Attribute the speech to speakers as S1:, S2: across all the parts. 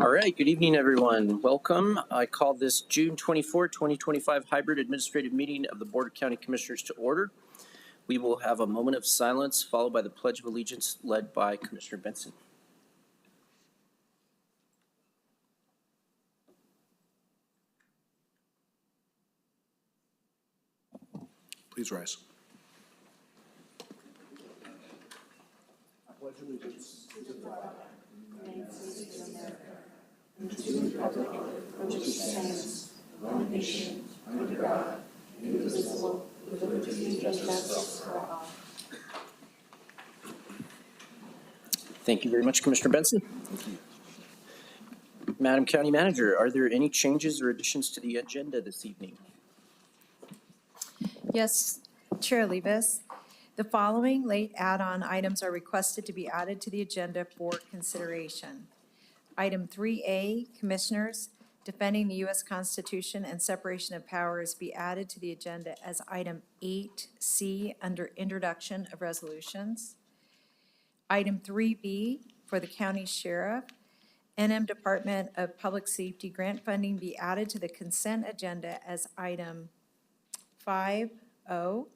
S1: All right, good evening, everyone. Welcome. I call this June 24, 2025 hybrid administrative meeting of the Board of County Commissioners to order. We will have a moment of silence followed by the Pledge of Allegiance led by Commissioner Benson.
S2: Please rise. I pledge allegiance to the flag of the United States of America and to the republic for which it stands, one nation, under God, indivisible, with liberty and justice for all.
S1: Thank you very much, Commissioner Benson. Madam County Manager, are there any changes or additions to the agenda this evening?
S3: Yes, Chair Levis. The following late add-on items are requested to be added to the agenda for consideration. Item 3A, Commissioners, defending the U.S. Constitution and separation of powers be added to the agenda as item 8C under introduction of resolutions. Item 3B, for the County Sheriff, NM Department of Public Safety grant funding be added to the consent agenda as item 5O.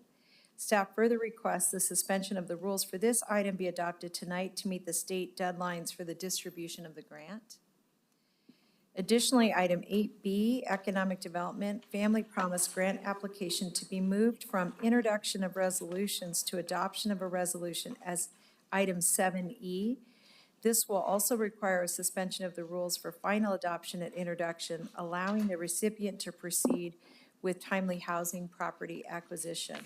S3: Staff further requests the suspension of the rules for this item be adopted tonight to meet the state deadlines for the distribution of the grant. Additionally, item 8B, Economic Development Family Promise Grant Application to be moved from introduction of resolutions to adoption of a resolution as item 7E. This will also require a suspension of the rules for final adoption at introduction, allowing the recipient to proceed with timely housing property acquisition.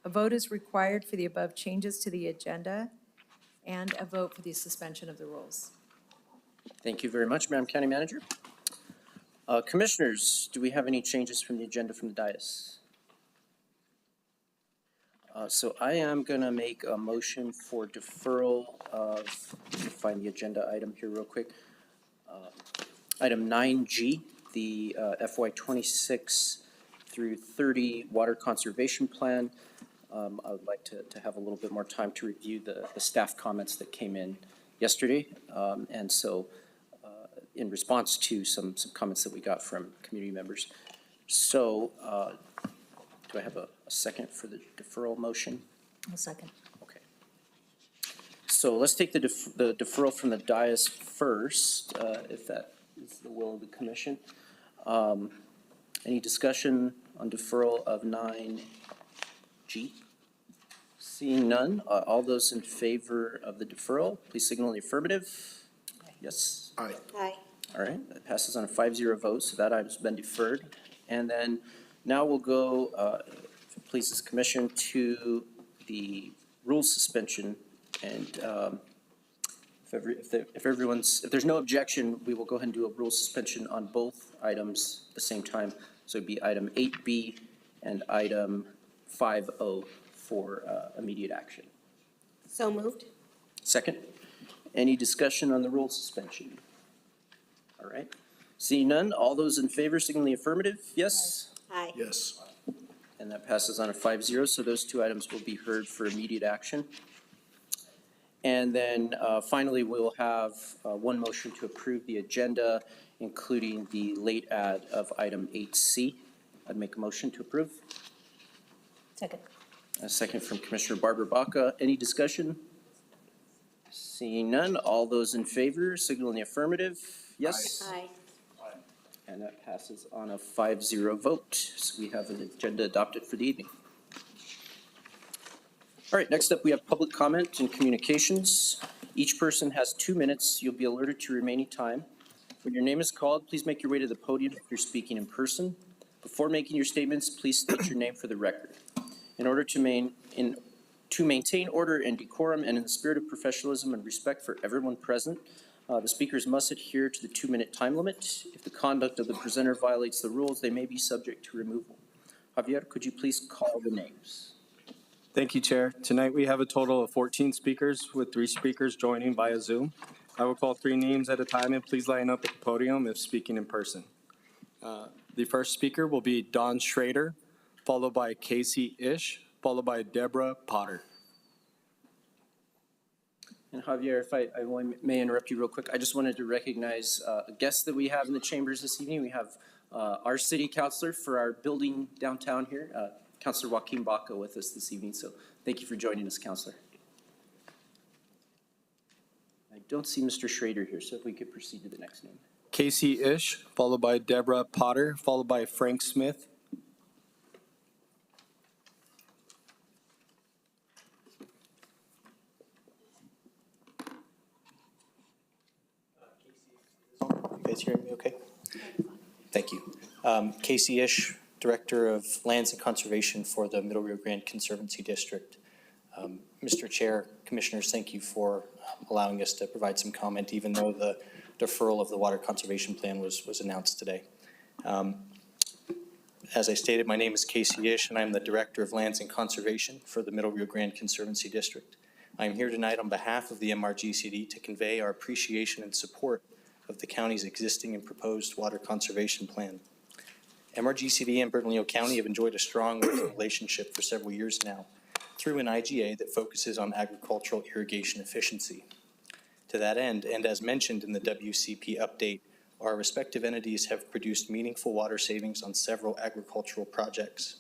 S3: A vote is required for the above changes to the agenda and a vote for the suspension of the rules.
S1: Thank you very much, Madam County Manager. Commissioners, do we have any changes from the agenda from the dais? So I am going to make a motion for deferral of, find the agenda item here real quick. Item 9G, the FY26 through 30 Water Conservation Plan. I would like to have a little bit more time to review the staff comments that came in yesterday. And so in response to some comments that we got from community members. So do I have a second for the deferral motion?
S3: A second.
S1: Okay. So let's take the deferral from the dais first, if that is the will of the commission. Any discussion on deferral of 9G? Seeing none, all those in favor of the deferral, please signal in the affirmative. Yes?
S2: Aye.
S4: Aye.
S1: All right, that passes on a 5-0 vote, so that item's been deferred. And then now we'll go, if it pleases the commission, to the rule suspension. And if there's no objection, we will go ahead and do a rule suspension on both items at the same time. So it'd be item 8B and item 5O for immediate action.
S4: So moved.
S1: Second, any discussion on the rule suspension? All right, seeing none, all those in favor signal the affirmative. Yes?
S4: Aye.
S2: Yes.
S1: And that passes on a 5-0, so those two items will be heard for immediate action. And then finally, we'll have one motion to approve the agenda, including the late add of item 8C. I'd make a motion to approve.
S3: Second.
S1: A second from Commissioner Barbara Baca. Any discussion? Seeing none, all those in favor signal in the affirmative. Yes?
S4: Aye.
S1: And that passes on a 5-0 vote. So we have an agenda adopted for the evening. All right, next up we have public comment and communications. Each person has 2 minutes. You'll be alerted to remaining time. When your name is called, please make your way to the podium if you're speaking in person. Before making your statements, please state your name for the record. In order to maintain order and decorum and in the spirit of professionalism and respect for everyone present, the speakers must adhere to the 2-minute time limit. If the conduct of the presenter violates the rules, they may be subject to removal. Javier, could you please call the names?
S5: Thank you, Chair. Tonight we have a total of 14 speakers with 3 speakers joining via Zoom. I will call 3 names at a time and please line up at the podium if speaking in person. The first speaker will be Don Schrader, followed by Casey Ish, followed by Deborah Potter.
S1: And Javier, if I may interrupt you real quick, I just wanted to recognize a guest that we have in the chambers this evening. We have our city councilor for our building downtown here, Councilor Joaquin Baca, with us this evening. So thank you for joining us, Councilor. I don't see Mr. Schrader here, so if we could proceed to the next name.
S5: Casey Ish, followed by Deborah Potter, followed by Frank Smith.
S4: You guys hearing me okay? Thank you. Casey Ish, Director of Lands and Conservation for the Middle Rio Grande Conservancy District. Mr. Chair, Commissioners, thank you for allowing us to provide some comment, even though the deferral of the Water Conservation Plan was announced today. As I stated, my name is Casey Ish, and I'm the Director of Lands and Conservation for the Middle Rio Grande Conservancy District. I'm here tonight on behalf of the MRGCD to convey our appreciation and support of the county's existing and proposed water conservation plan. MRGCD and Bernalillo County have enjoyed a strong working relationship for several years now through an IGA that focuses on agricultural irrigation efficiency. To that end, and as mentioned in the WCP update, our respective entities have produced meaningful water savings on several agricultural projects.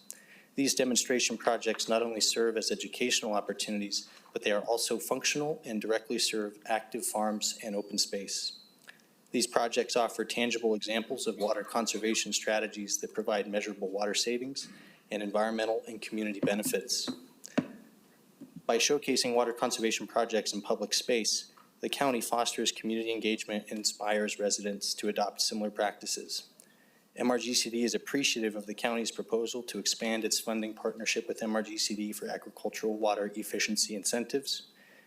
S4: These demonstration projects not only serve as educational opportunities, but they are also functional and directly serve active farms and open space. These projects offer tangible examples of water conservation strategies that provide measurable water savings and environmental and community benefits. By showcasing water conservation projects in public space, the county fosters community engagement and inspires residents to adopt similar practices. MRGCD is appreciative of the county's proposal to expand its funding partnership with MRGCD for agricultural water efficiency incentives.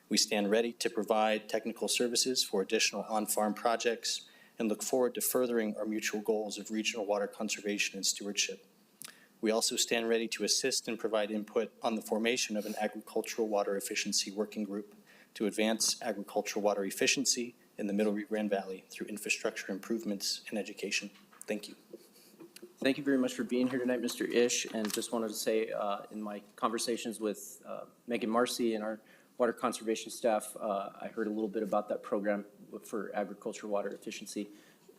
S4: We stand ready to provide technical services for additional on-farm projects and look forward to furthering our mutual goals of regional water conservation and stewardship. We also stand ready to assist and provide input on the formation of an agricultural water efficiency working group to advance agricultural water efficiency in the Middle Rio Grande Valley through infrastructure improvements and education. Thank you.
S1: Thank you very much for being here tonight, Mr. Ish. And just wanted to say in my conversations with Megan Marcy and our water conservation staff, I heard a little bit about that program for agricultural water efficiency.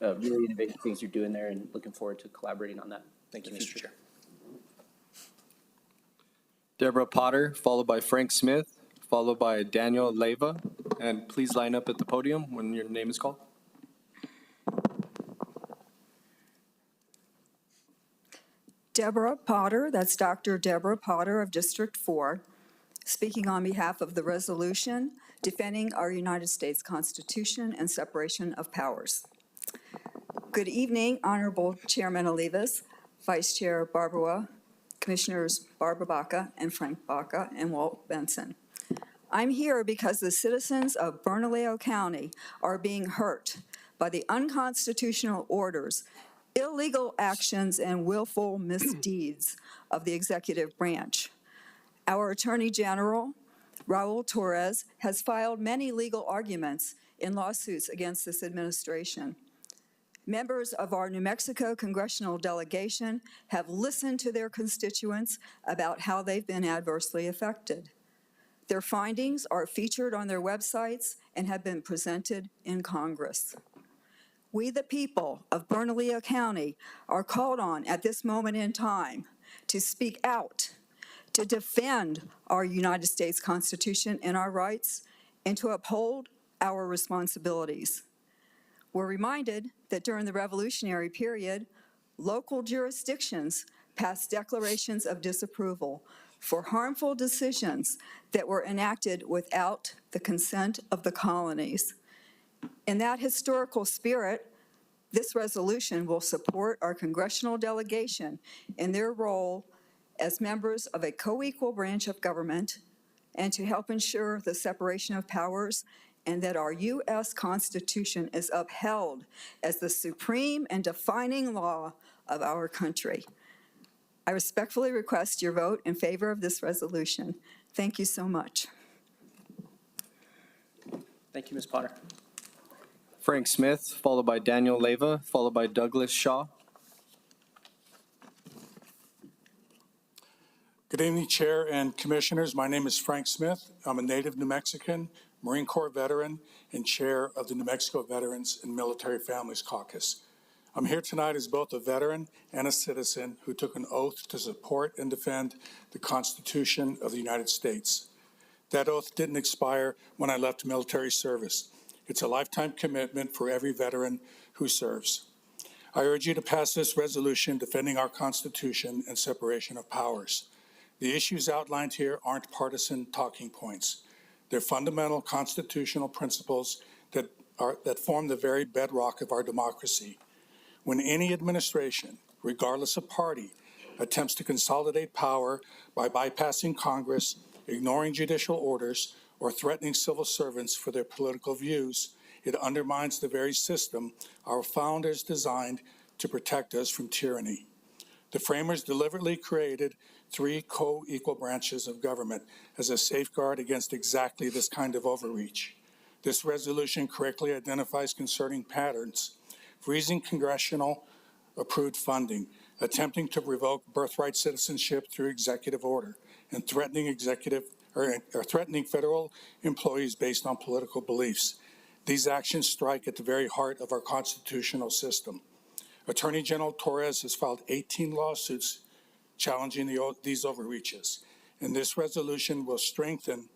S1: Really innovative things you're doing there, and looking forward to collaborating on that.
S4: Thank you, Mr. Chair.
S5: Deborah Potter, followed by Frank Smith, followed by Daniel Leyva. And please line up at the podium when your name is called.
S6: Deborah Potter, that's Dr. Deborah Potter of District 4, speaking on behalf of the resolution defending our United States Constitution and separation of powers. Good evening, Honorable Chairman Olivas, Vice Chair Barbara, Commissioners Barbara Baca and Frank Baca and Walt Benson. I'm here because the citizens of Bernalillo County are being hurt by the unconstitutional orders, illegal actions, and willful misdeeds of the executive branch. Our Attorney General, Raul Torres, has filed many legal arguments in lawsuits against this administration. Members of our New Mexico congressional delegation have listened to their constituents about how they've been adversely affected. Their findings are featured on their websites and have been presented in Congress. We, the people of Bernalillo County, are called on at this moment in time to speak out, to defend our United States Constitution and our rights, and to uphold our responsibilities. We're reminded that during the Revolutionary period, local jurisdictions passed declarations of disapproval for harmful decisions that were enacted without the consent of the colonies. In that historical spirit, this resolution will support our congressional delegation in their role as members of a co-equal branch of government and to help ensure the separation of powers and that our U.S. Constitution is upheld as the supreme and defining law of our country. I respectfully request your vote in favor of this resolution. Thank you so much.
S1: Thank you, Ms. Potter.
S5: Frank Smith, followed by Daniel Leyva, followed by Douglas Shaw.
S2: Good evening, Chair and Commissioners. My name is Frank Smith. I'm a native New Mexican.
S7: Marine Corps veteran and chair of the New Mexico Veterans and Military Families Caucus. I'm here tonight as both a veteran and a citizen who took an oath to support and defend the Constitution of the United States. That oath didn't expire when I left military service. It's a lifetime commitment for every veteran who serves. I urge you to pass this resolution defending our Constitution and separation of powers. The issues outlined here aren't partisan talking points. They're fundamental constitutional principles that form the very bedrock of our democracy. When any administration, regardless of party, attempts to consolidate power by bypassing Congress, ignoring judicial orders, or threatening civil servants for their political views, it undermines the very system our founders designed to protect us from tyranny. The framers deliberately created three co-equal branches of government as a safeguard against exactly this kind of overreach. This resolution correctly identifies concerning patterns: freezing congressional approved funding, attempting to revoke birthright citizenship through executive order, and threatening threatening federal employees based on political beliefs. These actions strike at the very heart of our constitutional system. Attorney General Torres has filed 18 lawsuits challenging these overreaches, and this resolution will strengthen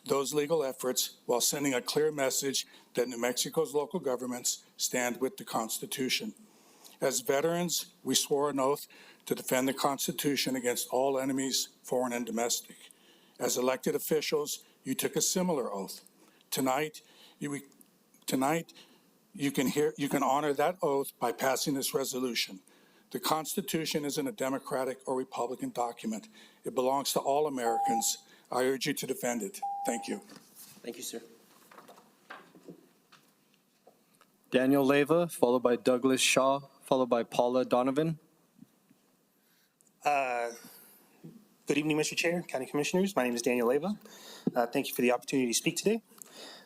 S7: those legal efforts while sending a clear message that New Mexico's local governments stand with the Constitution. As veterans, we swore an oath to defend the Constitution against all enemies, foreign and domestic. As elected officials, you took a similar oath. Tonight, you can honor that oath by passing this resolution. The Constitution isn't a Democratic or Republican document. It belongs to all Americans. I urge you to defend it. Thank you.
S1: Thank you, sir.
S5: Daniel Leyva, followed by Douglas Shaw, followed by Paula Donovan.
S8: Good evening, Mr. Chair, County Commissioners. My name is Daniel Leyva. Thank you for the opportunity to speak today.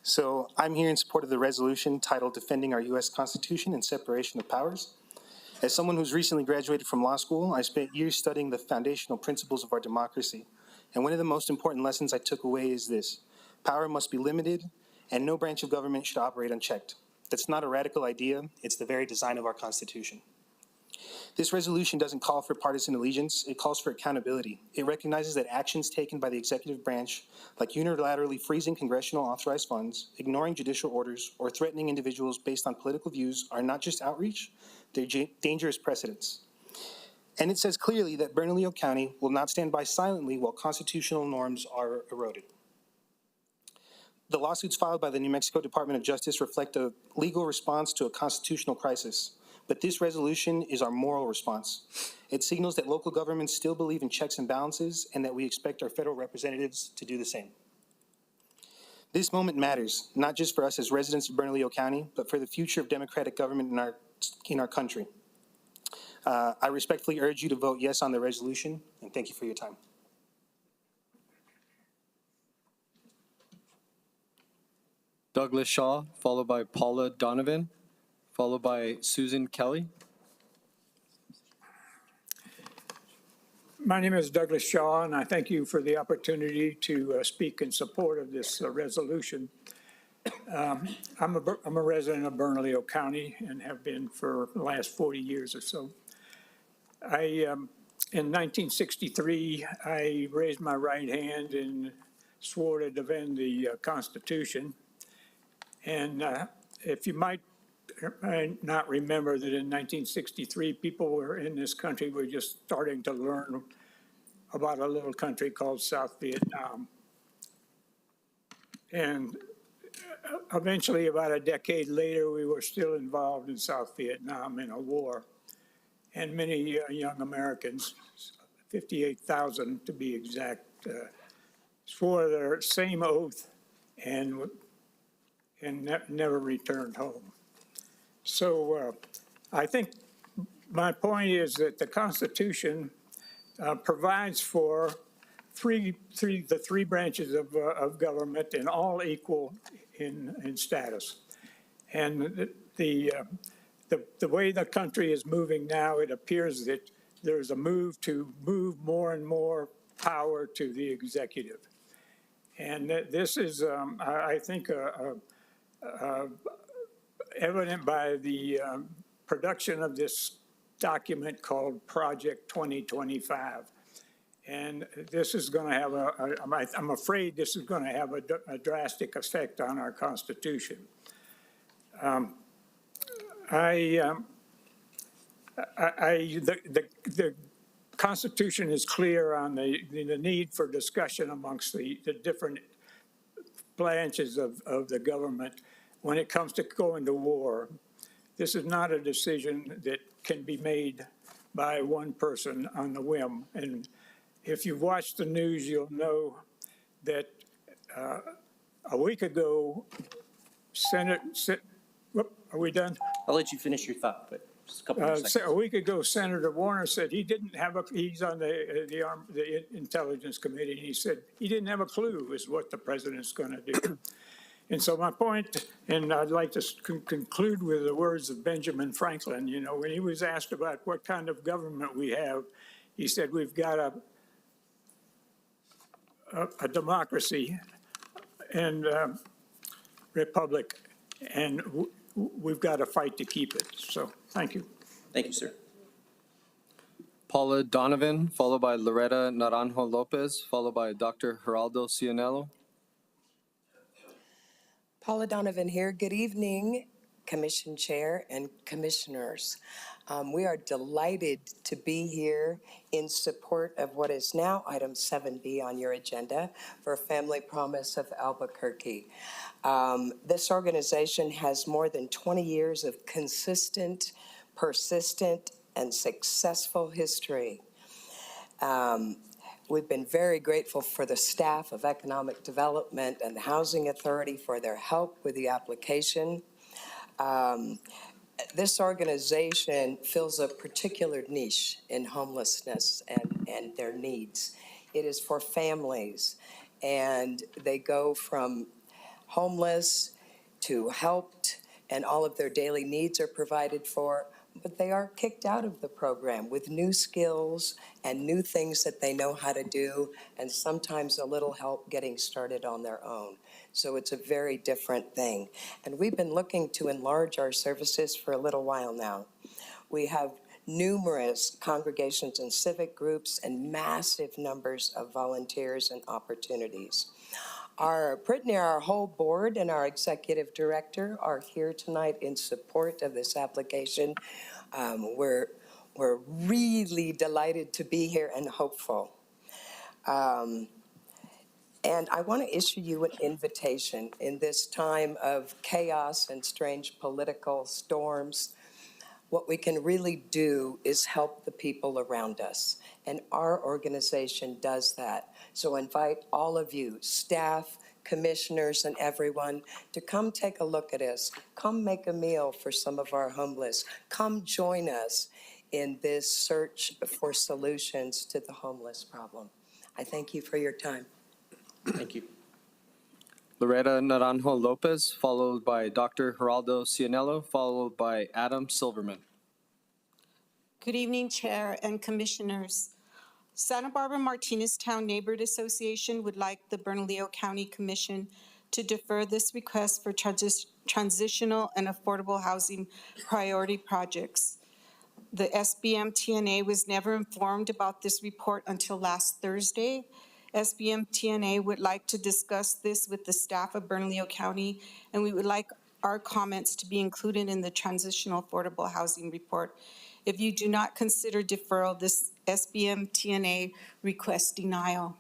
S8: So I'm here in support of the resolution titled Defending Our U.S. Constitution and Separation of Powers. As someone who's recently graduated from law school, I spent years studying the foundational principles of our democracy. And one of the most important lessons I took away is this: power must be limited, and no branch of government should operate unchecked. That's not a radical idea. It's the very design of our Constitution. This resolution doesn't call for partisan allegiance. It calls for accountability. It recognizes that actions taken by the executive branch, like unilaterally freezing congressional authorized funds, ignoring judicial orders, or threatening individuals based on political views, are not just outreach, they're dangerous precedents. And it says clearly that Bernalillo County will not stand by silently while constitutional norms are eroded. The lawsuits filed by the New Mexico Department of Justice reflect a legal response to a constitutional crisis. But this resolution is our moral response. It signals that local governments still believe in checks and balances and that we expect our federal representatives to do the same. This moment matters, not just for us as residents of Bernalillo County, but for the future of democratic government in our country. I respectfully urge you to vote yes on the resolution, and thank you for your time.
S5: Douglas Shaw, followed by Paula Donovan, followed by Susan Kelly.
S2: My name is Douglas Shaw, and I thank you for the opportunity to speak in support of this resolution. I'm a resident of Bernalillo County and have been for the last 40 years or so. In 1963, I raised my right hand and swore to defend the Constitution. And if you might not remember that in 1963, people in this country were just starting to learn about a little country called South Vietnam. And eventually, about a decade later, we were still involved in South Vietnam in a war. And many young Americans, 58,000 to be exact, swore their same oath and never returned home. So I think my point is that the Constitution provides for the three branches of government and all equal in status. And the way the country is moving now, it appears that there's a move to move more and more power to the executive. And this is, I think, evident by the production of this document called Project 2025. And this is going to have I'm afraid this is going to have a drastic effect on our Constitution. The Constitution is clear on the need for discussion amongst the different branches of the government when it comes to going to war. This is not a decision that can be made by one person on the whim. And if you've watched the news, you'll know that a week ago, are we done?
S1: I'll let you finish your thought, but just a couple more seconds.
S2: A week ago, Senator Warner said he didn't have he's on the Intelligence Committee, and he said he didn't have a clue as what the president's going to do. And so my point, and I'd like to conclude with the words of Benjamin Franklin, you know, when he was asked about what kind of government we have, he said, we've got a democracy and republic, and we've got to fight to keep it. So thank you.
S1: Thank you, sir.
S5: Paula Donovan, followed by Loretta Naranjo Lopez, followed by Dr. Geraldo Cianello.
S9: Paula Donovan here. Good evening, Commission Chair and Commissioners. We are delighted to be here in support of what is now item 7B on your agenda for Family Promise of Albuquerque. This organization has more than 20 years of consistent, persistent, and successful history. We've been very grateful for the staff of Economic Development and the Housing Authority for their help with the application. This organization fills a particular niche in homelessness and their needs. It is for families, and they go from homeless to helped, and all of their daily needs are provided for, but they are kicked out of the program with new skills and new things that they know how to do, and sometimes a little help getting started on their own. So it's a very different thing. And we've been looking to enlarge our services for a little while now. We have numerous congregations and civic groups and massive numbers of volunteers and opportunities. Our whole board and our executive director are here tonight in support of this application. We're really delighted to be here and hopeful. And I want to issue you an invitation in this time of chaos and strange political storms. What we can really do is help the people around us, and our organization does that. So invite all of you, staff, commissioners, and everyone, to come take a look at us. Come make a meal for some of our homeless. Come join us in this search for solutions to the homeless problem. I thank you for your time.
S1: Thank you.
S5: Loretta Naranjo Lopez, followed by Dr. Geraldo Cianello, followed by Adam Silverman.
S10: Good evening, Chair and Commissioners. Santa Barbara Martinez-Town Neighborhood Association would like the Bernalillo County Commission to defer this request for transitional and affordable housing priority projects. The SBM-TNA was never informed about this report until last Thursday. SBM-TNA would like to discuss this with the staff of Bernalillo County, and we would like our comments to be included in the transitional affordable housing report. If you do not consider deferral, this SBM-TNA requests denial.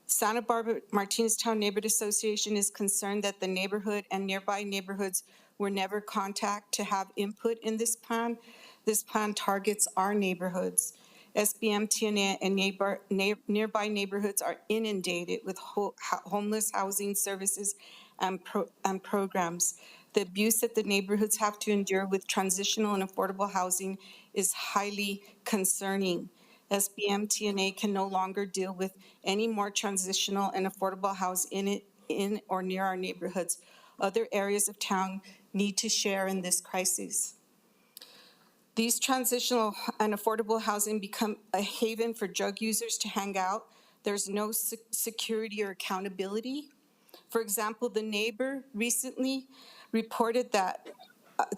S10: Santa Barbara Martinez-Town Neighborhood Association is concerned that the neighborhood and nearby neighborhoods were never contacted to have input in this plan. This plan targets our neighborhoods. SBM-TNA and nearby neighborhoods are inundated with homeless housing services and programs. The abuse that the neighborhoods have to endure with transitional and affordable housing is highly concerning. SBM-TNA can no longer deal with any more transitional and affordable housing in or near our neighborhoods. Other areas of town need to share in this crisis. These transitional and affordable housing become a haven for drug users to hang out. There's no security or accountability. For example, the neighbor recently reported that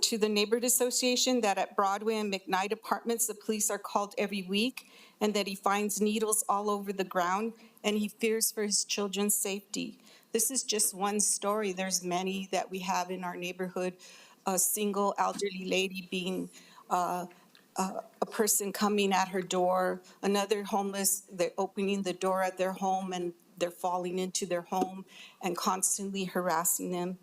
S10: to the neighborhood association that at Broadway and McKnight Apartments, the police are called every week, and that he finds needles all over the ground, and he fears for his children's safety. This is just one story. There's many that we have in our neighborhood. A single elderly lady being a person coming at her door, another homeless, they're opening the door at their home and they're falling into their home and constantly harassing them.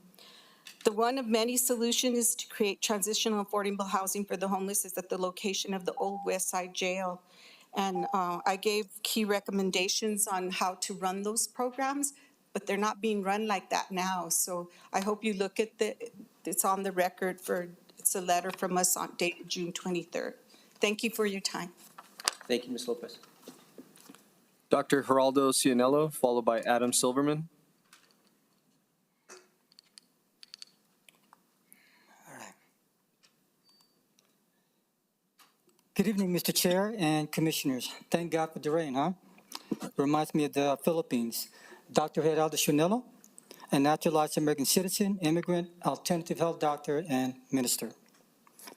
S10: The one of many solutions is to create transitional affordable housing for the homeless is at the location of the old West Side Jail. And I gave key recommendations on how to run those programs, but they're not being run like that now. So I hope you look at it's on the record it's a letter from us on dated June 23rd. Thank you for your time.
S1: Thank you, Ms. Lopez.
S5: Dr. Geraldo Cianello, followed by Adam Silverman.
S11: Good evening, Mr. Chair and Commissioners. Thank God for the rain, huh? Reminds me of the Philippines. Dr. Geraldo Cianello, a naturalized American citizen, immigrant, alternative health doctor, and minister.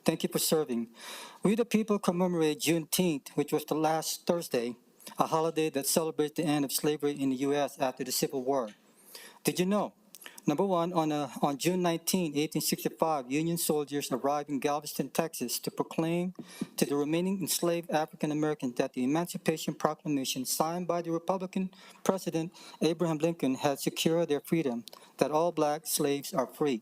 S11: Thank you for serving. We the people commemorate Juneteenth, which was the last Thursday, a holiday that celebrates the end of slavery in the U.S. after the Civil War. Did you know? Number one, on June 19, 1865, Union soldiers arrived in Galveston, Texas to proclaim to the remaining enslaved African Americans that the Emancipation Proclamation signed by the Republican President Abraham Lincoln had secured their freedom, that all black slaves are free.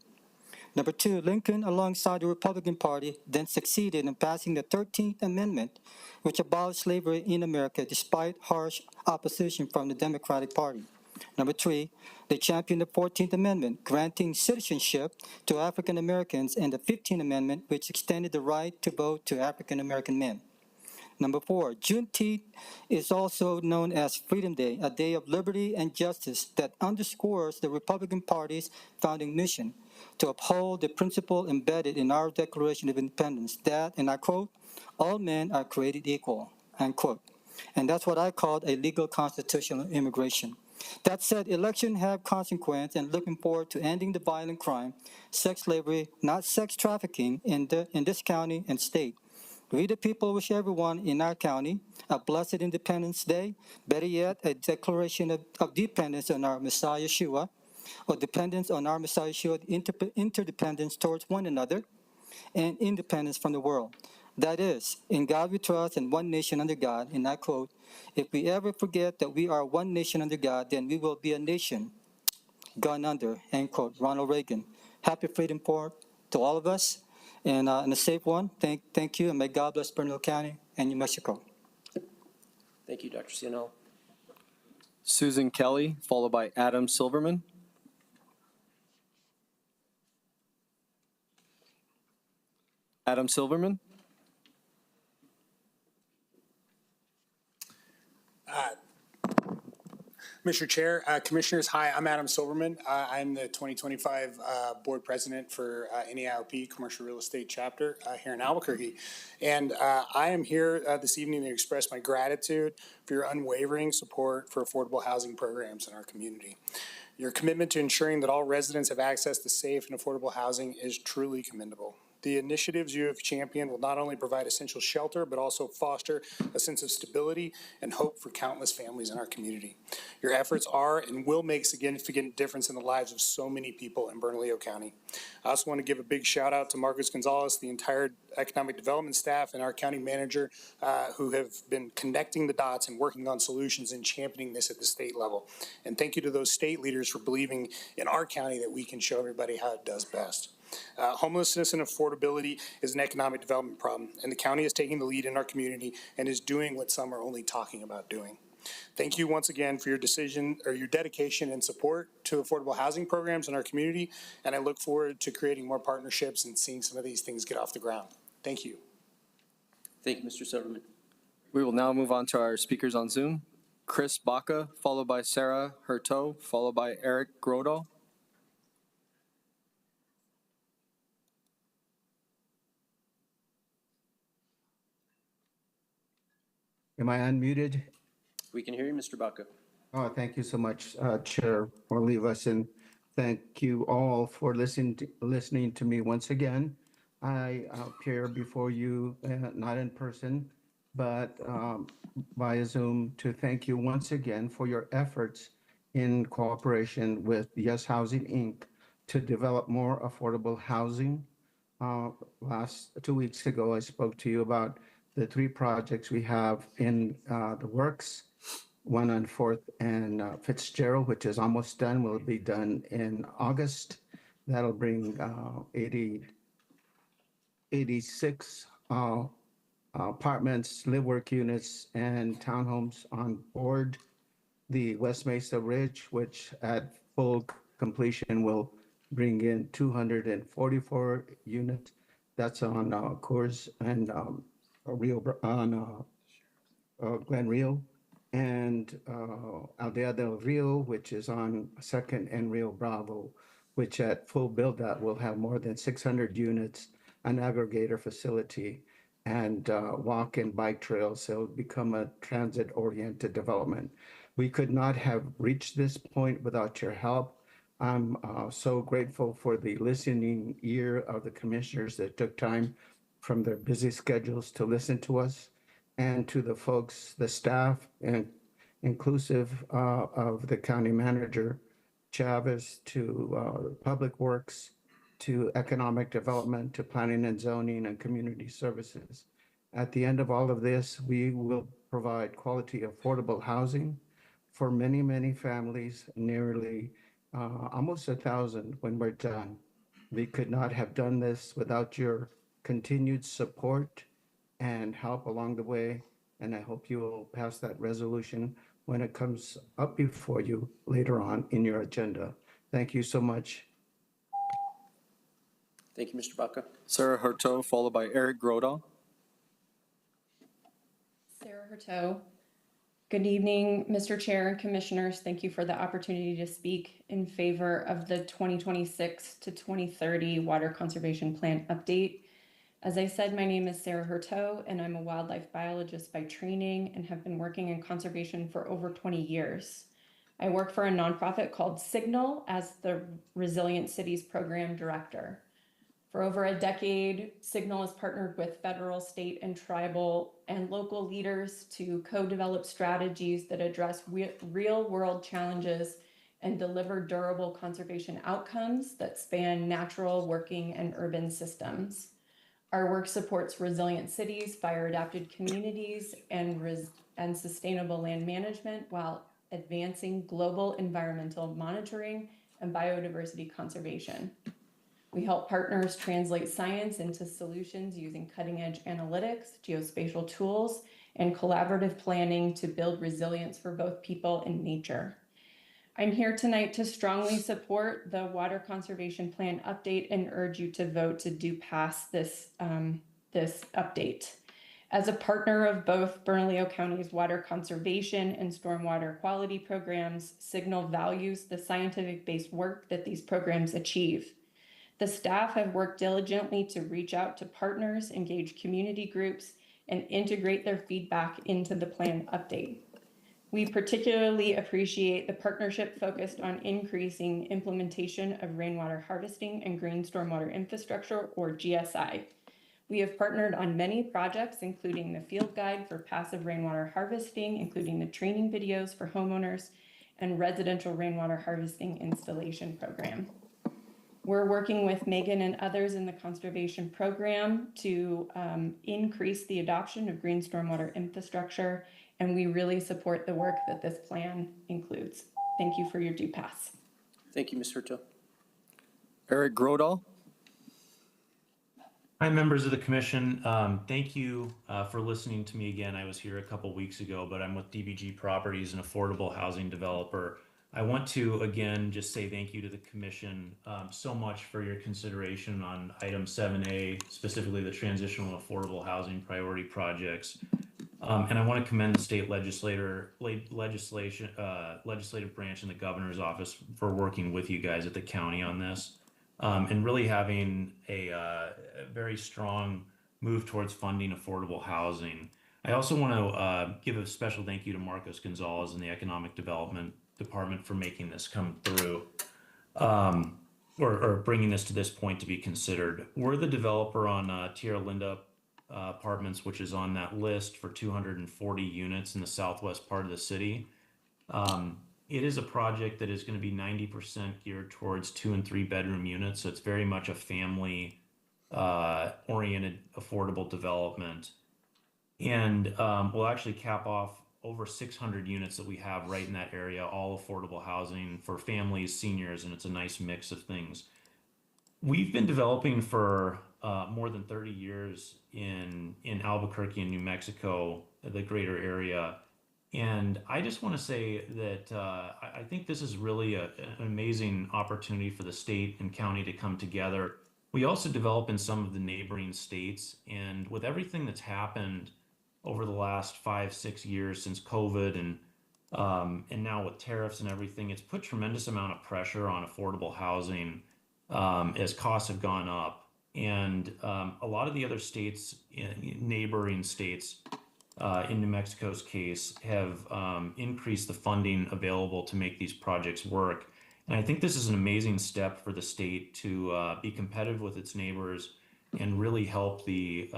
S11: Number two, Lincoln, alongside the Republican Party, then succeeded in passing the 13th Amendment, which abolished slavery in America despite harsh opposition from the Democratic Party. Number three, they championed the 14th Amendment, granting citizenship to African Americans, and the 15th Amendment, which extended the right to vote to African American men. Number four, Juneteenth is also known as Freedom Day, a day of liberty and justice that underscores the Republican Party's founding mission to uphold the principle embedded in our Declaration of Independence that, and I quote, all men are created equal, unquote. And that's what I called a legal constitutional immigration. That said, elections have consequence, and looking forward to ending the violent crime, sex slavery, not sex trafficking, in this county and state. We the people wish everyone in our county a blessed Independence Day, better yet, a declaration of dependence on our Messiah Yeshua, or dependence on our Messiah Yeshua, interdependence towards one another, and independence from the world. That is, in God we trust and one nation under God, and I quote, if we ever forget that we are one nation under God, then we will be a nation gone under, end quote, Ronald Reagan. Happy Freedom Port to all of us, and a safe one. Thank you, and may God bless Bernalillo County and New Mexico.
S1: Thank you, Dr. Cianello.
S5: Susan Kelly, followed by Adam Silverman. Adam Silverman.
S12: Mr. Chair, Commissioners, hi, I'm Adam Silverman. I'm the 2025 Board President for NAIOP Commercial Real Estate Chapter here in Albuquerque. And I am here this evening to express my gratitude for your unwavering support for affordable housing programs in our community. Your commitment to ensuring that all residents have access to safe and affordable housing is truly commendable. The initiatives you have championed will not only provide essential shelter, but also foster a sense of stability and hope for countless families in our community. Your efforts are and will make a significant difference in the lives of so many people in Bernalillo County. I also want to give a big shout out to Marcus Gonzalez, the entire economic development staff, and our county manager who have been connecting the dots and working on solutions and championing this at the state level. And thank you to those state leaders for believing in our county that we can show everybody how it does best. Homelessness and affordability is an economic development problem, and the county is taking the lead in our community and is doing what some are only talking about doing. Thank you once again for your your dedication and support to affordable housing programs in our community, and I look forward to creating more partnerships and seeing some of these things get off the ground. Thank you.
S1: Thank you, Mr. Silverman.
S5: We will now move on to our speakers on Zoom. Chris Baca, followed by Sarah Herto, followed by Eric Grodal.
S13: Am I unmuted?
S1: We can hear you, Mr. Baca.
S13: Oh, thank you so much, Chair Olivas, and thank you all for listening to me once again. I appear before you, not in person, but via Zoom, to thank you once again for your efforts in cooperation with Yes Housing, Inc. to develop more affordable housing. Last 2 weeks ago, I spoke to you about the 3 projects we have in the works. One on 4th and Fitzgerald, which is almost done, will be done in August. That'll bring 86 apartments, live work units, and townhomes on board. The West Mesa Ridge, which at full completion will bring in 244 units. That's on Coors and Glen Rio, and Aldea del Rio, which is on Second and Rio Bravo, which at full build-out will have more than 600 units, an aggregator facility, and walk and bike trails. So it'll become a transit-oriented development. We could not have reached this point without your help. I'm so grateful for the listening ear of the commissioners that took time from their busy schedules to listen to us, and to the folks, the staff, and inclusive of the county manager, Chavez, to Public Works, to Economic Development, to Planning and Zoning, and Community Services. At the end of all of this, we will provide quality, affordable housing for many, many families, nearly almost 1,000 when we're done. We could not have done this without your continued support and help along the way, and I hope you will pass that resolution when it comes up before you later on in your agenda. Thank you so much.
S1: Thank you, Mr. Baca.
S5: Sarah Hurto, followed by Eric Grodal.
S14: Sarah Hurto. Good evening, Mr. Chair and Commissioners. Thank you for the opportunity to speak in favor of the 2026 to 2030 Water Conservation Plan update. As I said, my name is Sarah Hurto, and I'm a wildlife biologist by training and have been working in conservation for over 20 years. I work for a nonprofit called Signal as the Resilient Cities Program Director. For over a decade, Signal has partnered with federal, state, and tribal and local leaders to co-develop strategies that address real-world challenges and deliver durable conservation outcomes that span natural, working, and urban systems. Our work supports resilient cities, fire-adapted communities, and sustainable land management while advancing global environmental monitoring and biodiversity conservation. We help partners translate science into solutions using cutting-edge analytics, geospatial tools, and collaborative planning to build resilience for both people and nature. I'm here tonight to strongly support the Water Conservation Plan update and urge you to vote to do pass this update. As a partner of both Bernalillo County's water conservation and stormwater quality programs, Signal values the scientific-based work that these programs achieve. The staff have worked diligently to reach out to partners, engage community groups, and integrate their feedback into the plan update. We particularly appreciate the partnership focused on increasing implementation of rainwater harvesting and green stormwater infrastructure, or GSI. We have partnered on many projects, including the field guide for passive rainwater harvesting, including the training videos for homeowners, and residential rainwater harvesting installation program. We're working with Megan and others in the conservation program to increase the adoption of green stormwater infrastructure, and we really support the work that this plan includes. Thank you for your due pass.
S1: Thank you, Ms. Hurto.
S5: Eric Grodal.
S15: Hi, members of the commission. Thank you for listening to me again. I was here a couple weeks ago, but I'm with DBG Properties, an affordable housing developer. I want to, again, just say thank you to the commission so much for your consideration on item 7A, specifically the transitional affordable housing priority projects. And I want to commend the state legislative branch and the governor's office for working with you guys at the county on this, and really having a very strong move towards funding affordable housing. I also want to give a special thank you to Marcos Gonzalez and the Economic Development Department for making this come through, or bringing this to this point to be considered. We're the developer on Tierra Linda Apartments, which is on that list for 240 units in the southwest part of the city. It is a project that is going to be 90% geared towards 2 and 3 bedroom units. So it's very much a family oriented, affordable development. And we'll actually cap off over 600 units that we have right in that area, all affordable housing for families, seniors, and it's a nice mix of things. We've been developing for more than 30 years in Albuquerque and New Mexico, the greater area. And I just want to say that I think this is really an amazing opportunity for the state and county to come together. We also develop in some of the neighboring states, and with everything that's happened over the last 5-6 years since COVID and now with tariffs and everything, it's put tremendous amount of pressure on affordable housing as costs have gone up. And a lot of the other states, neighboring states, in New Mexico's case, have increased the funding available to make these projects work. And I think this is an amazing step for the state to be competitive with its neighbors and really help the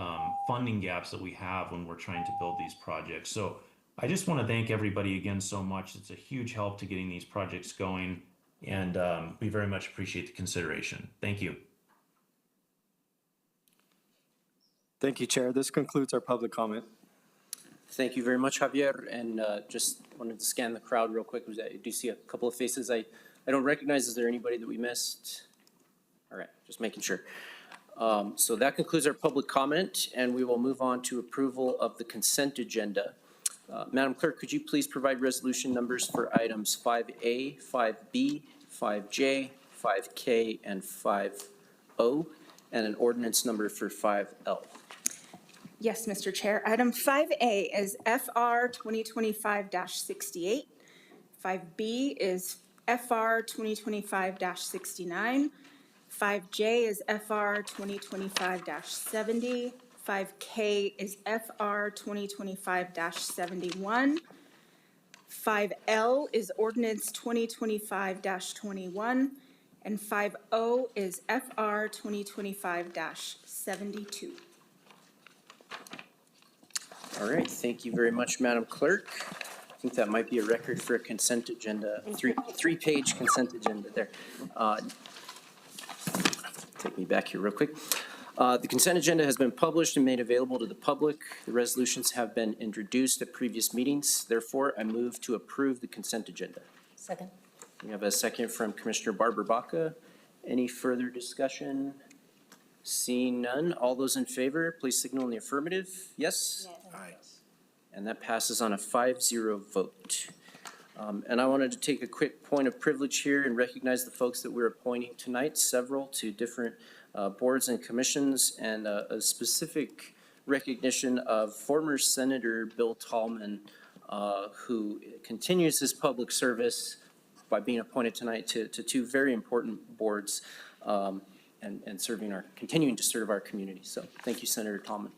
S15: funding gaps that we have when we're trying to build these projects. So I just want to thank everybody again so much. It's a huge help to getting these projects going, and we very much appreciate the consideration. Thank you.
S5: Thank you, Chair. This concludes our public comment.
S1: Thank you very much, Javier. And just wanted to scan the crowd real quick. I do see a couple of faces I don't recognize. Is there anybody that we missed? All right, just making sure. So that concludes our public comment, and we will move on to approval of the consent agenda. Madam Clerk, could you please provide resolution numbers for items 5A, 5B, 5J, 5K, and 5O, and an ordinance number for 5L?
S16: Yes, Mr. Chair. Item 5A is FR 2025-68. 5B is FR 2025-69. 5J is FR 2025-70. 5K is FR 2025-71. 5L is ordinance 2025-21. And 5O is FR 2025-72.
S1: All right, thank you very much, Madam Clerk. I think that might be a record for a consent agenda, three-page consent agenda there. Take me back here real quick. The consent agenda has been published and made available to the public. The resolutions have been introduced at previous meetings. Therefore, I move to approve the consent agenda.
S3: Second.
S1: We have a second from Commissioner Barbara Baca. Any further discussion? Seeing none, all those in favor, please signal in the affirmative. Yes?
S9: Aye.
S1: And that passes on a 5-0 vote. And I wanted to take a quick point of privilege here and recognize the folks that we're appointing tonight, several to different boards and commissions, and a specific recognition of former Senator Bill Tallman, who continues his public service by being appointed tonight to two very important boards, and continuing to serve our community. So thank you, Senator Tallman.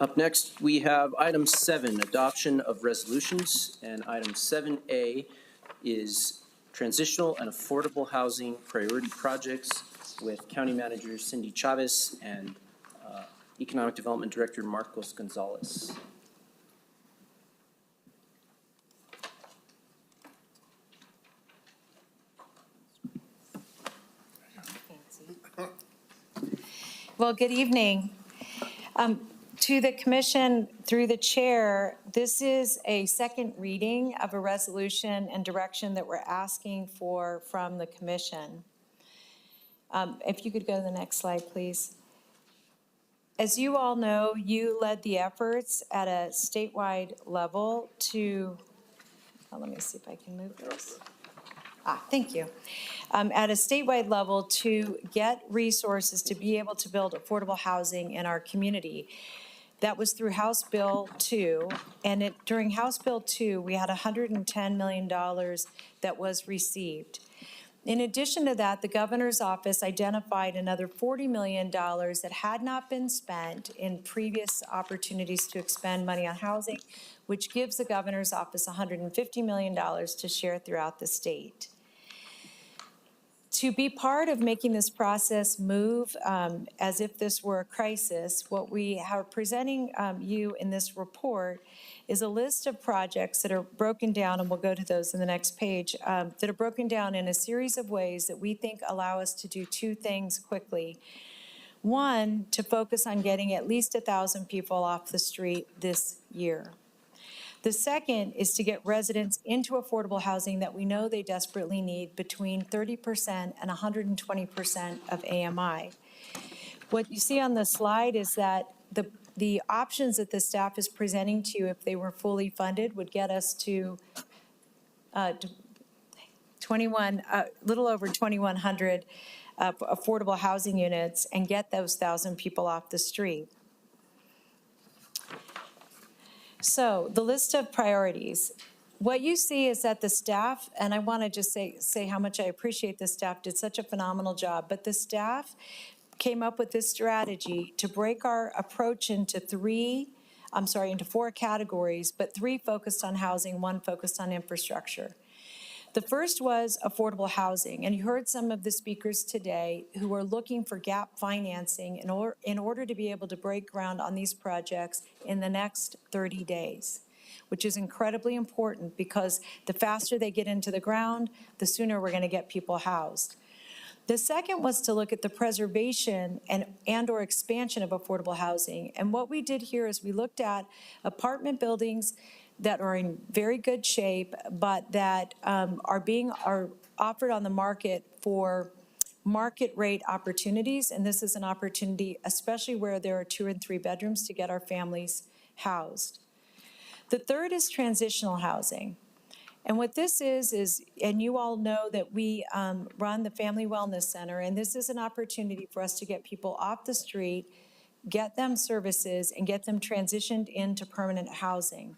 S1: Up next, we have item 7, adoption of resolutions, and item 7A is transitional and affordable housing priority projects with County Manager Cindy Chavez and Economic Development Director Marcos Gonzalez.
S3: Well, good evening. To the commission, through the chair, this is a second reading of a resolution and direction that we're asking for from the commission. If you could go to the next slide, please. As you all know, you led the efforts at a statewide level to, let me see if I can move this. Thank you. At a statewide level to get resources to be able to build affordable housing in our community. That was through House Bill 2, and during House Bill 2, we had $110 million that was received. In addition to that, the governor's office identified another $40 million that had not been spent in previous opportunities to expend money on housing, which gives the governor's office $150 million to share throughout the state. To be part of making this process move as if this were a crisis, what we are presenting you in this report is a list of projects that are broken down, and we'll go to those in the next page, that are broken down in a series of ways that we think allow us to do two things quickly. One, to focus on getting at least 1,000 people off the street this year. The second is to get residents into affordable housing that we know they desperately need, between 30% and 120% of AMI. What you see on the slide is that the options that the staff is presenting to you, if they were fully funded, would get us to little over 2,100 affordable housing units and get those 1,000 people off the street. So the list of priorities. What you see is that the staff, and I want to just say how much I appreciate the staff, did such a phenomenal job, but the staff came up with this strategy to break our approach into four categories, but three focused on housing, one focused on infrastructure. The first was affordable housing, and you heard some of the speakers today who are looking for gap financing in order to be able to break ground on these projects in the next 30 days, which is incredibly important because the faster they get into the ground, the sooner we're going to get people housed. The second was to look at the preservation and or expansion of affordable housing. And what we did here is we looked at apartment buildings that are in very good shape, but that are offered on the market for market rate opportunities. And this is an opportunity, especially where there are 2 and 3 bedrooms, to get our families housed. The third is transitional housing. And what this is, and you all know that we run the Family Wellness Center, and this is an opportunity for us to get people off the street, get them services, and get them transitioned into permanent housing.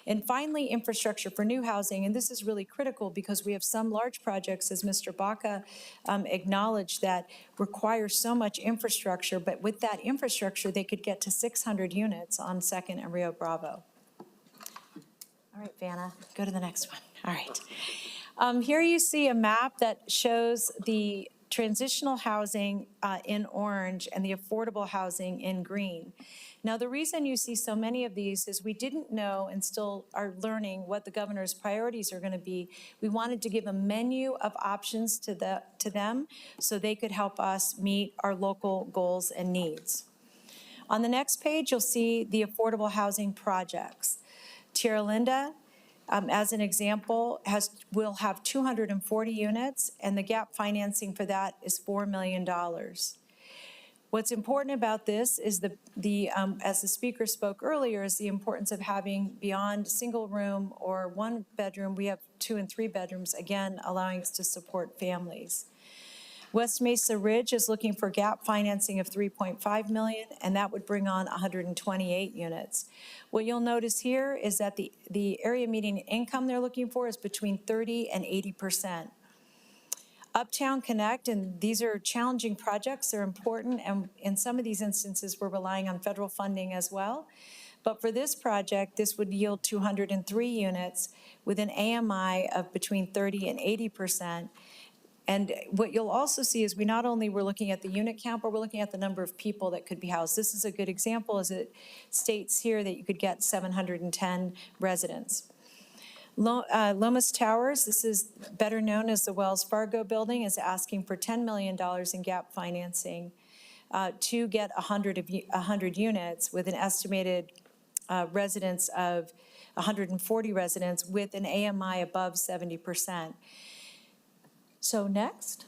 S3: And finally, infrastructure for new housing, and this is really critical because we have some large projects, as Mr. Baca acknowledged, that require so much infrastructure, but with that infrastructure, they could get to 600 units on 2nd and Rio Bravo. All right, Vanna, go to the next one. All right. Here you see a map that shows the transitional housing in orange and the affordable housing in green. Now, the reason you see so many of these is we didn't know and still are learning what the governor's priorities are going to be. We wanted to give a menu of options to them so they could help us meet our local goals and needs. On the next page, you'll see the affordable housing projects. Tierra Linda, as an example, will have 240 units, and the gap financing for that is $4 million. What's important about this is as the speaker spoke earlier, is the importance of having beyond single room or 1 bedroom, we have 2 and 3 bedrooms, again, allowing us to support families. West Mesa Ridge is looking for gap financing of $3.5 million, and that would bring on 128 units. What you'll notice here is that the area median income they're looking for is between 30% and 80%. Uptown Connect, and these are challenging projects, they're important, and in some of these instances, we're relying on federal funding as well. But for this project, this would yield 203 units with an AMI of between 30% and 80%. And what you'll also see is we not only were looking at the unit count, but we're looking at the number of people that could be housed. This is a good example, as it states here that you could get 710 residents. Lomas Towers, this is better known as the Wells Fargo building, is asking for $10 million in gap financing to get 100 units with an estimated residents of 140 residents with an AMI above 70%. So next.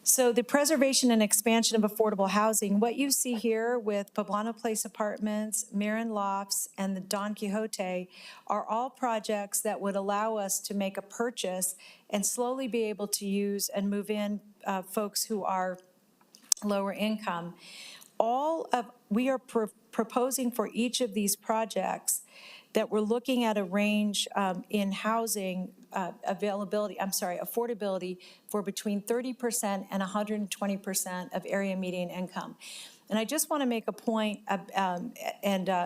S3: So the preservation and expansion of affordable housing, what you see here with Poblano Place Apartments, Marin Lofts, and the Don Quixote are all projects that would allow us to make a purchase and slowly be able to use and move in folks who are lower income. We are proposing for each of these projects that we're looking at a range in housing affordability for between 30% and 120% of area median income. And I just want to make a point,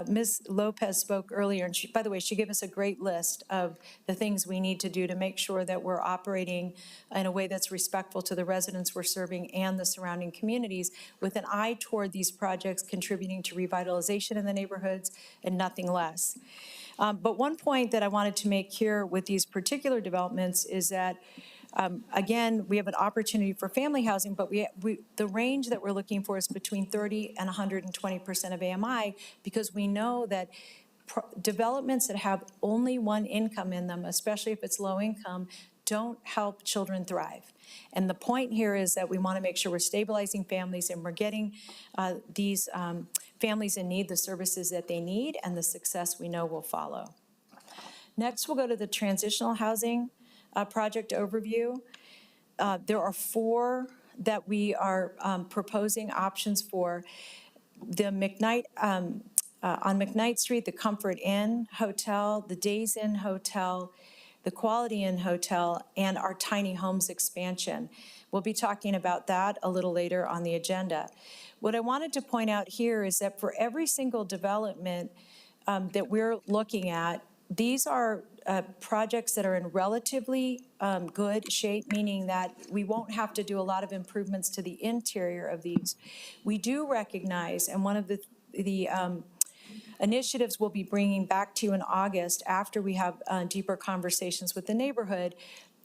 S3: Ms. Lopez spoke earlier, and by the way, she gave us a great list of the things we need to do to make sure that we're operating in a way that's respectful to the residents we're serving and the surrounding communities, with an eye toward these projects contributing to revitalization in the neighborhoods and nothing less. But one point that I wanted to make here with these particular developments is that again, we have an opportunity for family housing, but the range that we're looking for is between 30 and 120% of AMI, because we know that developments that have only one income in them, especially if it's low income, don't help children thrive. And the point here is that we want to make sure we're stabilizing families and we're getting these families in need the services that they need, and the success we know will follow. Next, we'll go to the transitional housing project overview. There are 4 that we are proposing options for. The McKnight, on McKnight Street, the Comfort Inn Hotel, the Days Inn Hotel, the Quality Inn Hotel, and our tiny homes expansion. We'll be talking about that a little later on the agenda. What I wanted to point out here is that for every single development that we're looking at, these are projects that are in relatively good shape, meaning that we won't have to do a lot of improvements to the interior of these. We do recognize, and one of the initiatives we'll be bringing back to you in August after we have deeper conversations with the neighborhood,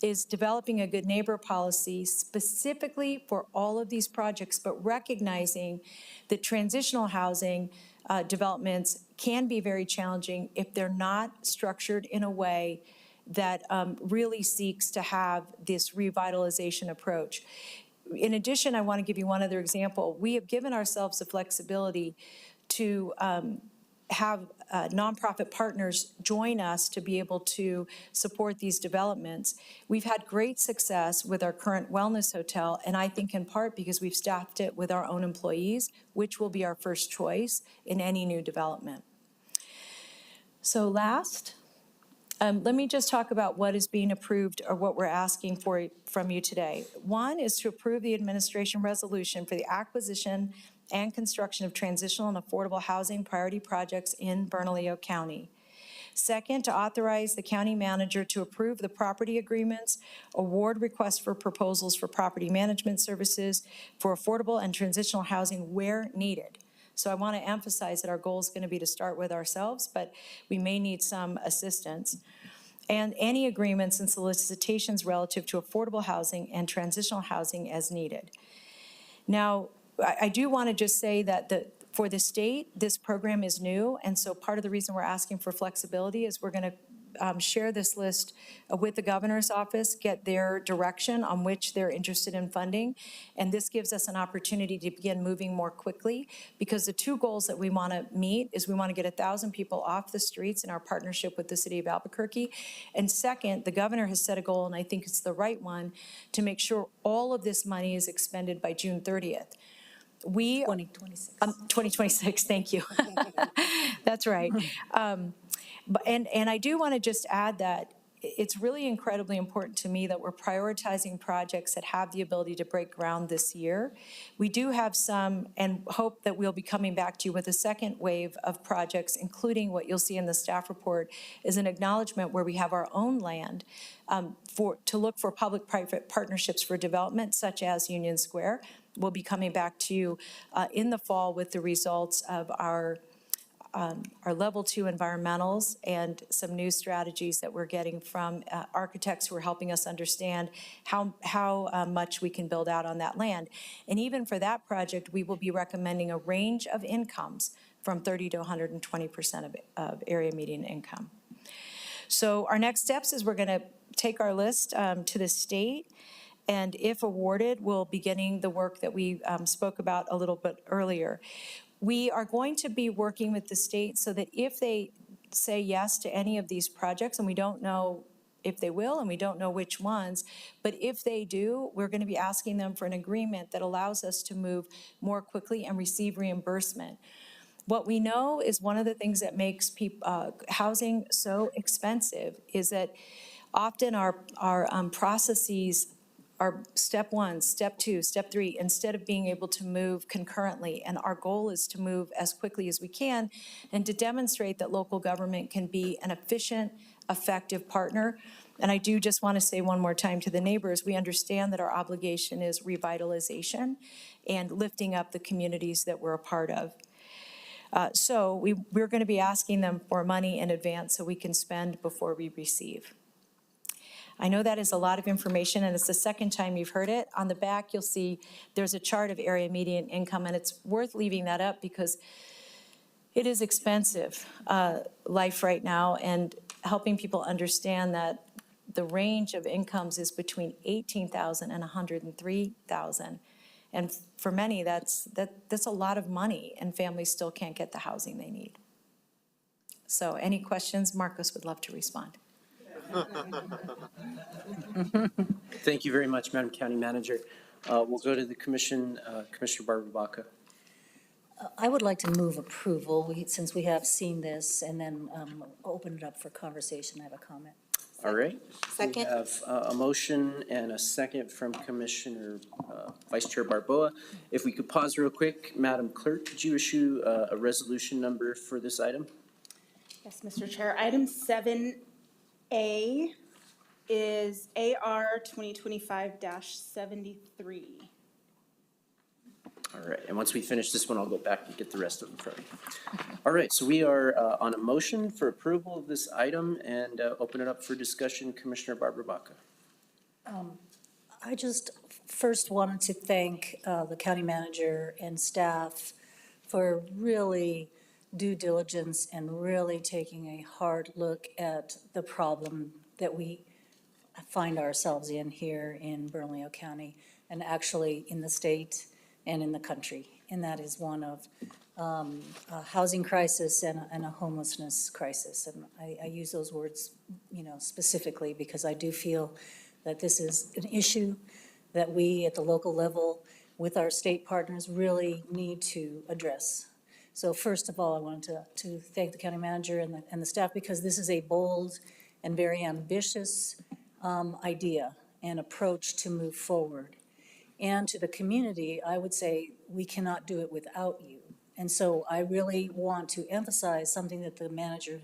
S3: is developing a good neighbor policy specifically for all of these projects, but recognizing that transitional housing developments can be very challenging if they're not structured in a way that really seeks to have this revitalization approach. In addition, I want to give you one other example. We have given ourselves the flexibility to have nonprofit partners join us to be able to support these developments. We've had great success with our current wellness hotel, and I think in part because we've staffed it with our own employees, which will be our first choice in any new development. So last, let me just talk about what is being approved or what we're asking for from you today. One is to approve the administration resolution for the acquisition and construction of transitional and affordable housing priority projects in Bernalillo County. Second, to authorize the county manager to approve the property agreements, award requests for proposals for property management services for affordable and transitional housing where needed. So I want to emphasize that our goal is going to be to start with ourselves, but we may need some assistance. And any agreements and solicitations relative to affordable housing and transitional housing as needed. Now, I do want to just say that for the state, this program is new, and so part of the reason we're asking for flexibility is we're going to share this list with the governor's office, get their direction on which they're interested in funding, and this gives us an opportunity to begin moving more quickly, because the 2 goals that we want to meet is we want to get 1,000 people off the streets in our partnership with the city of Albuquerque, and second, the governor has set a goal, and I think it's the right one, to make sure all of this money is expended by June 30th. 2026. 2026, thank you. That's right. And I do want to just add that it's really incredibly important to me that we're prioritizing projects that have the ability to break ground this year. We do have some, and hope that we'll be coming back to you with a second wave of projects, including what you'll see in the staff report is an acknowledgement where we have our own land to look for public-private partnerships for development, such as Union Square. We'll be coming back to you in the fall with the results of our level 2 environmentals and some new strategies that we're getting from architects who are helping us understand how much we can build out on that land. And even for that project, we will be recommending a range of incomes from 30 to 120% of area median income. So our next steps is we're going to take our list to the state. And if awarded, we'll be getting the work that we spoke about a little bit earlier. We are going to be working with the state so that if they say yes to any of these projects, and we don't know if they will, and we don't know which ones, but if they do, we're going to be asking them for an agreement that allows us to move more quickly and receive reimbursement. What we know is one of the things that makes housing so expensive is that often our processes are step one, step two, step three, instead of being able to move concurrently. And our goal is to move as quickly as we can and to demonstrate that local government can be an efficient, effective partner. And I do just want to say one more time to the neighbors, we understand that our obligation is revitalization and lifting up the communities that we're a part of. So we're going to be asking them for money in advance so we can spend before we receive. I know that is a lot of information, and it's the second time you've heard it. On the back, you'll see there's a chart of area median income, and it's worth leaving that up because it is expensive life right now, and helping people understand that the range of incomes is between $18,000 and $103,000. And for many, that's a lot of money, and families still can't get the housing they need. So any questions? Marcos would love to respond.
S1: Thank you very much, Madam County Manager. We'll go to the commission, Commissioner Barbara Baca.
S17: I would like to move approval, since we have seen this, and then open it up for conversation. I have a comment.
S1: All right.
S10: Second.
S1: We have a motion and a second from Commissioner Vice Chair Barboa. If we could pause real quick, Madam Clerk, could you issue a resolution number for this item?
S16: Yes, Mr. Chair. Item 7A is AR 2025-73.
S1: All right, and once we finish this one, I'll go back and get the rest of them from you. All right, so we are on a motion for approval of this item and open it up for discussion. Commissioner Barbara Baca.
S17: I just first wanted to thank the county manager and staff for really due diligence and really taking a hard look at the problem that we find ourselves in here in Bernalillo County and actually in the state and in the country. And that is one of a housing crisis and a homelessness crisis. And I use those words, specifically because I do feel that this is an issue that we at the local level with our state partners really need to address. So first of all, I wanted to thank the county manager and the staff because this is a bold and very ambitious idea and approach to move forward. And to the community, I would say we cannot do it without you. And so I really want to emphasize something that the manager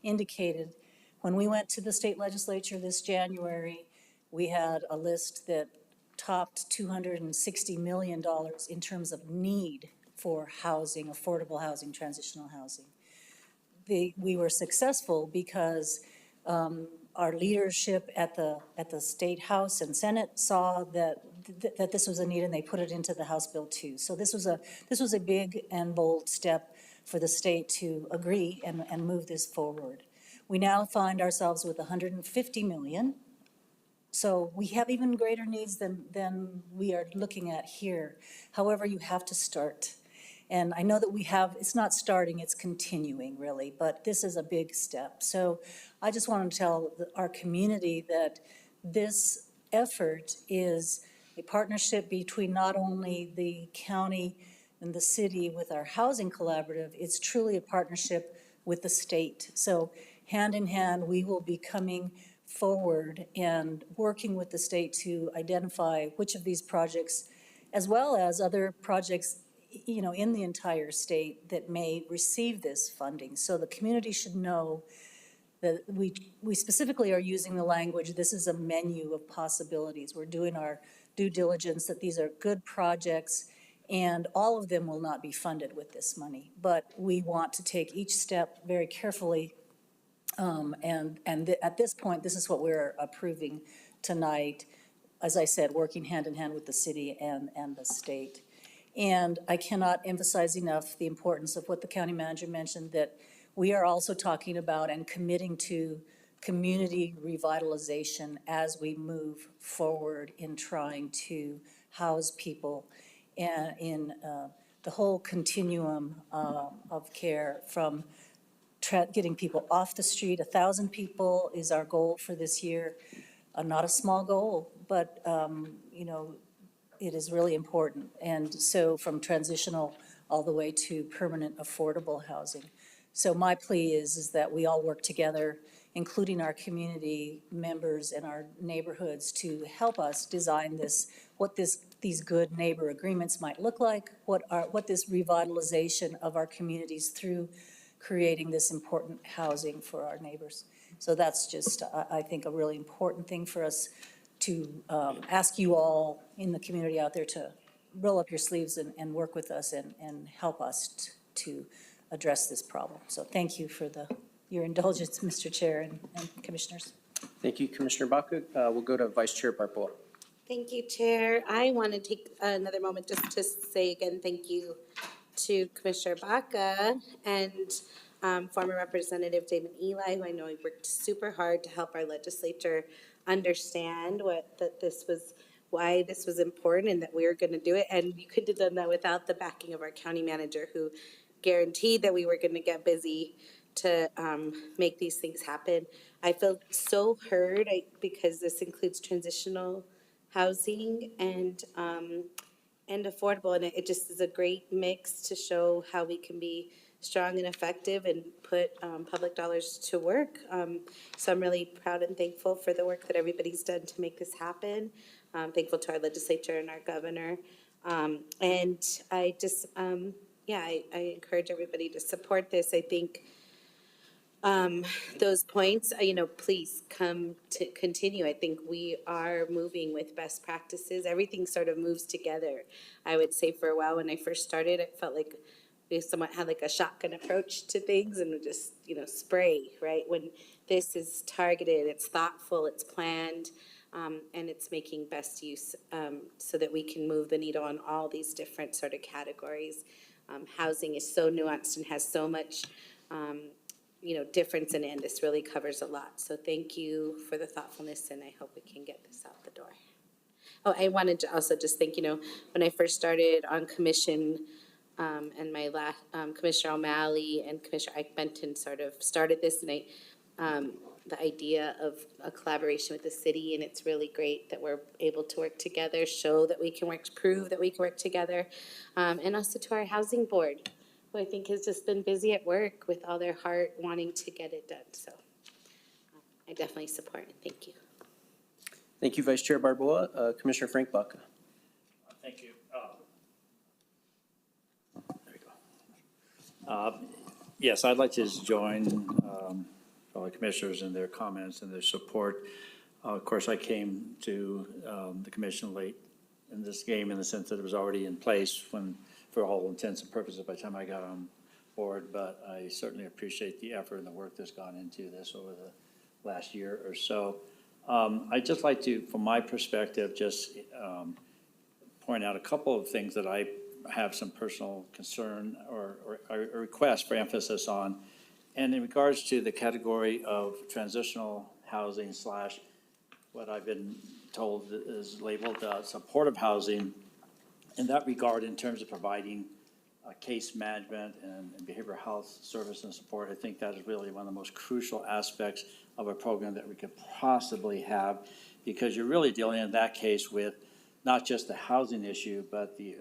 S17: indicated. When we went to the state legislature this January, we had a list that topped $260 million in terms of need for housing, affordable housing, transitional housing. We were successful because our leadership at the State House and Senate saw that this was a need, and they put it into the House Bill too. So this was a big and bold step for the state to agree and move this forward. We now find ourselves with $150 million. So we have even greater needs than we are looking at here. However, you have to start. And I know that it's not starting, it's continuing really, but this is a big step. So I just want to tell our community that this effort is a partnership between not only the county and the city with our housing collaborative, it's truly a partnership with the state. So hand in hand, we will be coming forward and working with the state to identify which of these projects, as well as other projects in the entire state that may receive this funding. So the community should know that we specifically are using the language, this is a menu of possibilities. We're doing our due diligence that these are good projects and all of them will not be funded with this money. But we want to take each step very carefully. At this point, this is what we're approving tonight. As I said, working hand in hand with the city and the state. And I cannot emphasize enough the importance of what the county manager mentioned, that we are also talking about and committing to community revitalization as we move forward in trying to house people in the whole continuum of care, from getting people off the street. 1,000 people is our goal for this year. Not a small goal, but it is really important. And so from transitional all the way to permanent affordable housing. So my plea is that we all work together, including our community members and our neighborhoods, to help us design this, these good neighbor agreements might look like, what this revitalization of our communities through creating this important housing for our neighbors. So that's just, I think, a really important thing for us to ask you all in the community out there to roll up your sleeves and work with us and help us to address this problem. So thank you for your indulgence, Mr. Chair and Commissioners.
S1: Thank you, Commissioner Baca. We'll go to Vice Chair Barboa.
S18: Thank you, Chair. I want to take another moment just to say again, thank you to Commissioner Baca and former Representative Damon Eli, who I know he worked super hard to help our legislature understand why this was important and that we were going to do it. And you couldn't have done that without the backing of our county manager, who guaranteed that we were going to get busy to make these things happen. I feel so heard because this includes transitional housing and affordable, and it just is a great mix to show how we can be strong and effective and put public dollars to work. So I'm really proud and thankful for the work that everybody's done to make this happen. I'm thankful to our legislature and our governor. And I just, I encourage everybody to support this. I think those points, please come to continue. I think we are moving with best practices. Everything sort of moves together. I would say for a while when I first started, it felt like we somewhat had like a shotgun approach to things and would just, spray, right? When this is targeted, it's thoughtful, it's planned, and it's making best use so that we can move the needle on all these different sort of categories. Housing is so nuanced and has so much difference in it, and this really covers a lot. So thank you for the thoughtfulness, and I hope we can get this out the door. Oh, I wanted to also just think, when I first started on commission, and my last, Commissioner O'Malley and Commissioner Ike Benton sort of started this, and the idea of a collaboration with the city, and it's really great that we're able to work together, show that we can work, prove that we can work together, and also to our housing board, who I think has just been busy at work with all their heart wanting to get it done. So I definitely support it. Thank you.
S1: Thank you, Vice Chair Barboa. Commissioner Frank Baca.
S19: Thank you. There we go. Yes, I'd like to just join fellow commissioners in their comments and their support. Of course, I came to the commission late in this game in the sense that it was already in place for all intents and purposes by the time I got on board, but I certainly appreciate the effort and the work that's gone into this over the last year or so. I'd just like to, from my perspective, just point out a couple of things that I have some personal concern or a request for emphasis on. And in regards to the category of transitional housing / what I've been told is labeled supportive housing, in that regard, in terms of providing case management and behavioral health service and support, I think that is really one of the most crucial aspects of a program that we could possibly have, because you're really dealing in that case with not just the housing issue, but the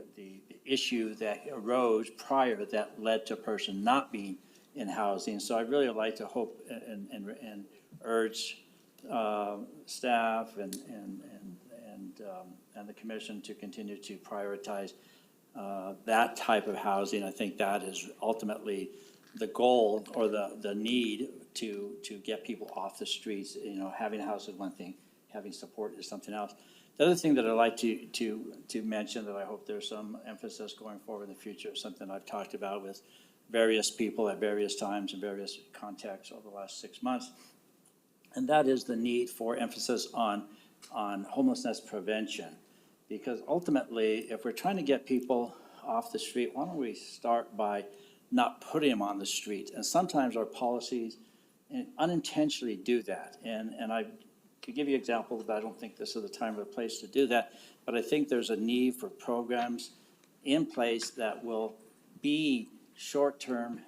S19: issue that arose prior that led to a person not being in housing. So I really like to hope and urge staff and the commission to continue to prioritize that type of housing. I think that is ultimately the goal or the need to get people off the streets. Having a house is one thing, having support is something else. The other thing that I'd like to mention that I hope there's some emphasis going forward in the future, something I've talked about with various people at various times in various contexts over the last 6 months, and that is the need for emphasis on homelessness prevention. Because ultimately, if we're trying to get people off the street, why don't we start by not putting them on the street? And sometimes our policies unintentionally do that. And I could give you examples, but I don't think this is the time or the place to do that. But I think there's a need for programs in place that will be short-term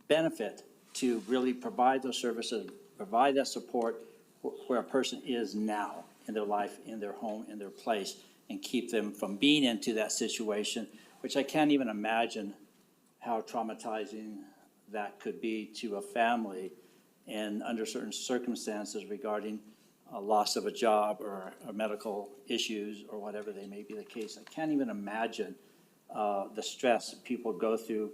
S19: benefit to really provide those services, provide that support where a person is now in their life, in their home, in their place, and keep them from being into that situation which I can't even imagine how traumatizing that could be to a family and under certain circumstances regarding a loss of a job or medical issues or whatever they may be the case. I can't even imagine the stress people go through,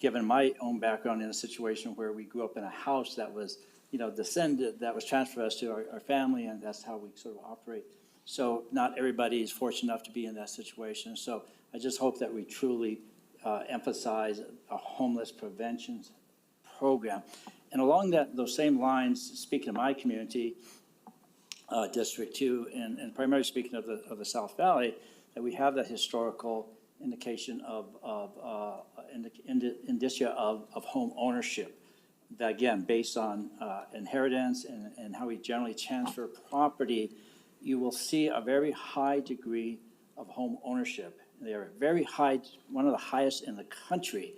S19: given my own background in a situation where we grew up in a house that was, descended, that was transferred us to our family, and that's how we sort of operate. So not everybody is fortunate enough to be in that situation. So I just hope that we truly emphasize a homeless prevention program. And along those same lines, speaking of my community, District 2, and primarily speaking of the South Valley, that we have that historical indication of indicia of home ownership. That again, based on inheritance and how we generally transfer property, you will see a very high degree of home ownership. They are very high, one of the highest in the country,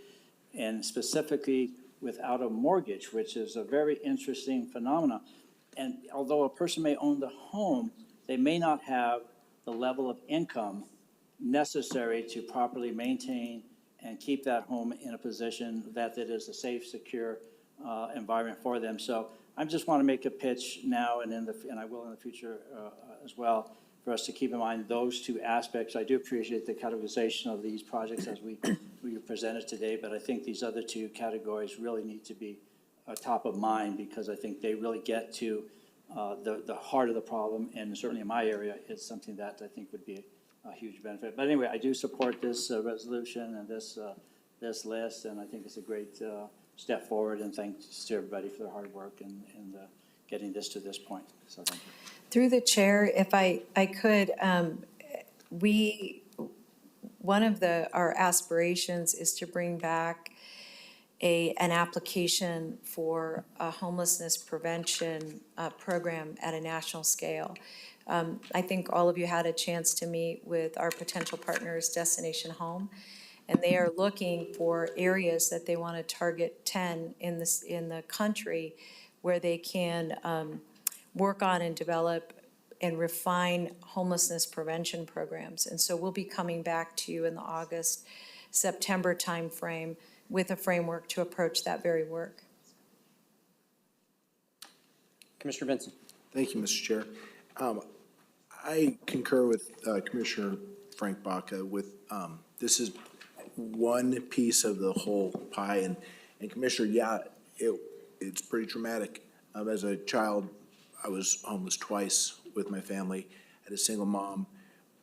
S19: and specifically without a mortgage, which is a very interesting phenomenon. And although a person may own the home, they may not have the level of income necessary to properly maintain and keep that home in a position that it is a safe, secure environment for them. So I just want to make a pitch now and I will in the future as well, for us to keep in mind those two aspects. I do appreciate the categorization of these projects as we presented today, but I think these other two categories really need to be top of mind, because I think they really get to the heart of the problem, and certainly in my area, it's something that I think would be a huge benefit. But anyway, I do support this resolution and this list, and I think it's a great step forward, and thanks to everybody for their hard work and getting this to this point. So thank you.
S3: Through the chair, if I could, one of our aspirations is to bring back an application for a homelessness prevention program at a national scale. I think all of you had a chance to meet with our potential partners, Destination Home, and they are looking for areas that they want to target 10 in the country where they can work on and develop and refine homelessness prevention programs. And so we'll be coming back to you in the August, September timeframe with a framework to approach that very work.
S1: Commissioner Benson.
S20: Thank you, Mr. Chair. I concur with Commissioner Frank Baca with this is one piece of the whole pie. And Commissioner, yeah, it's pretty traumatic. As a child, I was homeless twice with my family. I had a single mom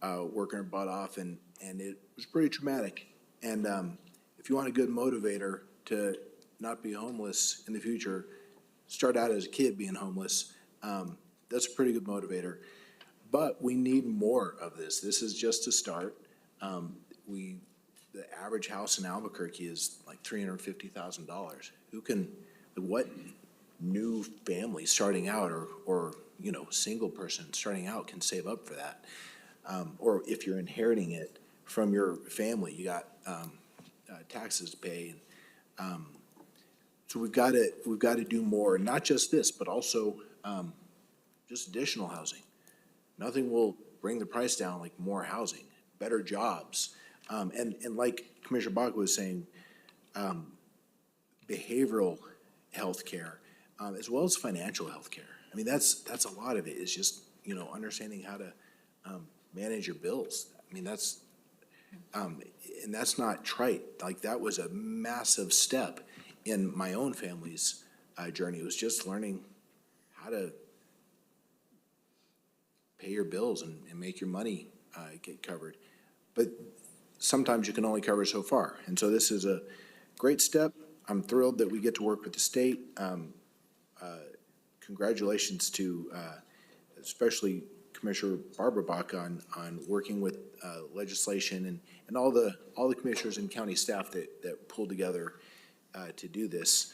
S20: working her butt off, and it was pretty traumatic. And if you want a good motivator to not be homeless in the future, start out as a kid being homeless. That's a pretty good motivator. But we need more of this. This is just a start. The average house in Albuquerque is like $350,000. What new family starting out or single person starting out can save up for that? Or if you're inheriting it from your family, you got taxes to pay. So we've got to do more, not just this, but also just additional housing. Nothing will bring the price down like more housing, better jobs. And like Commissioner Baca was saying, behavioral health care, as well as financial health care. I mean, that's a lot of it. It's just, understanding how to manage your bills. I mean, and that's not trite. Like, that was a massive step in my own family's journey. It was just learning how to pay your bills and make your money get covered. But sometimes you can only cover so far. And so this is a great step. I'm thrilled that we get to work with the state. Congratulations to especially Commissioner Barbara Baca on working with legislation and all the commissioners and county staff that pulled together to do this.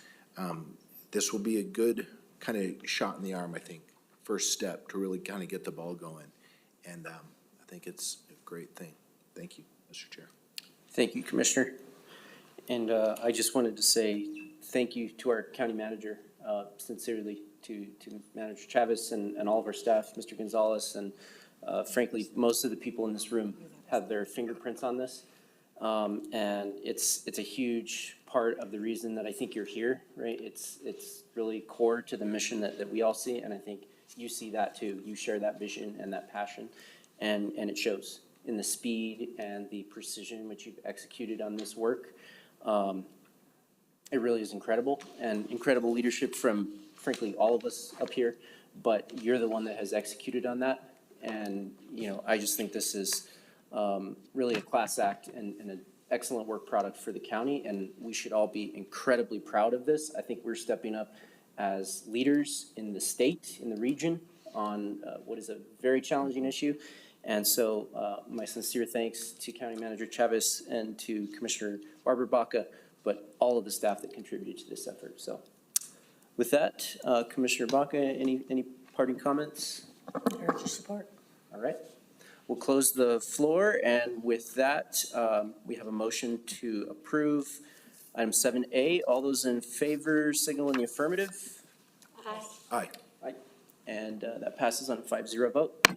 S20: This will be a good kind of shot in the arm, I think, first step to really kind of get the ball going. And I think it's a great thing. Thank you, Mr. Chair.
S1: Thank you, Commissioner. And I just wanted to say thank you to our county manager, sincerely to Manager Chavez and all of our staff, Mr. Gonzalez, and frankly, most of the people in this room have their fingerprints on this. And it's a huge part of the reason that I think you're here, right? It's really core to the mission that we all see, and I think you see that too. You share that vision and that passion, and it shows in the speed and the precision which you've executed on this work. It really is incredible, and incredible leadership from, frankly, all of us up here, but you're the one that has executed on that. And, you know, I just think this is really a class act and an excellent work product for the county, and we should all be incredibly proud of this. I think we're stepping up as leaders in the state, in the region, on what is a very challenging issue. And so my sincere thanks to County Manager Chavez and to Commissioner Barbara Baca, but all of the staff that contributed to this effort. So with that, Commissioner Baca, any parting comments?
S17: Urge your support.
S1: All right. We'll close the floor, and with that, we have a motion to approve item 7A. All those in favor signal in the affirmative.
S18: Aye.
S20: Aye.
S1: Aye. And that passes on a 5-0 vote.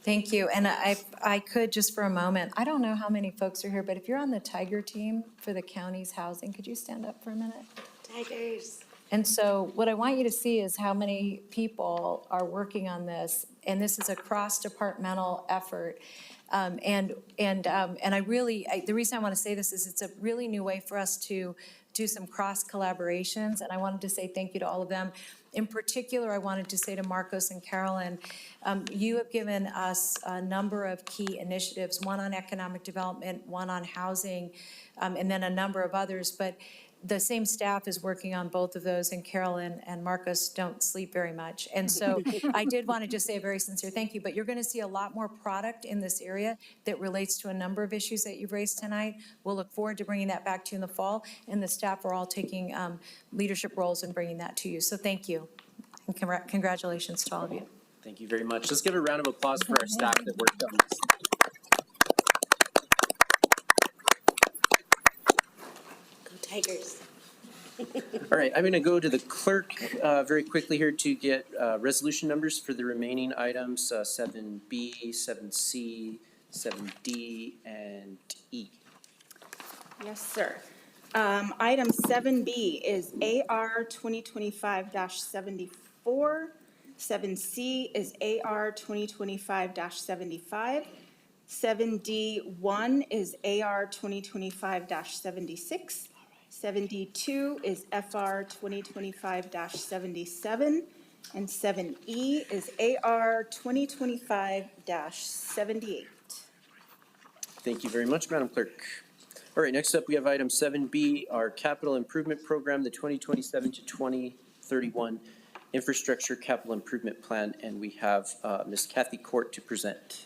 S3: Thank you. And I could just for a moment, I don't know how many folks are here, but if you're on the Tiger team for the county's housing, could you stand up for a minute?
S18: Tigers.
S3: And so what I want you to see is how many people are working on this, and this is a cross-departmental effort. And I really, the reason I want to say this is it's a really new way for us to do some cross-collaborations, and I wanted to say thank you to all of them. In particular, I wanted to say to Marcos and Carolyn, you have given us a number of key initiatives, one on economic development, one on housing, and then a number of others, but the same staff is working on both of those, and Carolyn and Marcos don't sleep very much. And so I did want to just say a very sincere thank you, but you're going to see a lot more product in this area that relates to a number of issues that you've raised tonight. We'll look forward to bringing that back to you in the fall, and the staff are all taking leadership roles in bringing that to you. So thank you, and congratulations to all of you.
S1: Thank you very much. Let's give a round of applause for our staff that worked on this.
S18: Tigers.
S1: All right, I'm going to go to the clerk very quickly here to get resolution numbers for the remaining items, 7B, 7C, 7D, and E.
S16: Yes, sir. Item 7B is AR 2025-74. 7C is AR 2025-75. 7D1 is AR 2025-76. 7D2 is FR 2025-77. And 7E is AR 2025-78.
S1: Thank you very much, Madam Clerk. All right, next up, we have item 7B, our capital improvement program, the 2027 to 2031 infrastructure capital improvement plan, and we have Ms. Kathy Court to present.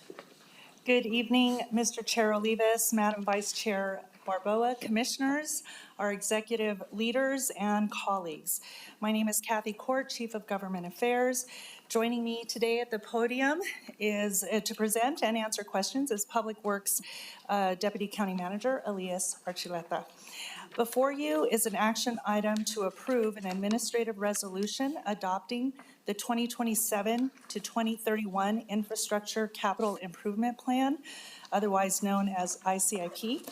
S21: Good evening, Mr. Chair Olivas, Madam Vice Chair Barboa, Commissioners, our executive leaders, and colleagues. My name is Kathy Court, Chief of Government Affairs. Joining me today at the podium is to present and answer questions is Public Works Deputy County Manager Elias Archuleta. Before you is an action item to approve an administrative resolution adopting the 2027 to 2031 Infrastructure Capital Improvement Plan, otherwise known as ICIP,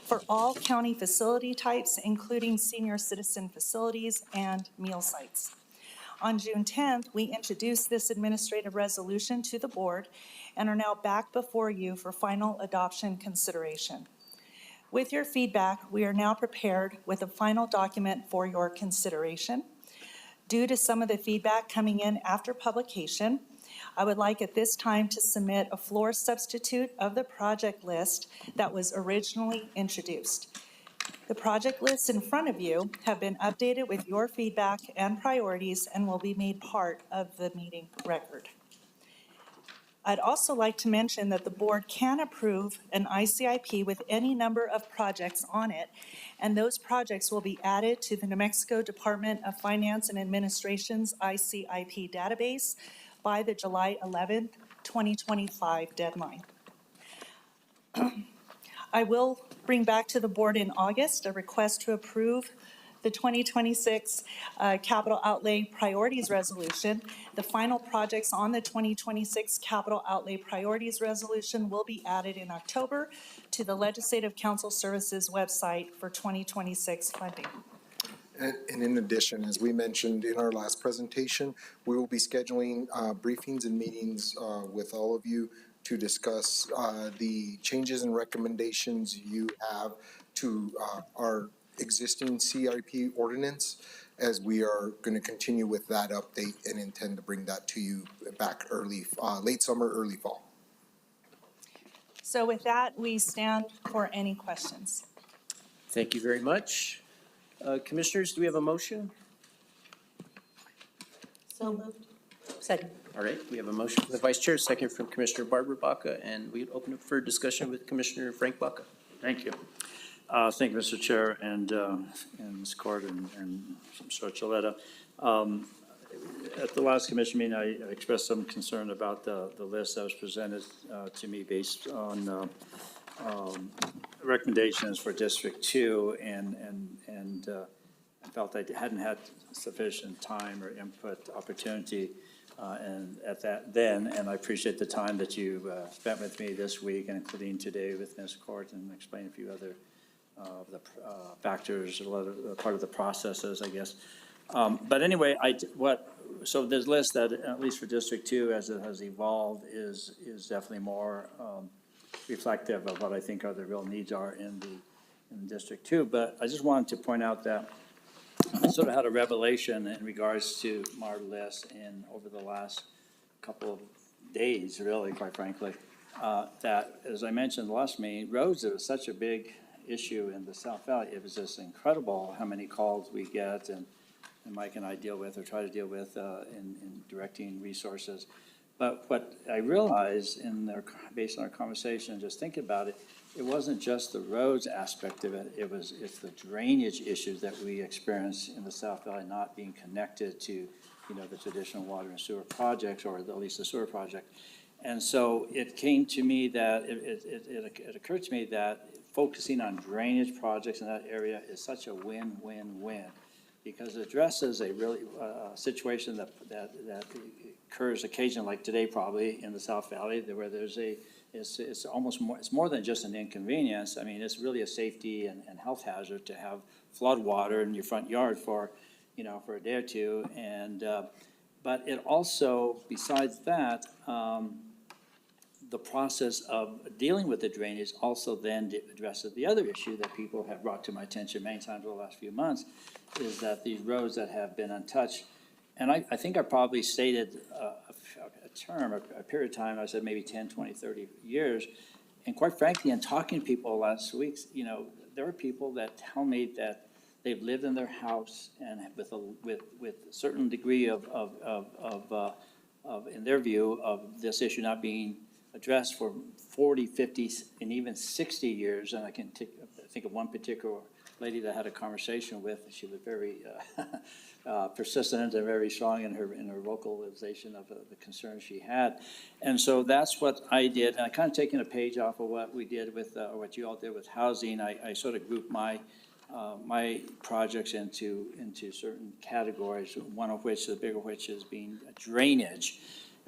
S21: for all county facility types, including senior citizen facilities and meal sites. On June 10th, we introduced this administrative resolution to the board and are now back before you for final adoption consideration. With your feedback, we are now prepared with a final document for your consideration. Due to some of the feedback coming in after publication, I would like at this time to submit a floor substitute of the project list that was originally introduced. The project lists in front of you have been updated with your feedback and priorities and will be made part of the meeting record. I'd also like to mention that the board can approve an ICIP with any number of projects on it, and those projects will be added to the New Mexico Department of Finance and Administration's ICIP database by the July 11th, 2025 deadline. I will bring back to the board in August a request to approve the 2026 Capital Outlay Priorities Resolution. The final projects on the 2026 Capital Outlay Priorities Resolution will be added in October to the Legislative Council Services website for 2026 funding.
S4: And in addition, as we mentioned in our last presentation, we will be scheduling briefings and meetings with all of you to discuss the changes and recommendations you have to our existing CIP ordinance, as we are going to continue with that update and intend to bring that to you back late summer, early fall.
S21: So with that, we stand for any questions.
S1: Thank you very much. Commissioners, do we have a motion?
S17: So moved. Second.
S1: All right, we have a motion from the Vice Chair, second from Commissioner Barbara Baca, and we open up for discussion with Commissioner Frank Baca.
S19: Thank you. Thank you, Mr. Chair, and Ms. Court and Sarcheletta. At the last commission meeting, I expressed some concern about the list that was presented to me based on recommendations for District 2, and I felt I hadn't had sufficient time or input opportunity and at that then, and I appreciate the time that you spent with me this week, and including today with Ms. Court, and explain a few other the factors, part of the processes, I guess. But anyway, so this list that, at least for District 2, as it has evolved, is definitely more reflective of what I think are the real needs are in District 2. But I just wanted to point out that I sort of had a revelation in regards to my list over the last couple of days, really, quite frankly, that, as I mentioned in the last meeting, roads are such a big issue in the South Valley. It was just incredible how many calls we get, and Mike and I deal with or try to deal with in directing resources. But what I realized based on our conversation, just thinking about it, it wasn't just the roads aspect of it. It's the drainage issues that we experience in the South Valley not being connected to, the traditional water and sewer projects, or at least the sewer project. And so it came to me that it occurred to me that focusing on drainage projects in that area is such a win-win-win, because it addresses a really situation that occurs occasionally, like today probably in the South Valley, where there's it's almost more, it's more than just an inconvenience. I mean, it's really a safety and health hazard to have flood water in your front yard for a day or two. And but it also, besides that, the process of dealing with the drainage also then addresses the other issue that people have brought to my attention many times over the last few months, is that these roads that have been untouched, and I think I probably stated a period of time, I said maybe 10, 20, 30 years, and quite frankly, in talking to people last week, there are people that tell me that they've lived in their house and with a certain degree of in their view, of this issue not being addressed for 40, 50, and even 60 years. And I can think of one particular lady that I had a conversation with. She was very persistent and very strong in her vocalization of the concerns she had. And so that's what I did. And I kind of taken a page off of what we did with, or what you all did with housing. I sort of grouped my projects into certain categories, one of which, the bigger which, is being drainage.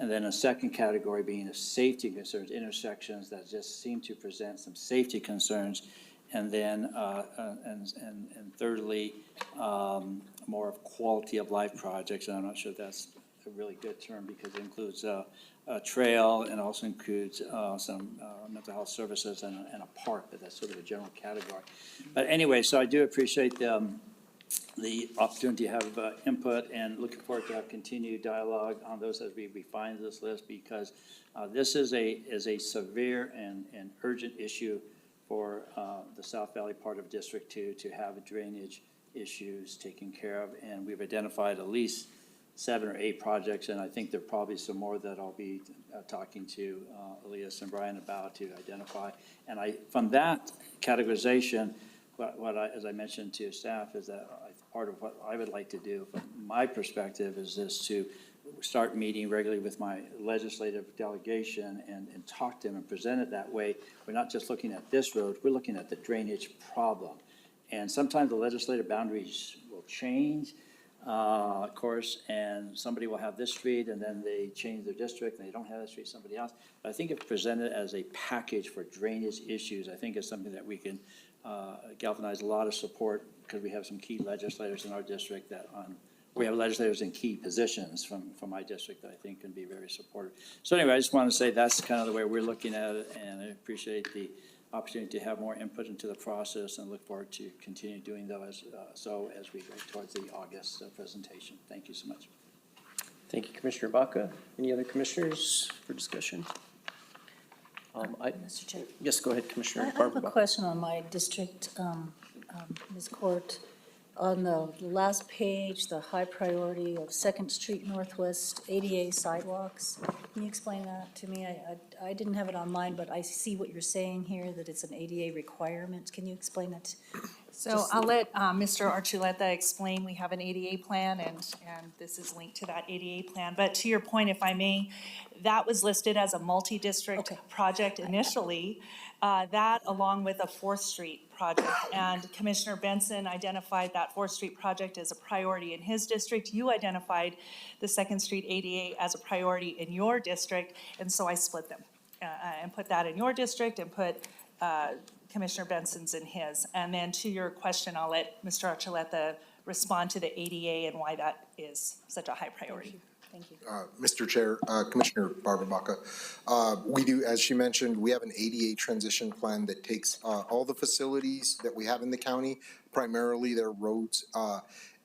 S19: And then a second category being safety concerns, intersections that just seem to present some safety concerns. And then, and thirdly, more of quality of life projects. And I'm not sure that's a really good term, because it includes a trail and also includes some mental health services and a park, but that's sort of a general category. But anyway, so I do appreciate the opportunity to have input, and looking forward to have continued dialogue on those as we refine this list, because this is a severe and urgent issue for the South Valley part of District 2 to have drainage issues taken care of. And we've identified at least 7 or 8 projects, and I think there are probably some more that I'll be talking to Elias and Brian about to identify. And from that categorization, as I mentioned to staff, is that part of what I would like to do from my perspective is this, to start meeting regularly with my legislative delegation and talk to them and present it that way. We're not just looking at this road, we're looking at the drainage problem. And sometimes the legislative boundaries will change, of course, and somebody will have this street, and then they change their district, and they don't have that street, somebody else. But I think if presented as a package for drainage issues, I think it's something that we can galvanize a lot of support, because we have some key legislators in our district that we have legislators in key positions from my district that I think can be very supportive. So anyway, I just want to say that's kind of the way we're looking at it, and I appreciate the opportunity to have more input into the process, and look forward to continue doing those as we go towards the August presentation. Thank you so much.
S1: Thank you, Commissioner Baca. Any other commissioners for discussion?
S17: Mr. Chair.
S1: Yes, go ahead, Commissioner
S17: I have
S1: Barbara
S17: a
S1: Baca.
S17: question on my district, Ms. Court. On the last page, the high priority of Second Street Northwest ADA sidewalks. Can you explain that to me? I didn't have it on mine, but I see what you're saying here, that it's an ADA requirement. Can you explain that?
S21: So I'll let Mr. Archuleta explain. We have an ADA plan, and this is linked to that ADA plan. But to your point, if I may, that was listed as a multi-district project initially. That along with a 4th Street project. And Commissioner Benson identified that 4th Street project as a priority in his district. You identified the 2nd Street ADA as a priority in your district. And so I split them and put that in your district and put Commissioner Benson's in his. And then to your question, I'll let Mr. Archuleta respond to the ADA and why that is such a high priority.
S17: Thank you.
S4: Mr. Chair, Commissioner Barbara Baca, we do, as she mentioned, we have an ADA transition plan that takes all the facilities that we have in the county, primarily their roads,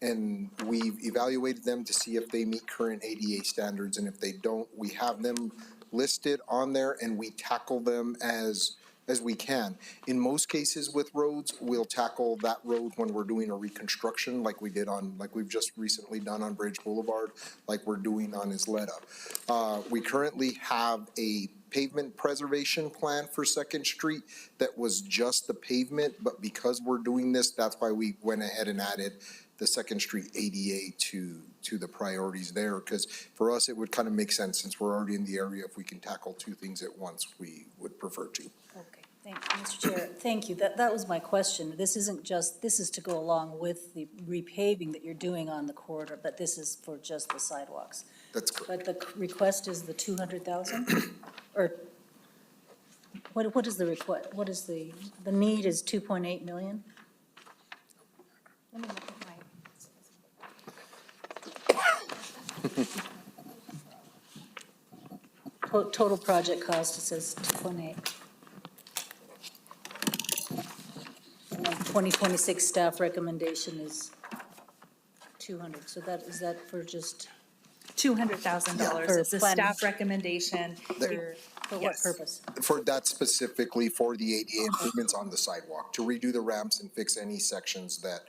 S4: and we've evaluated them to see if they meet current ADA standards, and if they don't, we have them listed on there and we tackle them as we can. In most cases with roads, we'll tackle that road when we're doing a reconstruction like we've just recently done on Bridge Boulevard, like we're doing on Isleta. We currently have a pavement preservation plan for Second Street that was just the pavement, but because we're doing this, that's why we went ahead and added the Second Street ADA to the priorities there, because for us, it would kind of make sense, since we're already in the area, if we can tackle 2 things at once, we would prefer to.
S17: Okay, thank you, Mr. Chair. Thank you. That was my question. This isn't just, this is to go along with the repaving that you're doing on the corridor, but this is for just the sidewalks.
S4: That's correct.
S17: But the request is the 200,000? Or what is the request? What is the need is 2.8 million? Let me look at total project cost, it says 2.8. And then 2026 staff recommendation is 200. So is that for just?
S21: $200,000 is the
S17: planning.
S21: staff recommendation.
S17: For what purpose?
S4: For that specifically for the ADA improvements on the sidewalk, to redo the ramps and fix any sections that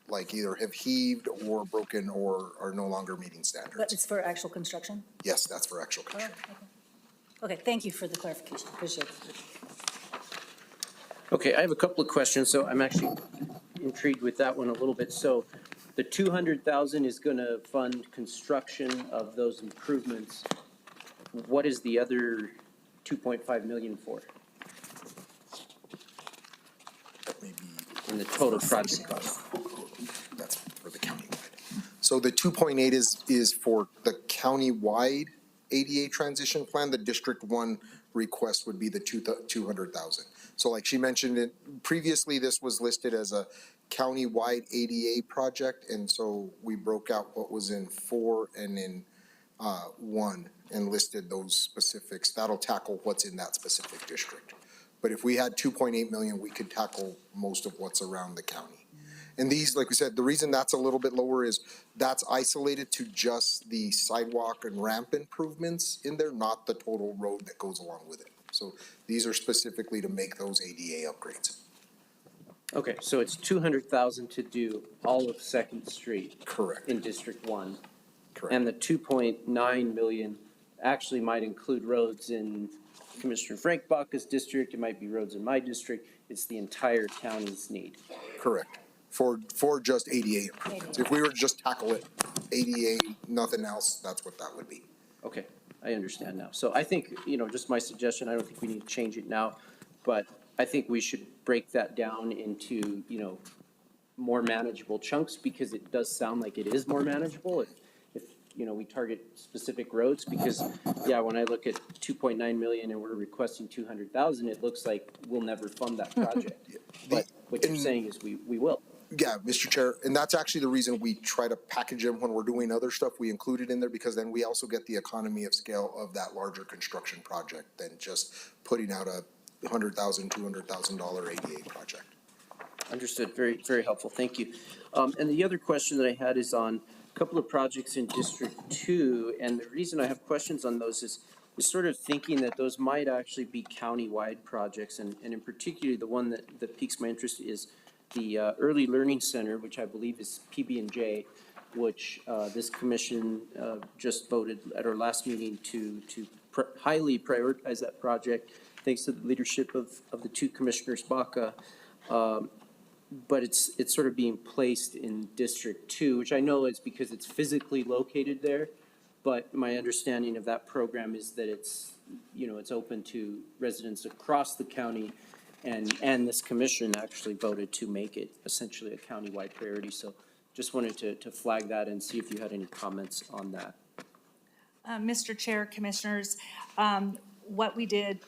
S4: like either have heaved or broken or are no longer meeting standards.
S17: But it's for actual construction?
S4: Yes, that's for actual construction.
S17: Okay, thank you for the clarification. Appreciate it.
S1: Okay, I have a couple of questions, so I'm actually intrigued with that one a little bit. So the 200,000 is going to fund construction of those improvements. What is the other 2.5 million for?
S4: That may be
S1: in the total project cost.
S4: That's for the countywide. So the 2.8 is for the countywide ADA transition plan. The District 1 request would be the 200,000. So like she mentioned it previously, this was listed as a countywide ADA project, and so we broke out what was in 4 and in 1 and listed those specifics. That'll tackle what's in that specific district. But if we had 2.8 million, we could tackle most of what's around the county. And these, like we said, the reason that's a little bit lower is that's isolated to just the sidewalk and ramp improvements in there, not the total road that goes along with it. So these are specifically to make those ADA upgrades.
S1: Okay, so it's 200,000 to do all of Second Street.
S4: Correct.
S1: In District 1.
S4: Correct.
S1: And the 2.9 million actually might include roads in Commissioner Frank Baca's district. It might be roads in my district. It's the entire county's need.
S4: Correct. For just ADA improvements. If we were to just tackle it, ADA, nothing else, that's what that would be.
S1: Okay, I understand now. So I think, just my suggestion, I don't think we need to change it now, but I think we should break that down into, more manageable chunks, because it does sound like it is more manageable if we target specific roads, because, yeah, when I look at 2.9 million and we're requesting 200,000, it looks like we'll never fund that project. But what you're saying is we will.
S4: Yeah, Mr. Chair, and that's actually the reason we try to package them when we're doing other stuff. We include it in there because then we also get the economy of scale of that larger construction project than just putting out a $100,000, $200,000 ADA project.
S1: Understood. Very, very helpful. Thank you. And the other question that I had is on a couple of projects in District 2. And the reason I have questions on those is sort of thinking that those might actually be county-wide projects. And in particular, the one that piques my interest is the Early Learning Center, which I believe is PB&J, which this commission just voted at our last meeting to highly prioritize that project, thanks to the leadership of the two commissioners, Baca. But it's sort of being placed in District 2, which I know is because it's physically located there. But my understanding of that program is that it's open to residents across the county, and this commission actually voted to make it essentially a county-wide priority. So just wanted to flag that and see if you had any comments on that.
S21: Mr. Chair, Commissioners, what we did,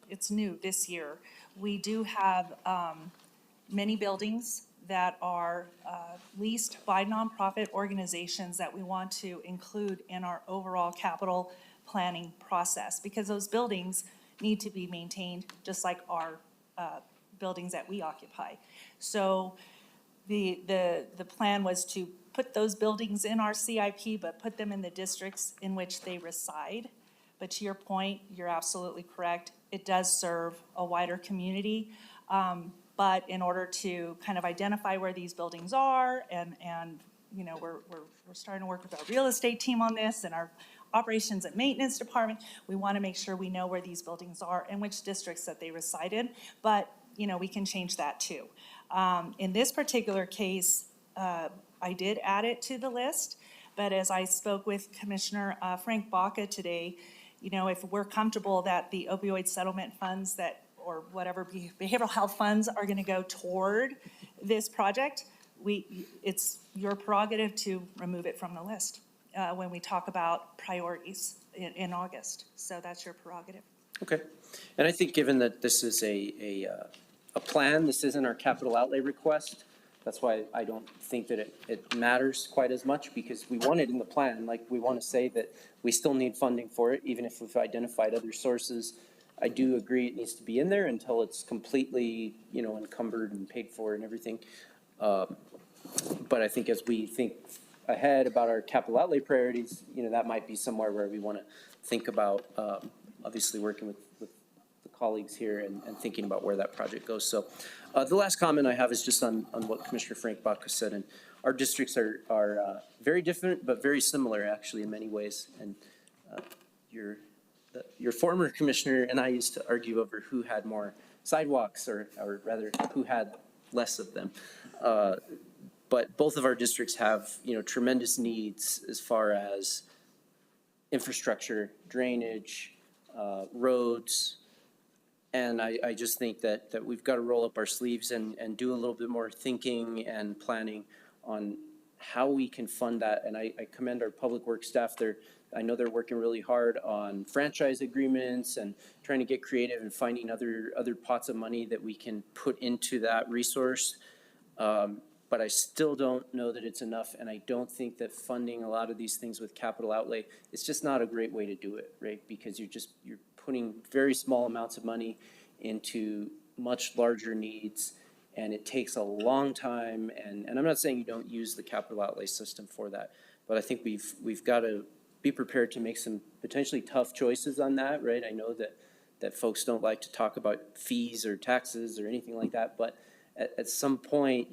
S21: it's new this year. We do have many buildings that are leased by nonprofit organizations that we want to include in our overall capital planning process, because those buildings need to be maintained just like our buildings that we occupy. So the plan was to put those buildings in our CIP, but put them in the districts in which they reside. But to your point, you're absolutely correct. It does serve a wider community. But in order to kind of identify where these buildings are, and we're starting to work with our real estate team on this and our operations and maintenance department. We want to make sure we know where these buildings are and which districts that they reside in, but we can change that too. In this particular case, I did add it to the list, but as I spoke with Commissioner Frank Baca today, if we're comfortable that the opioid settlement funds or whatever behavioral health funds are going to go toward this project, it's your prerogative to remove it from the list when we talk about priorities in August. So that's your prerogative.
S1: Okay. And I think given that this is a plan, this isn't our capital outlay request, that's why I don't think that it matters quite as much, because we want it in the plan. Like, we want to say that we still need funding for it, even if we've identified other sources. I do agree it needs to be in there until it's completely, encumbered and paid for and everything. But I think as we think ahead about our capital outlay priorities, that might be somewhere where we want to think about, obviously working with the colleagues here and thinking about where that project goes. So the last comment I have is just on what Commissioner Frank Baca said. And our districts are very different, but very similar actually in many ways. And your former commissioner and I used to argue over who had more sidewalks, or rather who had less of them. But both of our districts have, tremendous needs as far as infrastructure, drainage, roads. And I just think that we've got to roll up our sleeves and do a little bit more thinking and planning on how we can fund that. And I commend our public works staff. I know they're working really hard on franchise agreements and trying to get creative and finding other pots of money that we can put into that resource. But I still don't know that it's enough, and I don't think that funding a lot of these things with capital outlay, it's just not a great way to do it, right? Because you're putting very small amounts of money into much larger needs, and it takes a long time. And I'm not saying you don't use the capital outlay system for that, but I think we've got to be prepared to make some potentially tough choices on that, right? I know that folks don't like to talk about fees or taxes or anything like that, but at some point,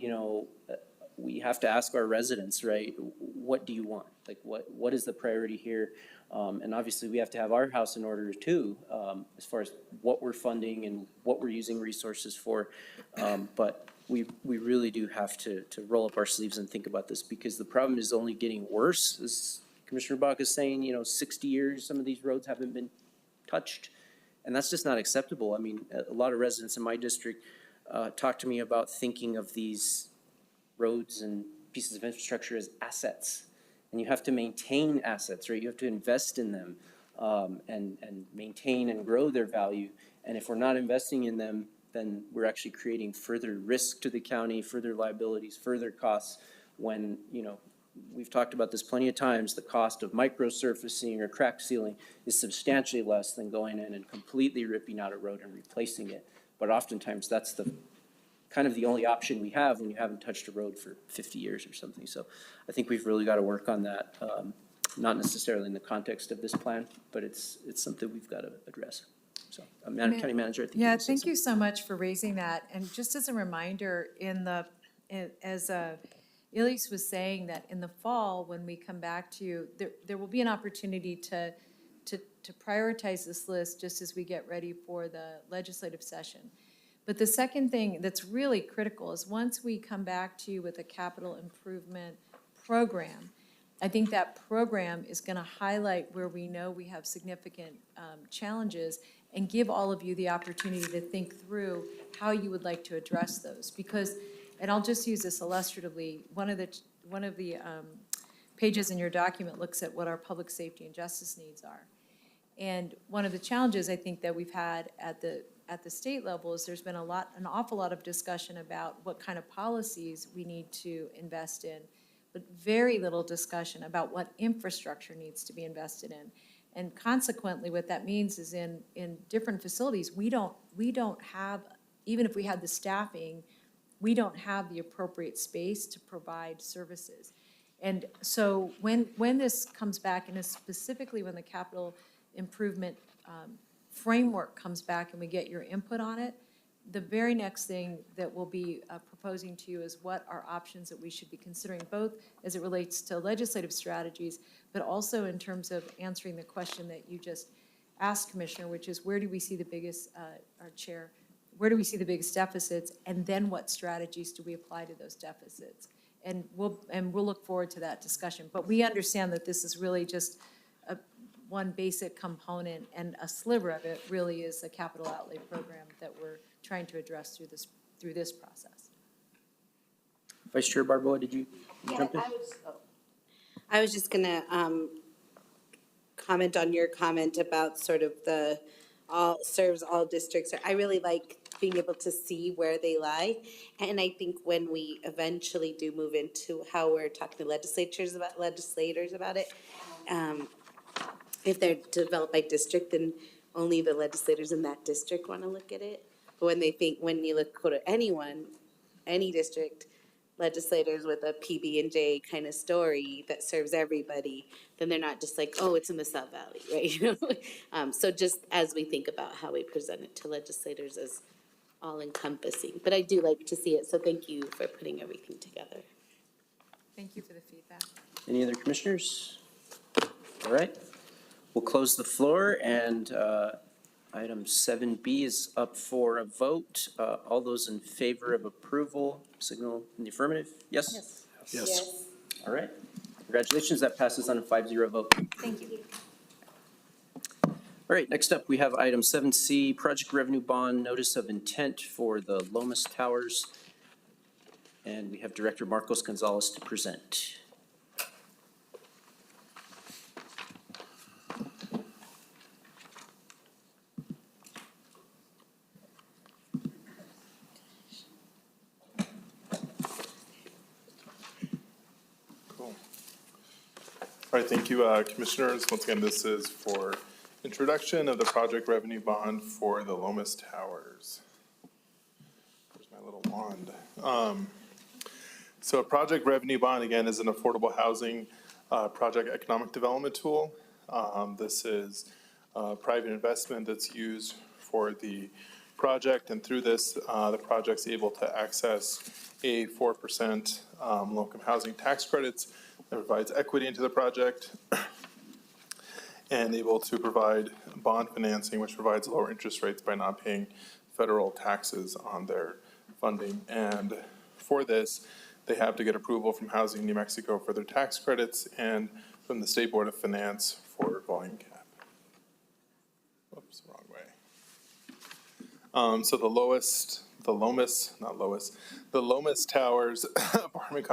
S1: we have to ask our residents, right? What do you want? Like, what is the priority here? And obviously, we have to have our house in order too, as far as what we're funding and what we're using resources for. But we really do have to roll up our sleeves and think about this, because the problem is only getting worse. As Commissioner Baca is saying, 60 years, some of these roads haven't been touched, and that's just not acceptable. I mean, a lot of residents in my district talk to me about thinking of these roads and pieces of infrastructure as assets. And you have to maintain assets, right? You have to invest in them and maintain and grow their value. And if we're not investing in them, then we're actually creating further risk to the county, further liabilities, further costs when, you know, we've talked about this plenty of times, the cost of microsurfacing or crack sealing is substantially less than going in and completely ripping out a road and replacing it. But oftentimes that's the kind of the only option we have when you haven't touched a road for 50 years or something. So I think we've really got to work on that, not necessarily in the context of this plan, but it's something we've got to address. So, County Manager, I think.
S3: Yeah, thank you so much for raising that. And just as a reminder, as Elise was saying, that in the fall, when we come back to you, there will be an opportunity to prioritize this list just as we get ready for the legislative session. But the second thing that's really critical is once we come back to you with a capital improvement program, I think that program is going to highlight where we know we have significant challenges and give all of you the opportunity to think through how you would like to address those. Because, and I'll just use this illustratively, one of the pages in your document looks at what our public safety and justice needs are. And one of the challenges I think that we've had at the state level is there's been an awful lot of discussion about what kind of policies we need to invest in, but very little discussion about what infrastructure needs to be invested in. And consequently, what that means is in different facilities, we don't have, even if we had the staffing, we don't have the appropriate space to provide services. And so when this comes back, and specifically when the capital improvement framework comes back and we get your input on it, the very next thing that we'll be proposing to you is what are options that we should be considering, both as it relates to legislative strategies, but also in terms of answering the question that you just asked, Commissioner, which is where do we see the biggest, our Chair, where do we see the biggest deficits, and then what strategies do we apply to those deficits? And we'll look forward to that discussion. But we understand that this is really just one basic component, and a sliver of it really is a capital outlay program that we're trying to address through this process.
S1: Vice Chair Barboa, did you jump in?
S18: I was just gonna comment on your comment about sort of the serves all districts. I really like being able to see where they lie. And I think when we eventually do move into how we're talking to legislators about it, if they're developed by district, then only the legislators in that district want to look at it. But when you look at anyone, any district, legislators with a PB&J kind of story that serves everybody, then they're not just like, oh, it's in the South Valley, right? You know? So just as we think about how we present it to legislators as all-encompassing. But I do like to see it, so thank you for putting everything together.
S3: Thank you for the feedback.
S1: Any other commissioners? All right. We'll close the floor, and item 7B is up for a vote. All those in favor of approval, signal in the affirmative. Yes?
S18: Yes.
S1: All right. Congratulations. That passes on a 5-0 vote.
S3: Thank you.
S1: All right. Next up, we have item 7C, project revenue bond notice of intent for the Lomas Towers. And we have Director Marcos Gonzalez to present.
S6: All right, thank you, Commissioners. Once again, this is for introduction of the project revenue bond for the Lomas Towers. There's my little wand. So a project revenue bond, again, is an affordable housing project economic development tool. This is private investment that's used for the project, and through this, the project's able to access a 4% low-income housing tax credits that provides equity into the project, and able to provide bond financing, which provides lower interest rates by not paying federal taxes on their funding. And for this, they have to get approval from Housing New Mexico for their tax credits and from the State Board of Finance for volume cap. Whoops, wrong way. So the lowest the Lomas, not Lois, the Lomas Towers apartment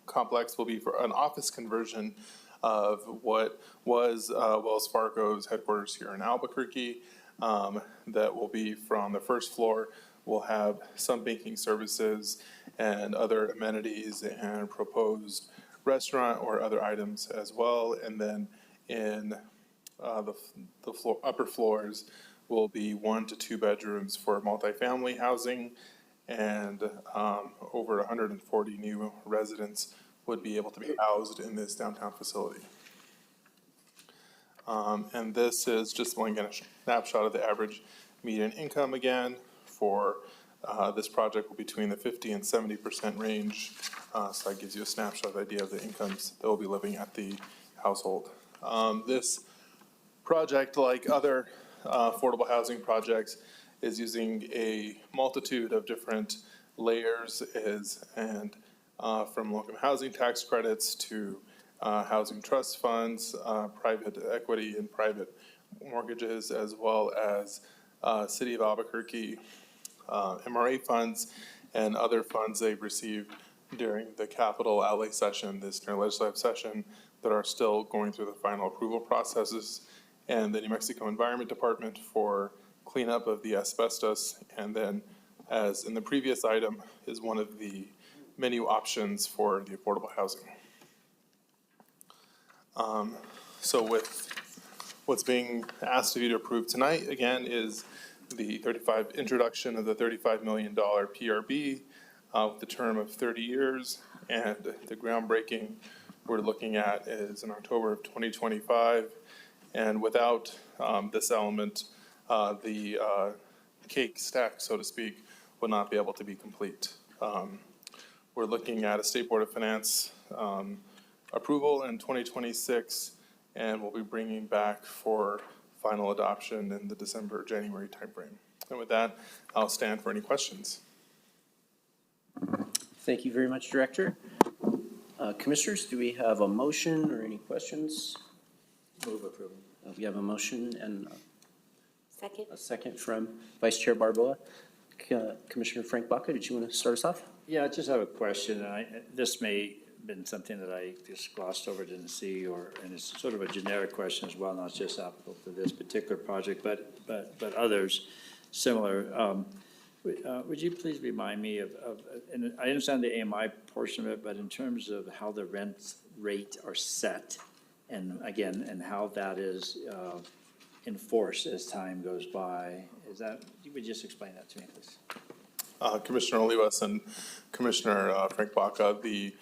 S6: complex will be for an office conversion of what was Wells Fargo's headquarters here in Albuquerque. That will be from the first floor. We'll have some banking services and other amenities and proposed restaurant or other items as well. And then in the upper floors will be 1 to 2 bedrooms for multifamily housing, and over 140 new residents would be able to be housed in this downtown facility. And this is just one again, a snapshot of the average median income again for this project will be between the 50 and 70% range. So that gives you a snapshot of the idea of the incomes that will be living at the household. This project, like other affordable housing projects, is using a multitude of different layers from local housing tax credits to housing trust funds, private equity and private mortgages, as well as City of Albuquerque MRA funds and other funds they've received during the capital outlay session, this legislative session, that are still going through the final approval processes, and the New Mexico Environment Department for cleanup of the asbestos, and then, as in the previous item, is one of the menu options for the affordable housing. So with what's being asked of you to approve tonight, again, is the introduction of the $35 million PRB with the term of 30 years, and the groundbreaking we're looking at is in October of 2025. And without this element, the cake stack, so to speak, will not be able to be complete. We're looking at a State Board of Finance approval in 2026, and we'll be bringing back for final adoption in the December-January timeframe. And with that, I'll stand for any questions.
S1: Thank you very much, Director. Commissioners, do we have a motion or any questions?
S19: Move approval.
S1: We have a motion and
S18: Second.
S1: a second from Vice Chair Barboa. Commissioner Frank Baca, did you want to start us off?
S19: Yeah, I just have a question. This may have been something that I just glossed over, didn't see, and it's sort of a generic question as well, not just applicable to this particular project, but others similar. Would you please remind me of, and I understand the AMI portion of it, but in terms of how the rent rate are set, and again, and how that is enforced as time goes by, would you just explain that to me, please?
S6: Commissioner Olivas and Commissioner Frank Baca, the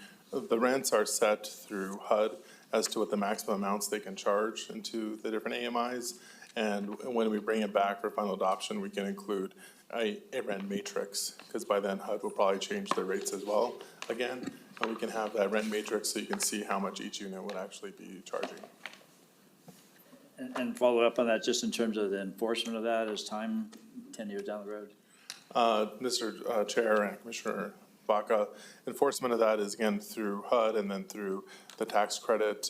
S6: rents are set through HUD as to what the maximum amounts they can charge into the different AMIs. And when we bring it back for final adoption, we can include a rent matrix, because by then HUD will probably change their rates as well again. And we can have that rent matrix so you can see how much each unit would actually be charging.
S19: And follow up on that, just in terms of the enforcement of that as time, 10 years down the road?
S6: Mr. Chair and Commissioner Baca, enforcement of that is again through HUD and then through the tax credit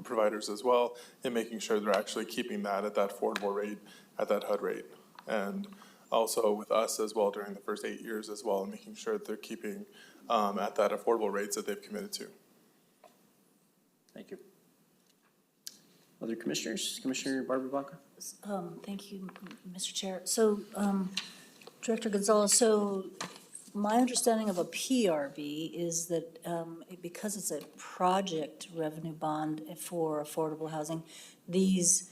S6: providers as well, and making sure they're actually keeping that at that affordable rate, at that HUD rate. And also with us as well during the first 8 years as well, and making sure that they're keeping at that affordable rates that they've committed to.
S19: Thank you.
S1: Other commissioners? Commissioner Barbara Baca?
S17: Thank you, Mr. Chair. So, Director Gonzalez, so my understanding of a PRB is that because it's a project revenue bond for affordable housing, these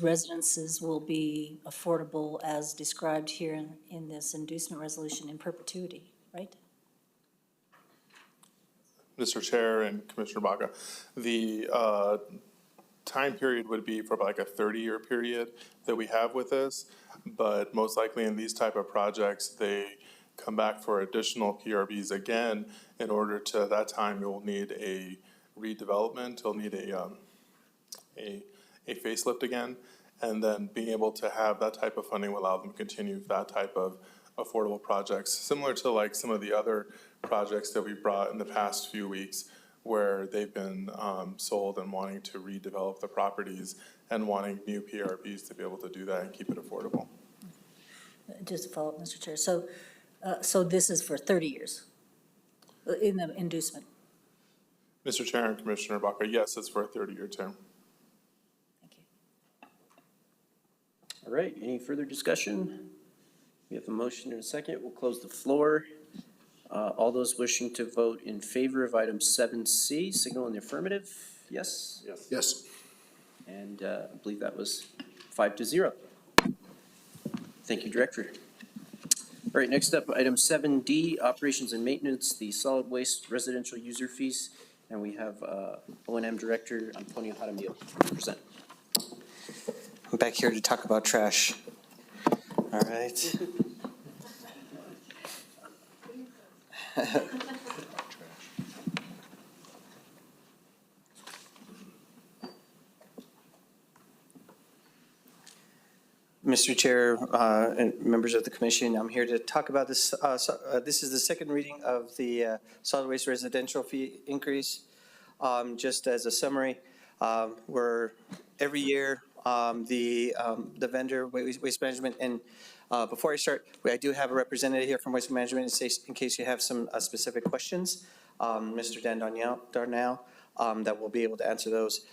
S17: residences will be affordable as described here in this inducement resolution in perpetuity, right?
S6: Mr. Chair and Commissioner Baca, the time period would be for like a 30-year period that we have with this, but most likely in these type of projects, they come back for additional PRBs again. In order to, that time, you'll need a redevelopment, you'll need a facelift again, and then being able to have that type of funding will allow them to continue that type of affordable projects, similar to like some of the other projects that we brought in the past few weeks, where they've been sold and wanting to redevelop the properties and wanting new PRBs to be able to do that and keep it affordable.
S17: Just to follow up, Mr. Chair. So this is for 30 years in the inducement.
S6: Mr. Chair and Commissioner Baca, yes, it's for a 30-year term.
S1: All right, any further discussion? We have a motion and a second. We'll close the floor. All those wishing to vote in favor of item 7C, signal in the affirmative. Yes?
S20: Yes. Yes.
S1: And I believe that was 5-0. Thank you, Director. All right, next up, item 7D, operations and maintenance, the solid waste residential user fees. And we have O&M Director Antonio Jaramillo to present.
S7: I'm back here to talk about trash. All right. Mr. Chair and members of the commission, I'm here to talk about this. This is the second reading of the solid waste residential fee increase. Just as a summary, we're every year the vendor waste management, and before I start, I do have a representative here from waste management in case you have some specific questions. Mr. Dan Darnell, that will be able to answer those.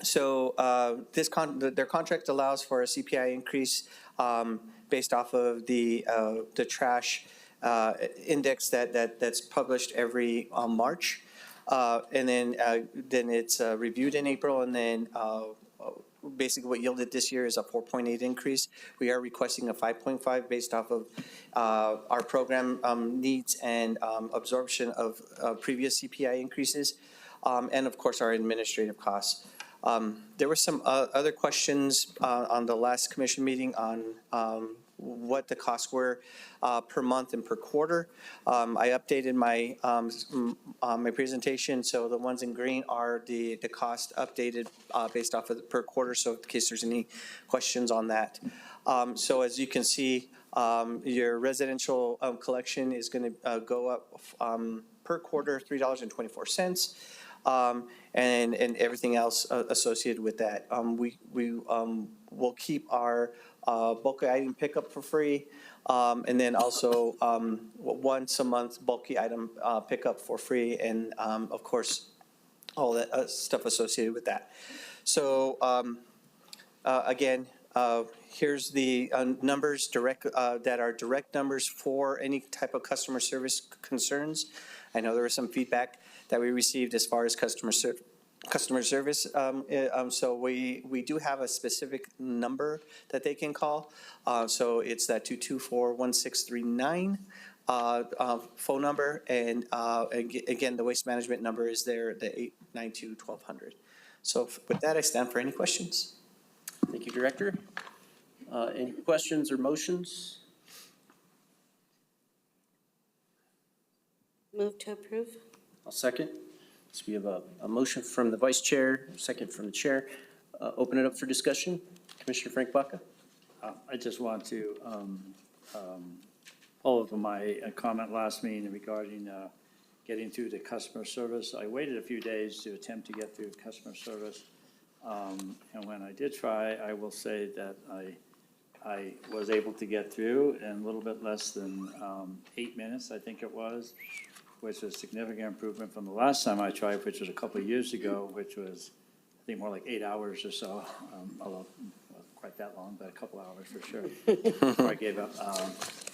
S7: Their contract allows for a CPI increase based off of the trash index that's published every March, and then it's reviewed in April, and then basically what yielded this year is a 4.8 increase. We are requesting a 5.5 based off of our program needs and absorption of previous CPI increases, and of course our administrative costs. There were some other questions on the last commission meeting on what the costs were per month and per quarter. I updated my my presentation, so the ones in green are the cost updated based off of the per quarter, so in case there's any questions on that. So as you can see, your residential collection is going to go up per quarter $3.24. And everything else associated with that. We will keep our bulky item pickup for free, and then also once a month bulky item pickup for free, and of course all that stuff associated with that. So again, here's the numbers that are direct numbers for any type of customer service concerns. I know there was some feedback that we received as far as customer service. So we do have a specific number that they can call. So it's that 224-1639 phone number. And again, the waste management number is there, the 892-1200. So with that, I stand for any questions.
S1: Thank you, Director. Any questions or motions?
S18: Move to approve.
S1: I'll second. So we have a motion from the Vice Chair, second from the Chair. Open it up for discussion. Commissioner Frank Baca.
S19: I just want to follow up on my comment last meeting regarding getting through to customer service. I waited a few days to attempt to get through customer service. And when I did try, I will say that I was able to get through in a little bit less than 8 minutes, I think it was, which was a significant improvement from the last time I tried, which was a couple of years ago, which was, I think, more like 8 hours or so, although not quite that long, but a couple hours for sure, before I gave up.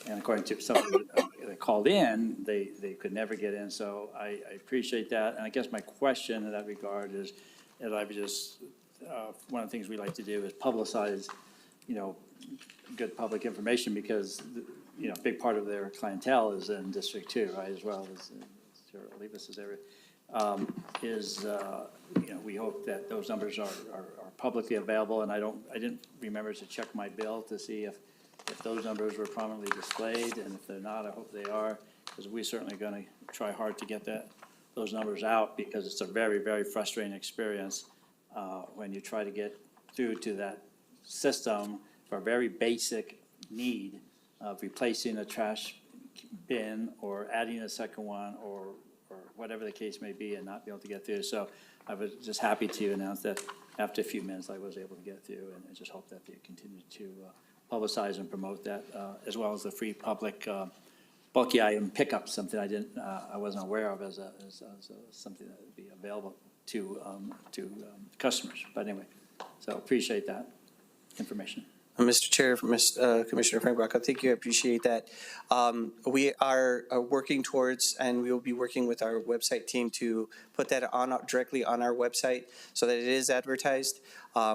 S19: And according to somebody that called in, they could never get in, so I appreciate that. And I guess my question in that regard is, and I've just, one of the things we like to do is publicize, good public information, because a big part of their clientele is in District 2, right, as well as Olivas' area. We hope that those numbers are publicly available, and I didn't remember to check my bill to see if those numbers were prominently displayed, and if they're not, I hope they are, because we're certainly going to try hard to get those numbers out, because it's a very, very frustrating experience when you try to get through to that system for a very basic need of replacing a trash bin or adding a second one or whatever the case may be, and not be able to get through. So I was just happy to announce that after a few minutes I was able to get through, and I just hope that they continue to publicize and promote that, as well as the free public bulky item pickup, something I wasn't aware of as something that would be available to customers. But anyway, so appreciate that information.
S7: Mr. Chair, Commissioner Frank Baca, thank you. I appreciate that. We are working towards, and we will be working with our website team to put that on directly on our website so that it is advertised.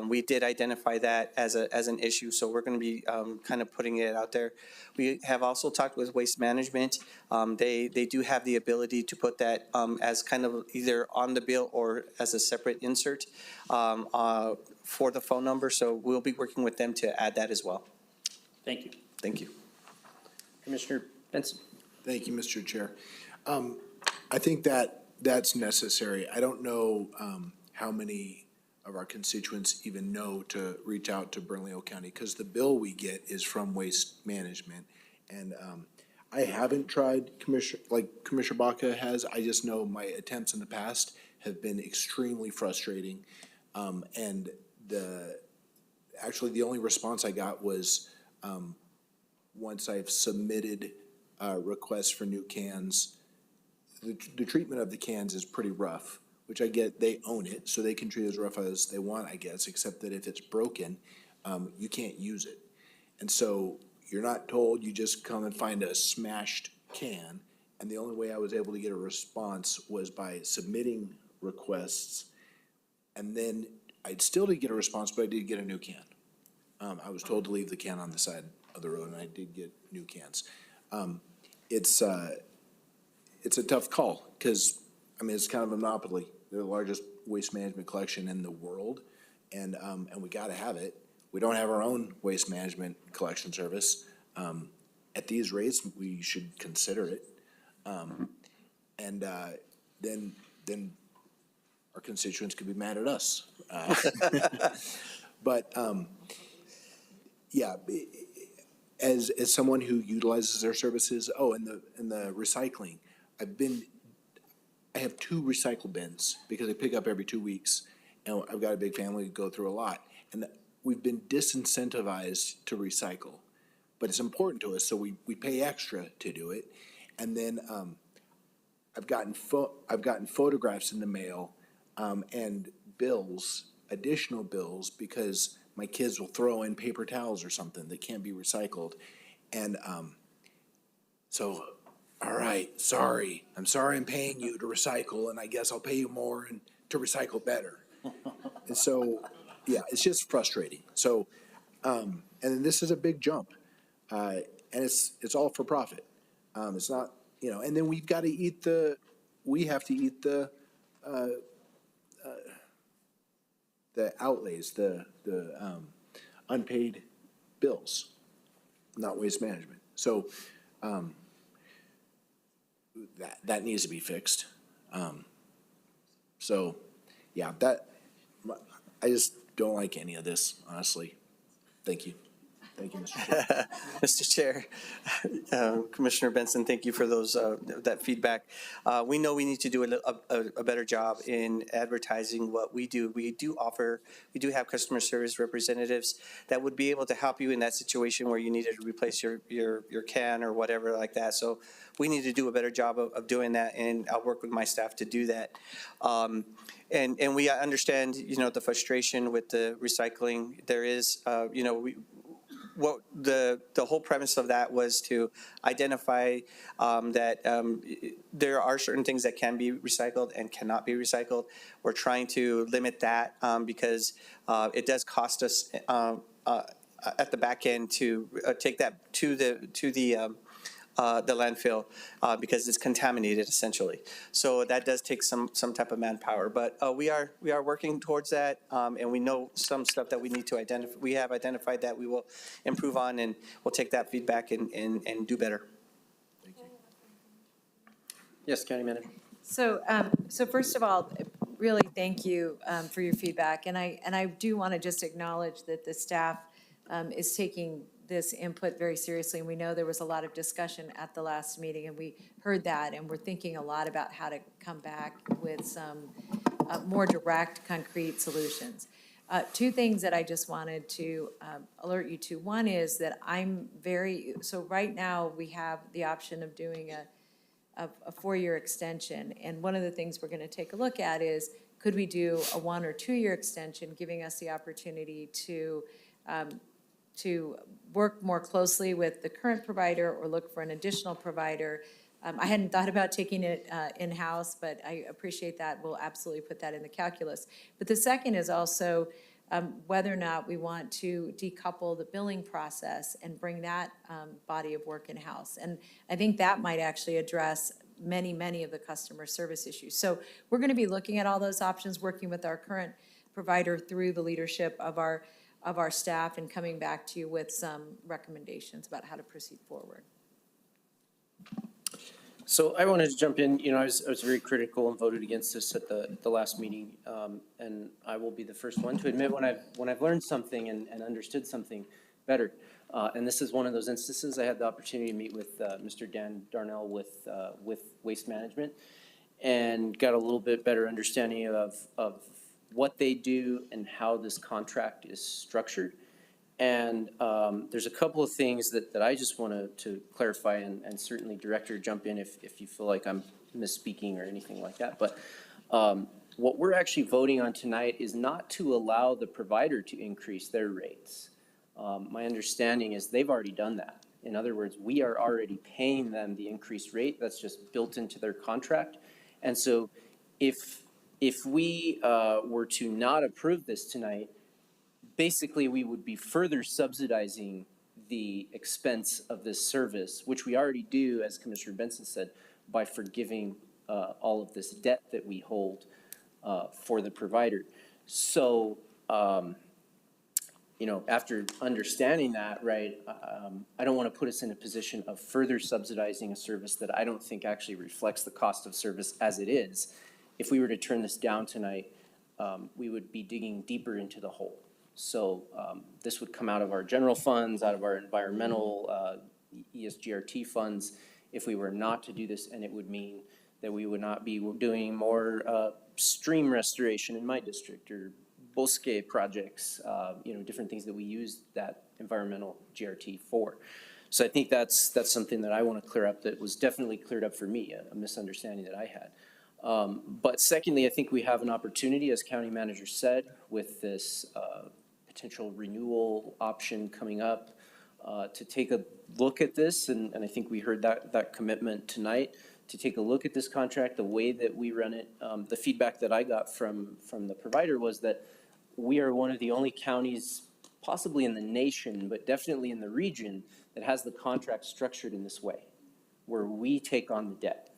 S7: We did identify that as an issue, so we're going to be kind of putting it out there. We have also talked with Waste Management. They do have the ability to put that as kind of either on the bill or as a separate insert for the phone number. So we'll be working with them to add that as well.
S19: Thank you.
S7: Thank you.
S1: Commissioner Benson.
S20: Thank you, Mr. Chair. I think that's necessary. I don't know how many of our constituents even know to reach out to Bernalillo County, because the bill we get is from Waste Management. And I haven't tried like Commissioner Baca has. I just know my attempts in the past have been extremely frustrating. And actually the only response I got was once I've submitted requests for new cans, the treatment of the cans is pretty rough, which I get. They own it, so they can treat it as rough as they want, I guess, except that if it's broken, you can't use it. And so you're not told, you just come and find a smashed can. And the only way I was able to get a response was by submitting requests. And then I still did get a response, but I did get a new can. I was told to leave the can on the side of the road, and I did get new cans. It's a tough call, because, I mean, it's kind of a monopoly. They're the largest waste management collection in the world, and we gotta have it. We don't have our own waste management collection service. At these rates, we should consider it. And then our constituents could be mad at us. But yeah, as someone who utilizes their services, and the recycling, I have 2 recycle bins because I pick up every 2 weeks, and I've got a big family, go through a lot, and we've been disincentivized to recycle, but it's important to us, so we pay extra to do it. And then I've gotten photographs in the mail and bills, additional bills, because my kids will throw in paper towels or something that can't be recycled. And so, all right, I'm sorry I'm paying you to recycle, and I guess I'll pay you more and to recycle better. And so, yeah, it's just frustrating. So, and then this is a big jump, and it's all for profit. It's not, and then we have to eat the outlays, the unpaid bills, not Waste Management. So that needs to be fixed. So yeah, I just don't like any of this, honestly. Thank you. Thank you, Mr. Chair.
S7: Mr. Chair, Commissioner Benson, thank you for that feedback. We know we need to do a better job in advertising what we do. We do have customer service representatives that would be able to help you in that situation where you needed to replace your can or whatever like that. So we need to do a better job of doing that, and I'll work with my staff to do that. And we understand, the frustration with the recycling. There is, what the whole premise of that was to identify that there are certain things that can be recycled and cannot be recycled. We're trying to limit that because it does cost us at the back end to take that to the landfill because it's contaminated essentially. So that does take some type of manpower, but we are working towards that, and we know some stuff that we need to identify. We have identified that we will improve on, and we'll take that feedback and do better.
S20: Thank you.
S1: Yes, County Manager.
S3: So first of all, really thank you for your feedback, and I do want to just acknowledge that the staff is taking this input very seriously, and we know there was a lot of discussion at the last meeting, and we heard that, and we're thinking a lot about how to come back with some more direct, concrete solutions. Two things that I just wanted to alert you to. One is that so right now, we have the option of doing a 4-year extension. And one of the things we're going to take a look at is, could we do a 1 or 2 year extension, giving us the opportunity to work more closely with the current provider or look for an additional provider. I hadn't thought about taking it in-house, but I appreciate that. We'll absolutely put that in the calculus. But the second is also whether or not we want to decouple the billing process and bring that body of work in-house. And I think that might actually address many of the customer service issues. So we're going to be looking at all those options, working with our current provider through the leadership of our staff, and coming back to you with some recommendations about how to proceed forward.
S1: So I wanted to jump in. You know, I was very critical and voted against this at the last meeting, and I will be the first one to admit when I've learned something and understood something better. And this is one of those instances. I had the opportunity to meet with Mr. Dan Darnell with Waste Management, and got a little bit better understanding of what they do and how this contract is structured. And there's a couple of things that I just want to clarify, and certainly Director, jump in if you feel like I'm misspeaking or anything like that. But what we're actually voting on tonight is not to allow the provider to increase their rates. My understanding is they've already done that. In other words, we are already paying them the increased rate that's just built into their contract. And so if we were to not approve this tonight, basically we would be further subsidizing the expense of this service, which we already do, as Commissioner Benson said, by forgiving all of this debt that we hold for the provider. So, you know, after understanding that, right, I don't want to put us in a position of further subsidizing a service that I don't think actually reflects the cost of service as it is. If we were to turn this down tonight, we would be digging deeper into the hole. So this would come out of our general funds, out of our environmental ESGRT funds, if we were not to do this, and it would mean that we would not be doing more stream restoration in my district, or bosque projects, you know, different things that we use that environmental GRT for. So I think that's something that I want to clear up, that was definitely cleared up for me, a misunderstanding that I had. But secondly, I think we have an opportunity, as County Manager said, with this potential renewal option coming up, to take a look at this, and I think we heard that commitment tonight, to take a look at this contract, the way that we run it. The feedback that I got from the provider was that we are one of the only counties, possibly in the nation, but definitely in the region, that has the contract structured in this way, where we take on the debt.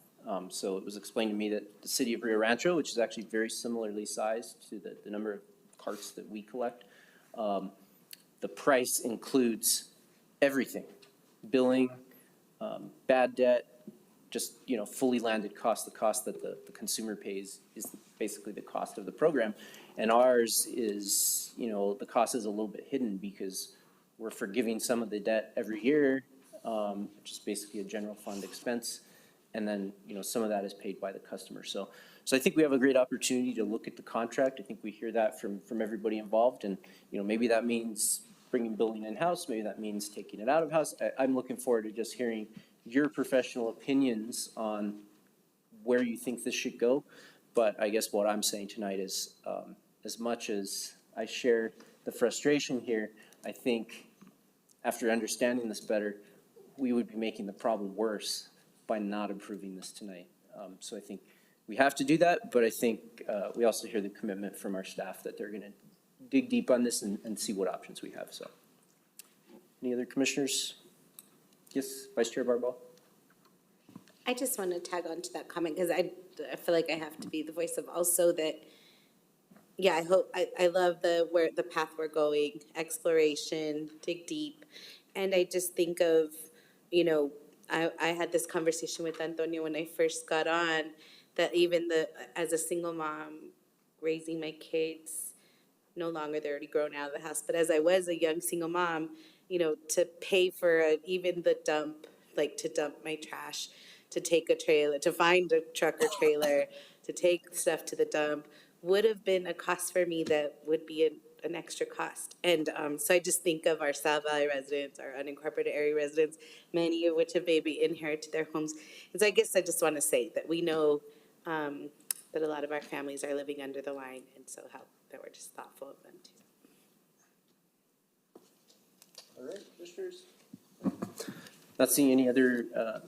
S1: So it was explained to me that the city of Rio Rancho, which is actually very similarly sized to the number of carts that we collect, the price includes everything: billing, bad debt, just, you know, fully landed cost. The cost that the consumer pays is basically the cost of the program. And ours is, you know, the cost is a little bit hidden because we're forgiving some of the debt every year, which is basically a general fund expense. And then, you know, some of that is paid by the customer. So I think we have a great opportunity to look at the contract. I think we hear that from everybody involved. And, you know, maybe that means bringing billing in-house. Maybe that means taking it out of house. I'm looking forward to just hearing your professional opinions on where you think this should go. But I guess what I'm saying tonight is, as much as I share the frustration here, I think after understanding this better, we would be making the problem worse by not approving this tonight. So I think we have to do that, but I think we also hear the commitment from our staff that they're gonna dig deep on this and see what options we have, so. Any other commissioners? Yes, Vice Chair Barbaugh?
S18: I just want to tag on to that comment, because I feel like I have to be the voice of also that, yeah, I love the path we're going, exploration, dig deep. And I just think of, you know, I had this conversation with Antonio when I first got on, that even as a single mom raising my kids, no longer, they're already grown out of the house, but as I was a young single mom, you know, to pay for even the dump, like to dump my trash, to take a trailer, to find a truck or trailer, to take stuff to the dump, would have been a cost for me that would be a an extra cost. And so I just think of our South Valley residents, our unincorporated area residents, many of which have maybe inherited their homes. And so I guess I just want to say that we know that a lot of our families are living under the line, and so how that we're just thoughtful of them too.
S1: All right, commissioners. Not seeing any other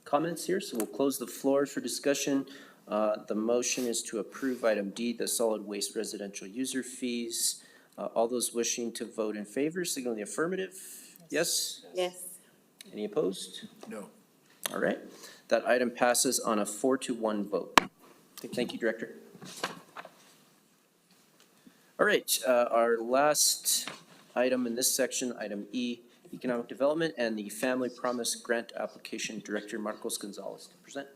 S1: comments here, so we'll close the floor for discussion. The motion is to approve item D, the solid waste residential user fees. All those wishing to vote in favor, signal the affirmative. Yes?
S18: Yes.
S1: Any opposed?
S20: No.
S1: All right, that item passes on a 4-1 vote. Thank you, Director. All right, our last item in this section, item E, Economic Development and the Family Promise Grant Application, Director Marcos Gonzalez to present.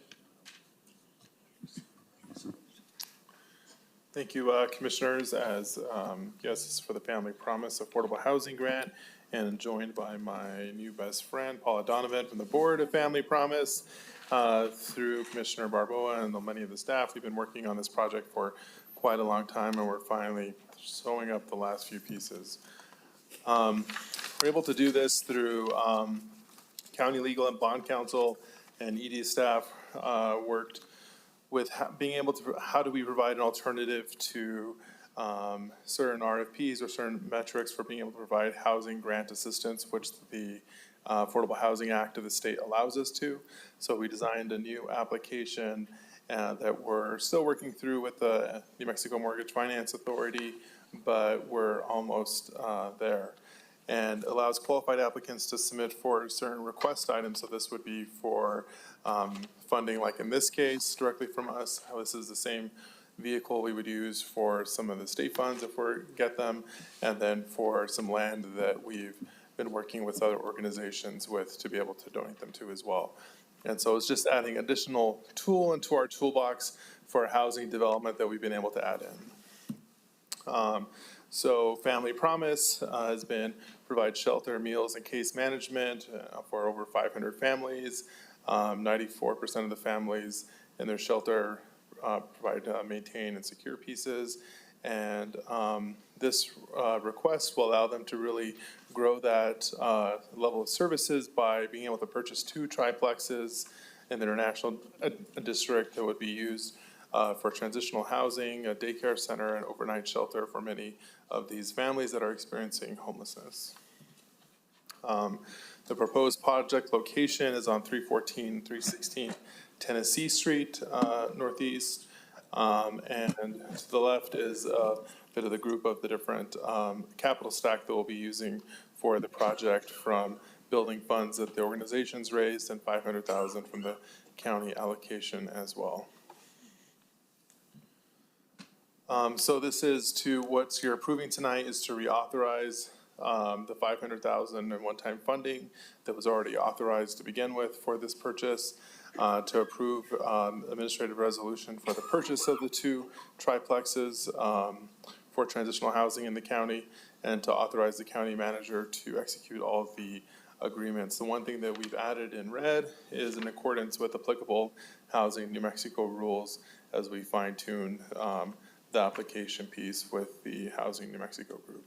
S6: Thank you, Commissioners. As yes, this is for the Family Promise Affordable Housing Grant, and joined by my new best friend, Paula Donovan, from the Board of Family Promise, through Commissioner Barboa and many of the staff. We've been working on this project for quite a long time, and we're finally sewing up the last few pieces. We're able to do this through County Legal and Bond Counsel, and ED staff worked with being able to, how do we provide an alternative to certain RFPs or certain metrics for being able to provide housing grant assistance, which the Affordable Housing Act of the state allows us to. So we designed a new application that we're still working through with the New Mexico Mortgage Finance Authority, but we're almost there. And allows qualified applicants to submit for certain request items. So this would be for funding, like in this case, directly from us. This is the same vehicle we would use for some of the state funds if we get them, and then for some land that we've been working with other organizations with to be able to donate them to as well. And so it's just adding additional tool into our toolbox for housing development that we've been able to add in. So Family Promise has been provide shelter, meals, and case management for over 500 families. 94% of the families in their shelter provide maintain and secure pieces. And this request will allow them to really grow that level of services by being able to purchase 2 triplexes in the international district that would be used for transitional housing, a daycare center, and overnight shelter for many of these families that are experiencing homelessness. The proposed project location is on 314, 316 Tennessee Street, Northeast. And to the left is a bit of the group of the different capital stack that we'll be using for the project, from building funds that the organizations raised and $500,000 from the county allocation as well. So this is to, what you're approving tonight is to reauthorize the $500,000 in one-time funding that was already authorized to begin with for this purchase, to approve administrative resolution for the purchase of the 2 triplexes for transitional housing in the county, and to authorize the county manager to execute all of the agreements. The one thing that we've added in red is in accordance with applicable housing New Mexico rules as we fine-tune the application piece with the Housing New Mexico group.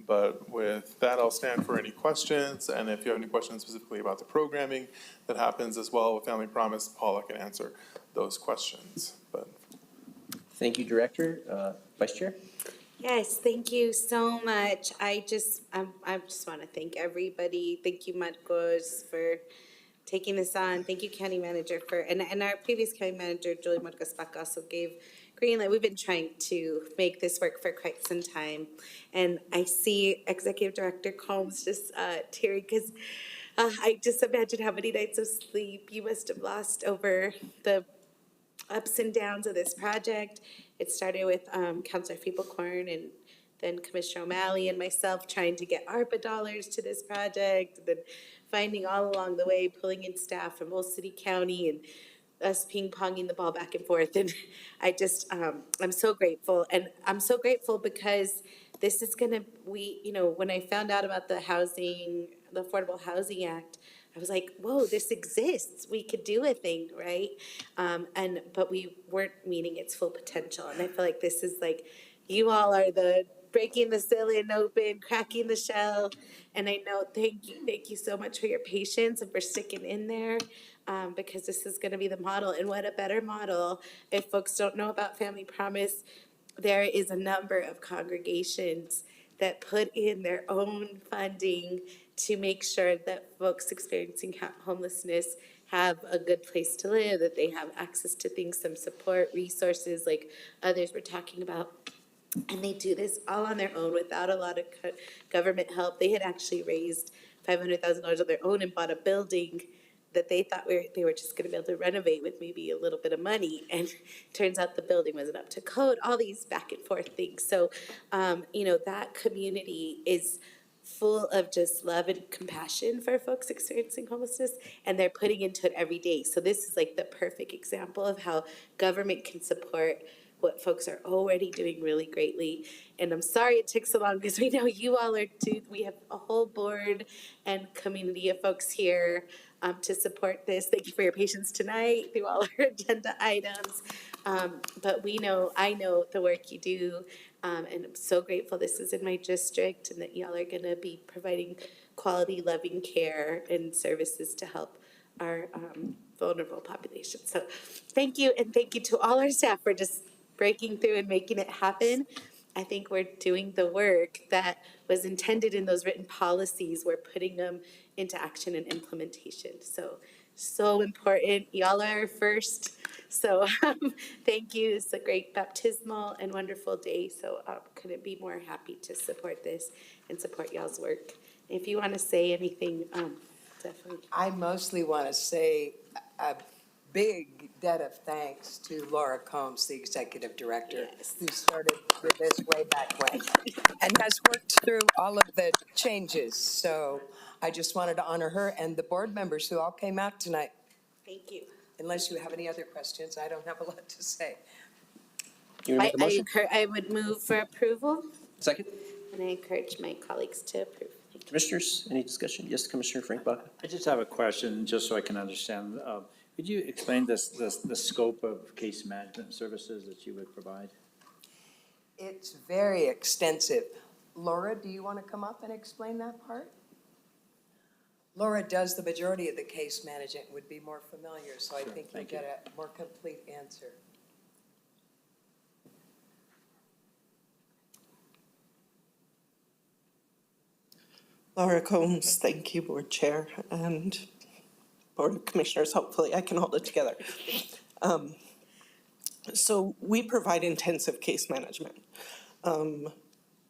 S6: But with that, I'll stand for any questions, and if you have any questions specifically about the programming that happens as well with Family Promise, Paula can answer those questions. But
S1: thank you, Director. Vice Chair?
S18: Yes, thank you so much. I just want to thank everybody. Thank you, Marcos, for taking this on. Thank you, County Manager, and our previous County Manager, Julie Marcos Baca, also gave green light. We've been trying to make this work for quite some time. And I see Executive Director Combs just tearing, because I just imagine how many nights of sleep you must have lost over the ups and downs of this project. It started with Councilor Feeble-Corn, and then Commissioner O'Malley and myself trying to get ARPA dollars to this project, and then finding all along the way, pulling in staff from both city, county, and us ping-ponging the ball back and forth. And I just, I'm so grateful. And I'm so grateful because this is gonna, when I found out about the Affordable Housing Act, I was like, whoa, this exists. We could do a thing, right? But we weren't meeting its full potential. And I feel like this is like, you all are the breaking the ceiling open, cracking the shell. And I know, thank you so much for your patience and for sticking in there, because this is gonna be the model. And what a better model, if folks don't know about Family Promise, there is a number of congregations that put in their own funding to make sure that folks experiencing homelessness have a good place to live, that they have access to things, some support, resources like others were talking about. And they do this all on their own without a lot of government help. They had actually raised $500,000 on their own and bought a building that they thought they were just gonna be able to renovate with maybe a little bit of money. And turns out the building wasn't up to code, all these back and forth things. So, that community is full of just love and compassion for folks experiencing homelessness, and they're putting into it every day. So this is like the perfect example of how government can support what folks are already doing really greatly. And I'm sorry it took so long because we know you all are too. We have a whole board and community of folks here to support this. Thank you for your patience tonight through all our agenda items. But I know the work you do, and I'm so grateful this is in my district and that y'all are gonna be providing quality, loving care and services to help our vulnerable population. So thank you, and thank you to all our staff for just breaking through and making it happen. I think we're doing the work that was intended in those written policies. We're putting them into action and implementation. So important. Y'all are first. So thank you. It's a great baptismal and wonderful day. So couldn't be more happy to support this and support y'all's work. If you want to say anything, definitely.
S9: I mostly want to say a big debt of thanks to Laura Combs, the executive director, who started with this way back when and has worked through all of the changes. So I just wanted to honor her and the board members who all came out tonight.
S18: Thank you.
S9: Unless you have any other questions, I don't have a lot to say.
S18: I would move for approval,
S1: Second?
S18: and I encourage my colleagues to approve.
S1: Commissioners, any discussion? Yes, Commissioner Frank Baca.
S19: I just have a question, just so I can understand. Could you explain the scope of case management services that you would provide?
S9: It's very extensive. Laura, do you want to come up and explain that part? Laura does the majority of the case management, would be more familiar, so I think you'll get a more complete answer.
S8: Laura Combs, thank you, Board Chair and Board of Commissioners. Hopefully I can hold it together. So we provide intensive case management.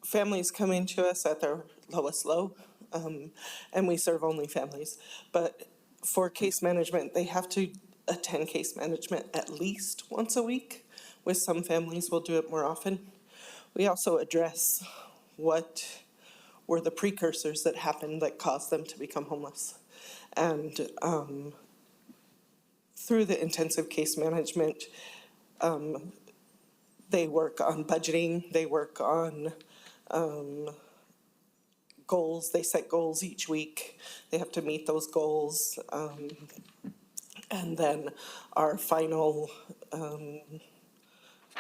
S8: Families come into us at their lowest low, and we serve only families. But for case management, they have to attend case management at least once a week. With some families, we'll do it more often. We also address what were the precursors that happened that caused them to become homeless. And through the intensive case management, they work on budgeting, they work on goals, they set goals each week, they have to meet those goals. And then our final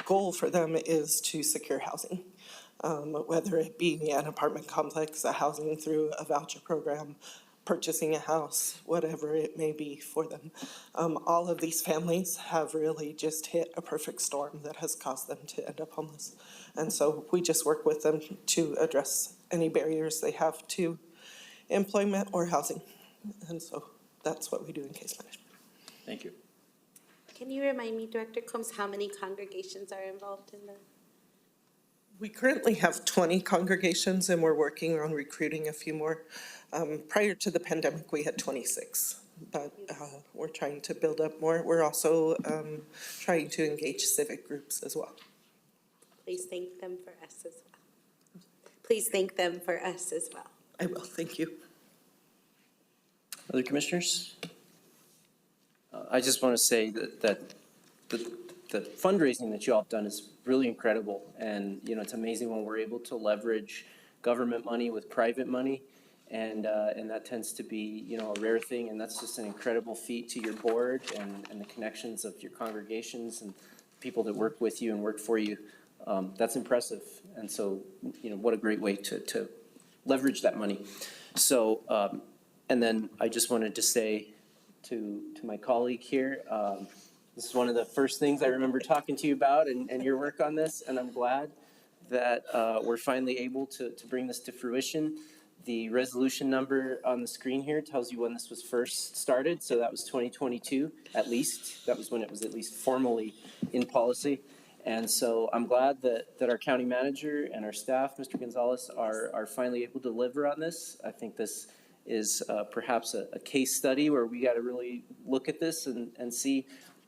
S8: goal for them is to secure housing. Whether it be an apartment complex, a housing through a voucher program, purchasing a house, whatever it may be for them. All of these families have really just hit a perfect storm that has caused them to end up homeless. And so we just work with them to address any barriers they have to employment or housing. And so that's what we do in case management.
S19: Thank you.
S18: Can you remind me, Director Combs, how many congregations are involved in the?
S8: We currently have 20 congregations and we're working on recruiting a few more. Prior to the pandemic, we had 26, but we're trying to build up more. We're also trying to engage civic groups as well.
S18: Please thank them for us as well. Please thank them for us as well.
S8: I will, thank you.
S1: Other commissioners? I just want to say that the fundraising that you all have done is really incredible. And, it's amazing when we're able to leverage government money with private money. And that tends to be, a rare thing. And that's just an incredible feat to your board and the connections of your congregations and people that work with you and work for you. That's impressive. And so, what a great way to leverage that money. So, and then I just wanted to say to my colleague here, this is one of the first things I remember talking to you about and your work on this, and I'm glad that we're finally able to bring this to fruition. The resolution number on the screen here tells you when this was first started, so that was 2022 at least. That was when it was at least formally in policy. And so I'm glad that our county manager and our staff, Mr. Gonzalez, are finally able to deliver on this. I think this is perhaps a case study where we got to really look at this and see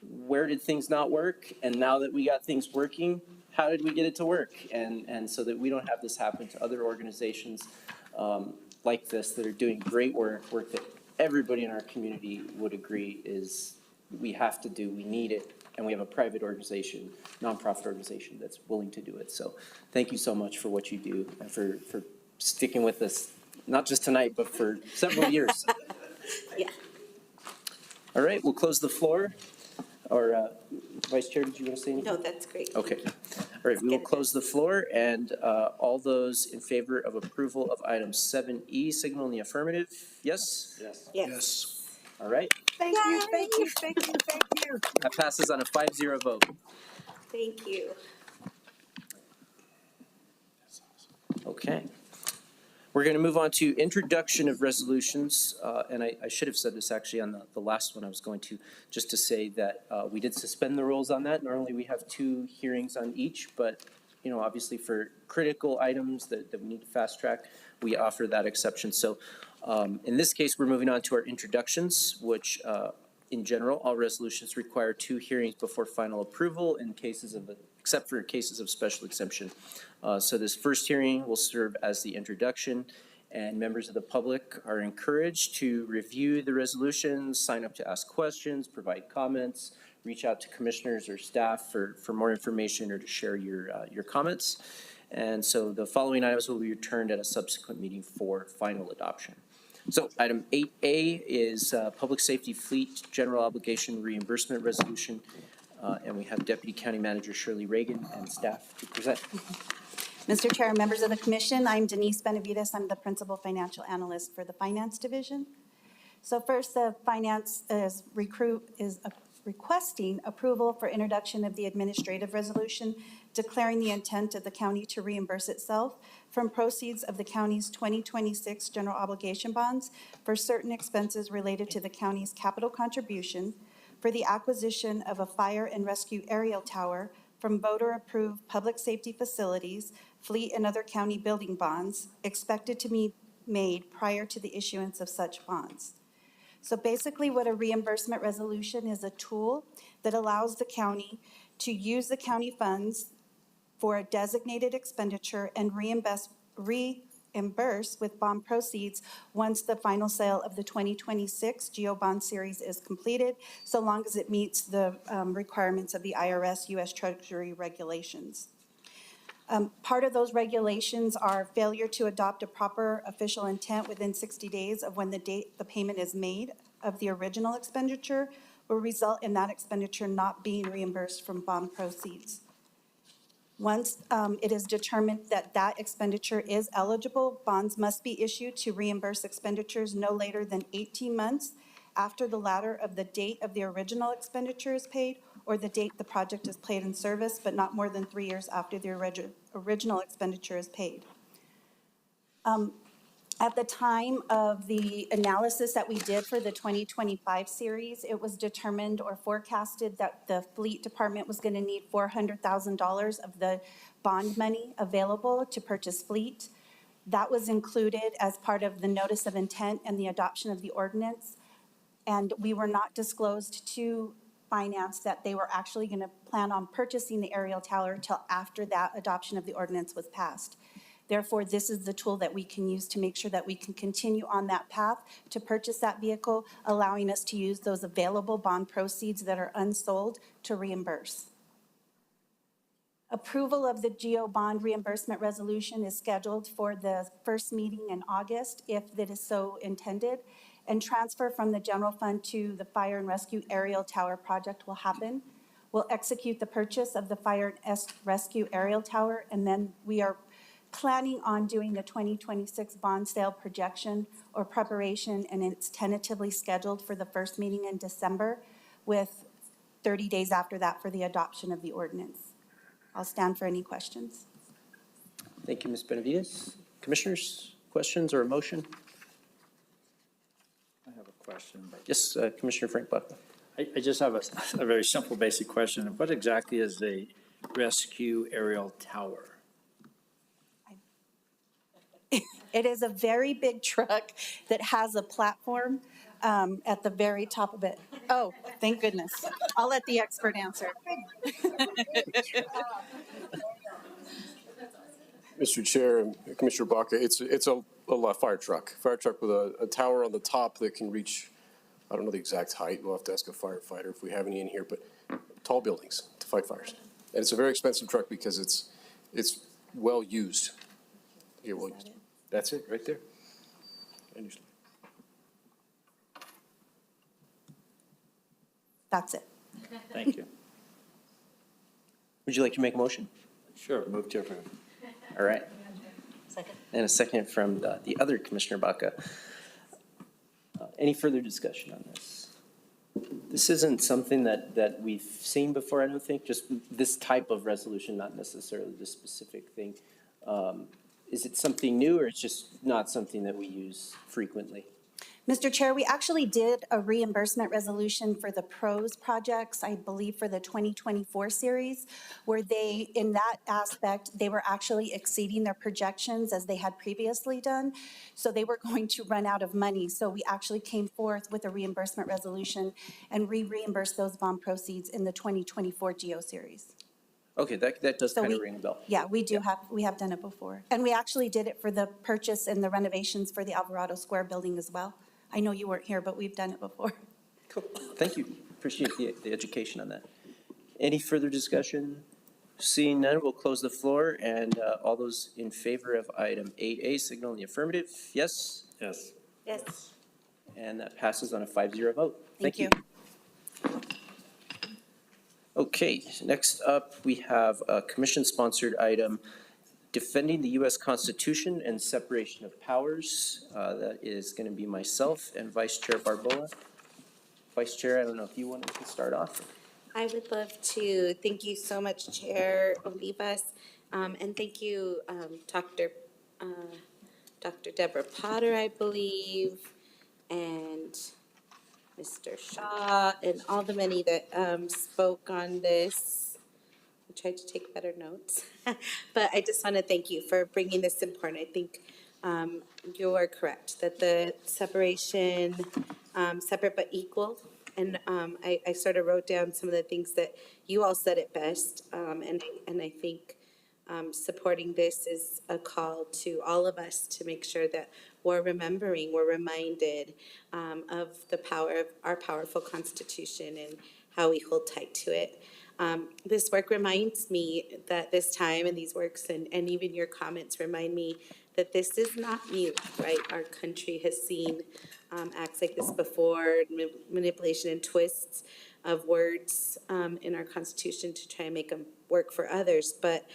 S1: where did things not work, and now that we got things working, how did we get it to work? And so that we don't have this happen to other organizations like this that are doing great work that everybody in our community would agree is we have to do, we need it, and we have a private organization, nonprofit organization that's willing to do it. So thank you so much for what you do and for sticking with us, not just tonight, but for several years.
S18: Yeah.
S1: All right, we'll close the floor. Or Vice Chair, did you want to say anything?
S18: No, that's great.
S1: Okay. All right, we will close the floor, and all those in favor of approval of item 7E, signal in the affirmative. Yes?
S18: Yes.
S20: Yes.
S1: All right.
S16: Thank you, thank you, thank you, thank you.
S1: That passes on a 5-0 vote.
S18: Thank you.
S1: Okay. We're going to move on to introduction of resolutions, and I should have said this actually on the last one I was going to, just to say that we did suspend the rules on that. Normally we have 2 hearings on each, but obviously for critical items that we need to fast track, we offer that exception. So in this case, we're moving on to our introductions, which in general, all resolutions require 2 hearings before final approval in cases of, except for cases of special exemption. So this first hearing will serve as the introduction, and members of the public are encouraged to review the resolutions, sign up to ask questions, provide comments, reach out to commissioners or staff for more information or to share your comments. And so the following items will be returned at a subsequent meeting for final adoption. So item 8A is Public Safety Fleet General Obligation Reimbursement Resolution. And we have Deputy County Manager Shirley Reagan and staff to present.
S16: Mr. Chair, members of the commission, I'm Denise Benavides. I'm the Principal Financial Analyst for the Finance Division. So first, the Finance is requesting approval for introduction of the administrative resolution declaring the intent of the county to reimburse itself from proceeds of the county's 2026 general obligation bonds for certain expenses related to the county's capital contribution for the acquisition of a fire and rescue aerial tower from voter-approved public safety facilities, fleet and other county building bonds expected to be made prior to the issuance of such bonds. So basically what a reimbursement resolution is, a tool that allows the county to use the county funds for a designated expenditure and reimburse with bond proceeds once the final sale of the 2026 GEO bond series is completed, so long as it meets the requirements of the IRS U.S. Treasury regulations. Part of those regulations are failure to adopt a proper official intent within 60 days of when the date the payment is made of the original expenditure will result in that expenditure not being reimbursed from bond proceeds. Once it is determined that that expenditure is eligible, bonds must be issued to reimburse expenditures no later than 18 months after the latter of the date of the original expenditure is paid or the date the project is placed in service, but not more than 3 years after the original expenditure is paid. At the time of the analysis that we did for the 2025 series, it was determined or forecasted that the fleet department was going to need $400,000 of the bond money available to purchase fleet. That was included as part of the notice of intent and the adoption of the ordinance. And we were not disclosed to finance that they were actually going to plan on purchasing the aerial tower until after that adoption of the ordinance was passed. Therefore, this is the tool that we can use to make sure that we can continue on that path to purchase that vehicle, allowing us to use those available bond proceeds that are unsold to reimburse. Approval of the GEO bond reimbursement resolution is scheduled for the first meeting in August, if that is so intended, and transfer from the general fund to the fire and rescue aerial tower project will happen will execute the purchase of the fire and rescue aerial tower, and then we are planning on doing the 2026 bond sale projection or preparation, and it's tentatively scheduled for the first meeting in December, with 30 days after that for the adoption of the ordinance. I'll stand for any questions.
S1: Thank you, Ms. Benavides. Commissioners, questions or a motion?
S19: I have a question.
S1: Yes, Commissioner Frank Baca.
S19: I just have a very simple, basic question. What exactly is a rescue aerial tower?
S16: It is a very big truck that has a platform at the very top of it. Oh, thank goodness. I'll let the expert answer.
S2: Mr. Chair and Commissioner Baca, it's a fire truck with a tower on the top that can reach, I don't know the exact height. We'll have to ask a firefighter if we have any in here, but tall buildings to fight fires. And it's a very expensive truck because it's well used. Yeah, well used. That's it, right there.
S16: That's it.
S19: Thank you.
S1: Would you like to make a motion?
S19: Sure, move to approve.
S1: All right.
S17: Second.
S1: And a second from the other Commissioner Baca. Any further discussion on this? This isn't something that we've seen before, I don't think, just this type of resolution, not necessarily this specific thing. Is it something new, or it's just not something that we use frequently?
S16: Mr. Chair, we actually did a reimbursement resolution for the PROS projects, I believe for the 2024 series, where they, in that aspect, they were actually exceeding their projections as they had previously done. So they were going to run out of money. So we actually came forth with a reimbursement resolution and reimbursed those bond proceeds in the 2024 GEO series.
S1: Okay, that does
S16: So
S1: kind of
S16: we-
S1: ring a bell.
S16: Yeah, we have done it before. And we actually did it for the purchase and the renovations for the Alvarado Square building as well. I know you weren't here, but we've done it before.
S1: Cool. Thank you. Appreciate the education on that. Any further discussion? Seeing none, we'll close the floor, and all those in favor of item 8A signal in the affirmative. Yes?
S19: Yes.
S16: Yes.
S1: And that passes on a 5-0 vote.
S16: Thank you.
S1: Okay, next up, we have a commission-sponsored item, defending the U.S. Constitution and separation of powers. That is going to be myself and Vice Chair Barboa. Vice Chair, I don't know if you wanted to start off.
S18: I would love to. Thank you so much, Chair Olivas. And thank you, Dr. Deborah Potter, I believe, and Mr. Shaw, and all the many that spoke on this. I tried to take better notes. But I just want to thank you for bringing this important. I think you are correct that the separation, separate but equal. And I sort of wrote down some of the things that you all said it best. And I think supporting this is a call to all of us to make sure that we're reminded of the power of our powerful Constitution and how we hold tight to it. This work reminds me that this time and these works and even your comments remind me that this is not new, right? Our country has seen acts like this before, manipulation and twists of words in our Constitution to try and make them work for others. But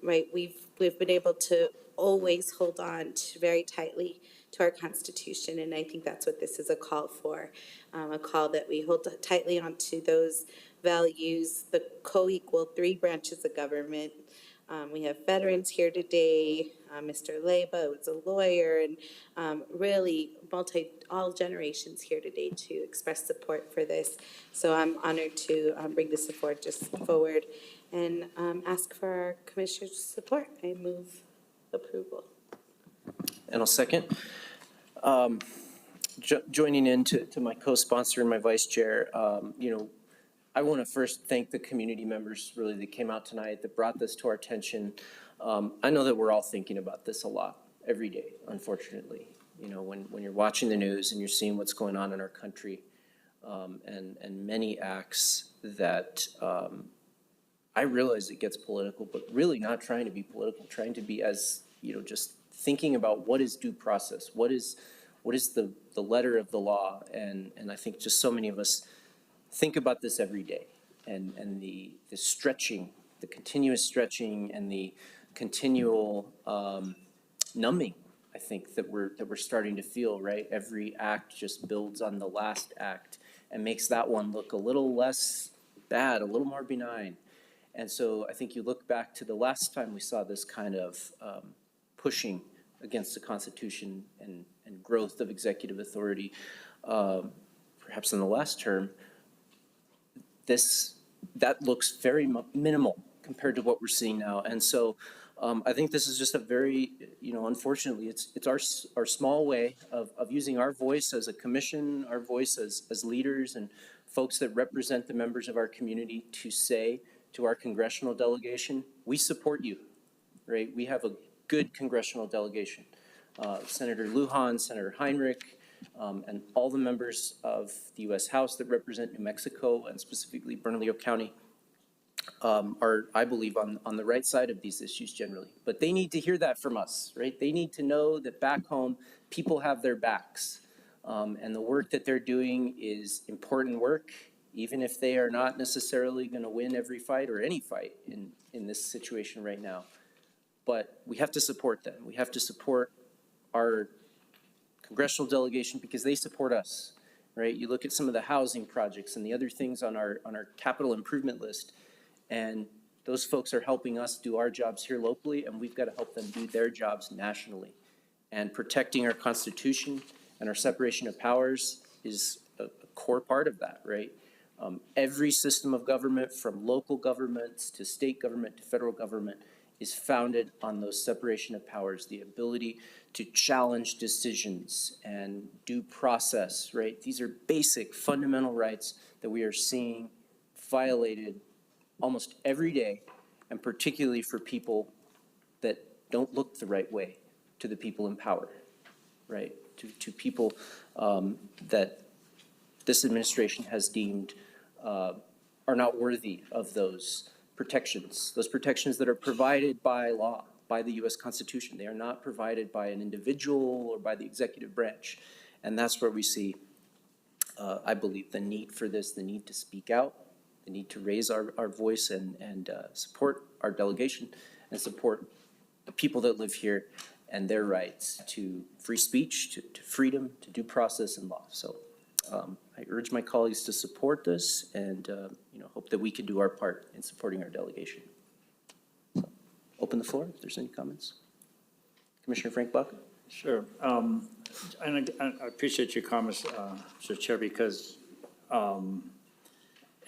S18: right, we've been able to always hold on to very tightly to our Constitution, and I think that's what this is a call for, a call that we hold tightly onto those values, the co-equal three branches of government. We have veterans here today. Mr. Leba was a lawyer, and really all generations here today to express support for this. So I'm honored to bring this forward and ask for our commissioners' support. I move approval.
S1: And I'll second. Joining in to my co-sponsor and my vice chair, I want to first thank the community members really that came out tonight, that brought this to our attention. I know that we're all thinking about this a lot every day, unfortunately. When you're watching the news and you're seeing what's going on in our country, and many acts that I realize it gets political, but really not trying to be political, trying to be as, just thinking about what is due process, what is the letter of the law, and I think just so many of us think about this every day. and the stretching, the continuous stretching and the continual numbing, I think, that we're starting to feel, right? Every act just builds on the last act and makes that one look a little less bad, a little more benign. And so I think you look back to the last time we saw this kind of pushing against the Constitution and growth of executive authority, perhaps in the last term, that looks very minimal compared to what we're seeing now. And so I think this is just a very, unfortunately, it's our small way of using our voice as a commission, our voice as leaders and folks that represent the members of our community to say to our congressional delegation, we support you, right? We have a good congressional delegation. Senator Lujan, Senator Heinrich, and all the members of the U.S. House that represent New Mexico and specifically Bernalillo County are, I believe, on the right side of these issues generally. But they need to hear that from us, right? They need to know that back home, people have their backs. And the work that they're doing is important work, even if they are not necessarily going to win every fight or any fight in this situation right now. But we have to support them. We have to support our congressional delegation because they support us, right? You look at some of the housing projects and the other things on our capital improvement list, and those folks are helping us do our jobs here locally, and we've got to help them do their jobs nationally. And protecting our Constitution and our separation of powers is a core part of that, right? Every system of government, from local governments to state government to federal government, is founded on those separation of powers, the ability to challenge decisions and due process, right? These are basic fundamental rights that we are seeing violated almost every day, and particularly for people that don't look the right way to the people in power, right? To people that this administration has deemed are not worthy of those protections that are provided by law, by the U.S. Constitution. They are not provided by an individual or by the executive branch. And that's where we see, I believe, the need for this, the need to speak out, the need to raise our voice and support our delegation and support the people that live here and their rights to free speech, to freedom, to due process and law. So I urge my colleagues to support this and hope that we can do our part in supporting our delegation. So, open the floor if there's any comments. Commissioner Frank Baca?
S19: Sure. And I appreciate your comments, Mr. Chair, because, and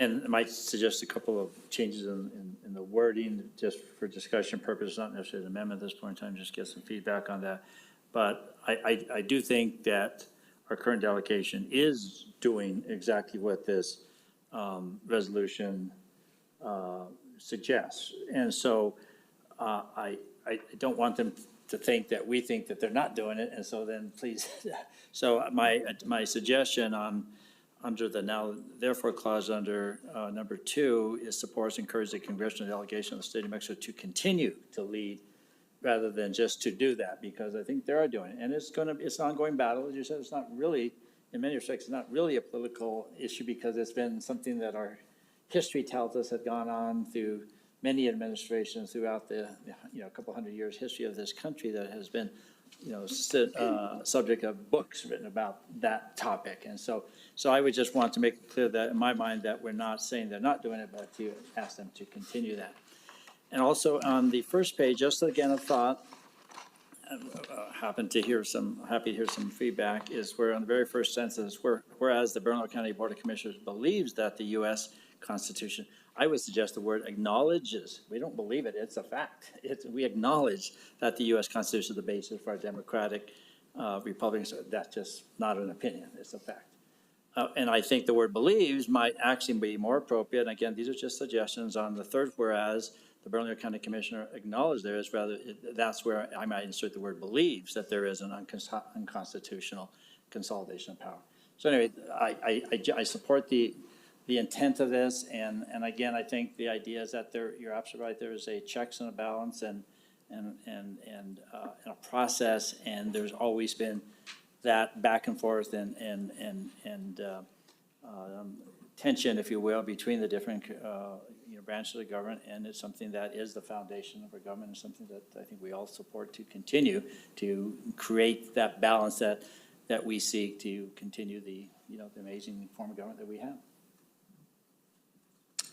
S19: I might suggest a couple of changes in the wording just for discussion purposes, not necessarily an amendment at this point in time, just get some feedback on that. But I do think that our current delegation is doing exactly what this resolution suggests. And so I don't want them to think that we think that they're not doing it, and so then please. So my suggestion under the now therefore clause under number 2 is supports and encourages the congressional delegation of the state of Mexico to continue to lead rather than just to do that, because I think they are doing it. And it's an ongoing battle. As you said, it's not really, in many respects, it's not really a political issue because it's been something that our history tells us had gone on through many administrations throughout the couple hundred years history of this country that has been subject of books written about that topic. And so I would just want to make it clear that in my mind that we're not saying they're not doing it, but to ask them to continue that. And also on the first page, just again a thought, happy to hear some feedback, is where on the very first sentence, whereas the Bernalillo County Board of Commissioners believes that the U.S. Constitution, I would suggest the word acknowledges. We don't believe it, it's a fact. We acknowledge that the U.S. Constitution is the basis for our democratic republic. So that's just not an opinion, it's a fact. And I think the word believes might actually be more appropriate. And again, these are just suggestions on the third whereas. The Bernalillo County Commissioner acknowledged there is that's where I might insert the word believes that there is an unconstitutional consolidation of power. So anyway, I support the intent of this, and again, I think the idea is that you're absolutely right. There is a checks and a balance and a process, and there's always been that back and forth and tension, if you will, between the different, branches of the government, and it's something that is the foundation of our government, and something that I think we all support to continue to create that balance that we seek to continue the amazing form of government that we have.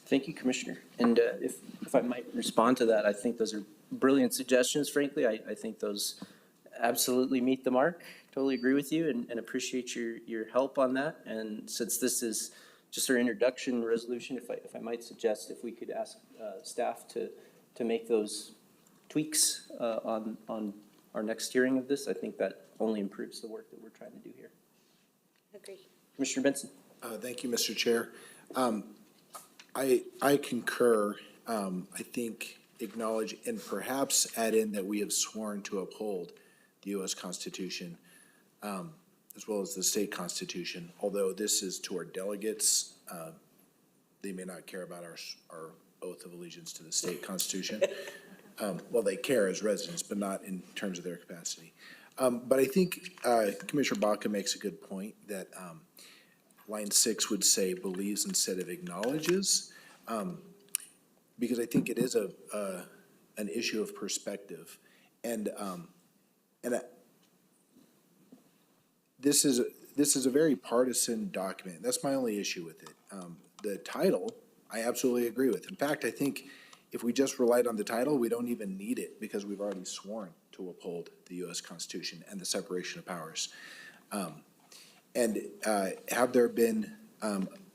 S1: Thank you, Commissioner. And if I might respond to that, I think those are brilliant suggestions, frankly. I think those absolutely meet the mark. Totally agree with you and appreciate your help on that. And since this is just our introduction resolution, if I might suggest if we could ask staff to make those tweaks on our next hearing of this, I think that only improves the work that we're trying to do here.
S18: Agree.
S1: Commissioner Benson.
S20: Thank you, Mr. Chair. I concur. I think acknowledge and perhaps add in that we have sworn to uphold the U.S. Constitution as well as the state constitution. Although this is to our delegates, they may not care about our oath of allegiance to the state constitution. Well, they care as residents, but not in terms of their capacity. But I think Commissioner Baca makes a good point that line 6 would say believes instead of acknowledges, because I think it is an issue of perspective, and this is a very partisan document. That's my only issue with it. The title, I absolutely agree with. In fact, I think if we just relied on the title, we don't even need it because we've already sworn to uphold the U.S. Constitution and the separation of powers. And have there been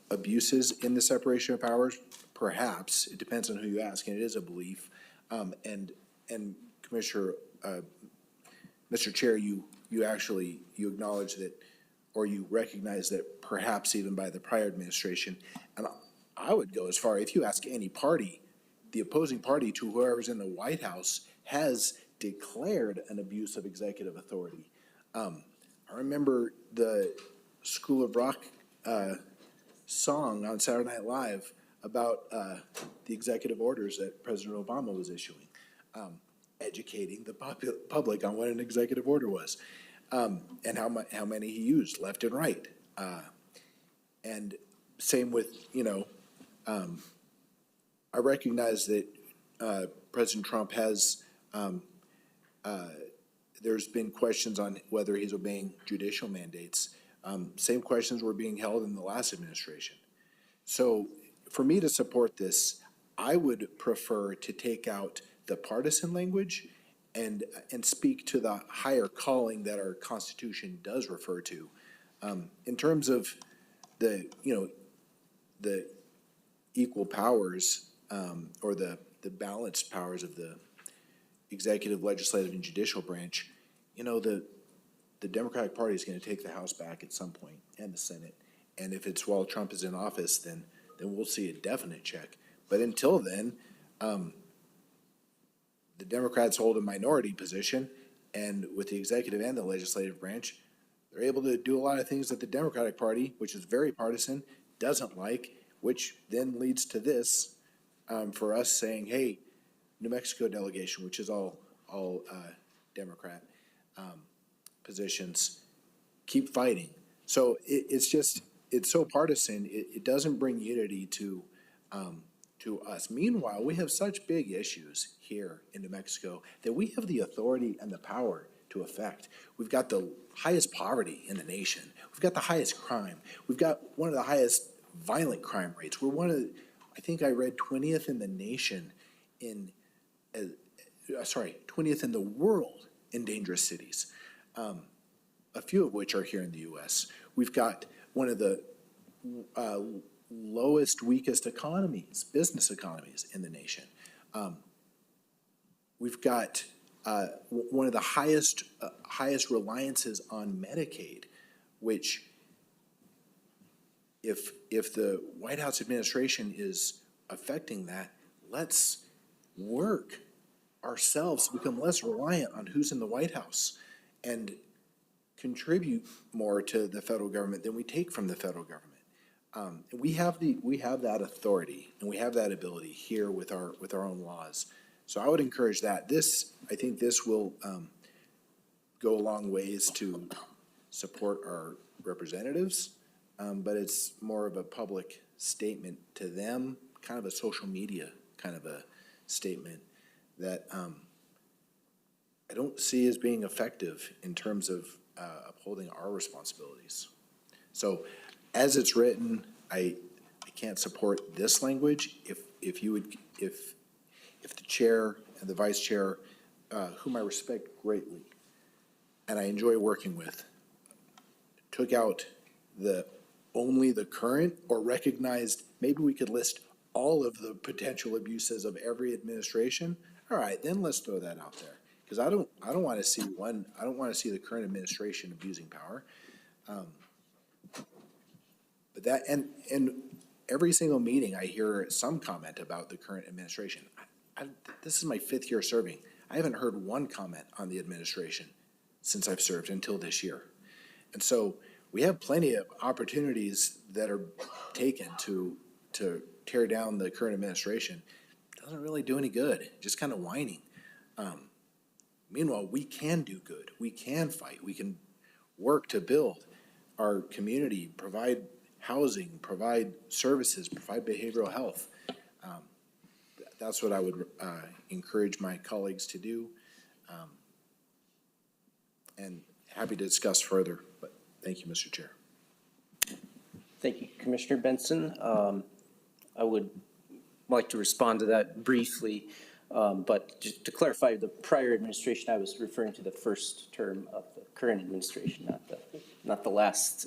S20: abuses in the separation of powers? Perhaps. It depends on who you ask, and it is a belief. And Commissioner, Mr. Chair, you acknowledge that, or you recognize that perhaps even by the prior administration, and I would go as far, if you ask any party, the opposing party to whoever's in the White House has declared an abuse of executive authority. I remember the School of Rock song on Saturday Night Live about the executive orders that President Obama was issuing, educating the public on what an executive order was, and how many he used, left and right. And same with, I recognize that President Trump has, there's been questions on whether he's obeying judicial mandates. Same questions were being held in the last administration. So for me to support this, I would prefer to take out the partisan language and speak to the higher calling that our Constitution does refer to. In terms of the equal powers or the balanced powers of the executive, legislative, and judicial branch, the Democratic Party is going to take the House back at some point, and the Senate. And if it's while Trump is in office, then we'll see a definite check. But until then, the Democrats hold a minority position, and with the executive and the legislative branch, they're able to do a lot of things that the Democratic Party, which is very partisan, doesn't like, which then leads to this, for us saying, hey, New Mexico delegation, which is all Democrat positions, keep fighting. So it's so partisan, it doesn't bring unity to us. Meanwhile, we have such big issues here in New Mexico that we have the authority and the power to affect. We've got the highest poverty in the nation. We've got the highest crime. We've got one of the highest violent crime rates. We're one of the, I think I read 20th in the nation in, 20th in the world in dangerous cities, a few of which are here in the U.S. We've got one of the lowest, weakest economies, business economies in the nation. We've got one of the highest reliances on Medicaid, which if the White House administration is affecting that, let's work ourselves to become less reliant on who's in the White House and contribute more to the federal government than we take from the federal government. We have that authority and we have that ability here with our own laws. So I would encourage that. I think this will go a long ways to support our representatives, but it's more of a public statement to them, kind of a social media kind of a statement that I don't see as being effective in terms of upholding our responsibilities. So as it's written, I can't support this language. If you would, if the chair and the vice chair, whom I respect greatly, and I enjoy working with, took out only the current, or recognized, maybe we could list all of the potential abuses of every administration. All right, then let's throw that out there. Because I don't want to see I don't want to see the current administration abusing power. But that, and every single meeting I hear some comment about the current administration. This is my 5th year serving. I haven't heard one comment on the administration since I've served until this year. And so we have plenty of opportunities that are taken to tear down the current administration. Doesn't really do any good, just kind of whining. Meanwhile, we can do good. We can fight. We can work to build our community, provide housing, provide services, provide behavioral health. That's what I would encourage my colleagues to do. And happy to discuss further, but thank you, Mr. Chair.
S1: Thank you, Commissioner Benson. I would like to respond to that briefly, but just to clarify, the prior administration, I was referring to the first term of the current administration, not the last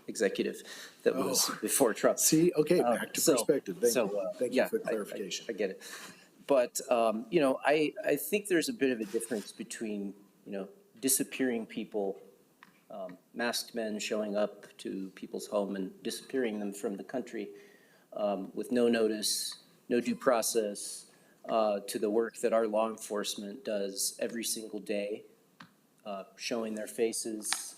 S1: executive that was before Trump.
S20: See, okay, back to perspective. Thank you for the clarification.
S1: I get it. But, I think there's a bit of a difference between, disappearing people, masked men showing up to people's home and disappearing them from the country with no notice, no due process, to the work that our law enforcement does every single day, showing their faces,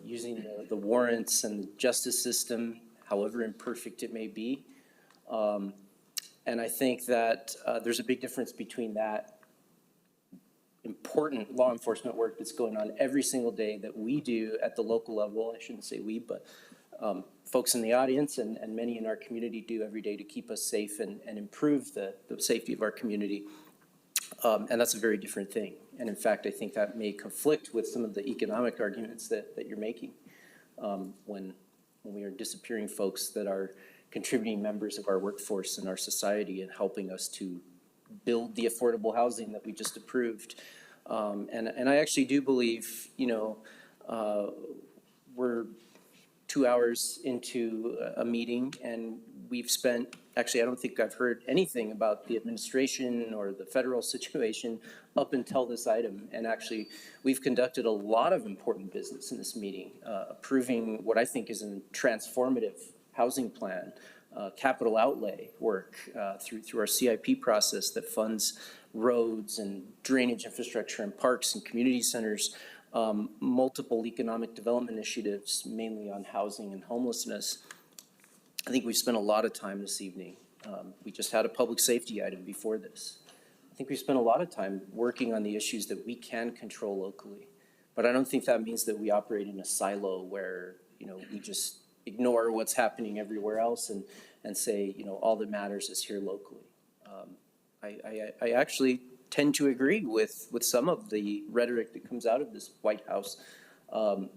S1: using the warrants and the justice system, however imperfect it may be. And I think that there's a big difference between that important law enforcement work that's going on every single day that we do at the local level. I shouldn't say we, but folks in the audience and many in our community do every day to keep us safe and improve the safety of our community. And that's a very different thing. And in fact, I think that may conflict with some of the economic arguments that you're making when we are disappearing folks that are contributing members of our workforce and our society and helping us to build the affordable housing that we just approved. And I actually do believe, we're 2 hours into a meeting and we've spent, actually, I don't think I've heard anything about the administration or the federal situation up until this item. And actually, we've conducted a lot of important business in this meeting, approving what I think is a transformative housing plan, capital outlay work through our CIP process that funds roads and drainage infrastructure and parks and community centers, multiple economic development initiatives, mainly on housing and homelessness. I think we've spent a lot of time this evening. We just had a public safety item before this. I think we spent a lot of time working on the issues that we can control locally. But I don't think that means that we operate in a silo where, we just ignore what's happening everywhere else and say, all that matters is here locally. I actually tend to agree with some of the rhetoric that comes out of this White House.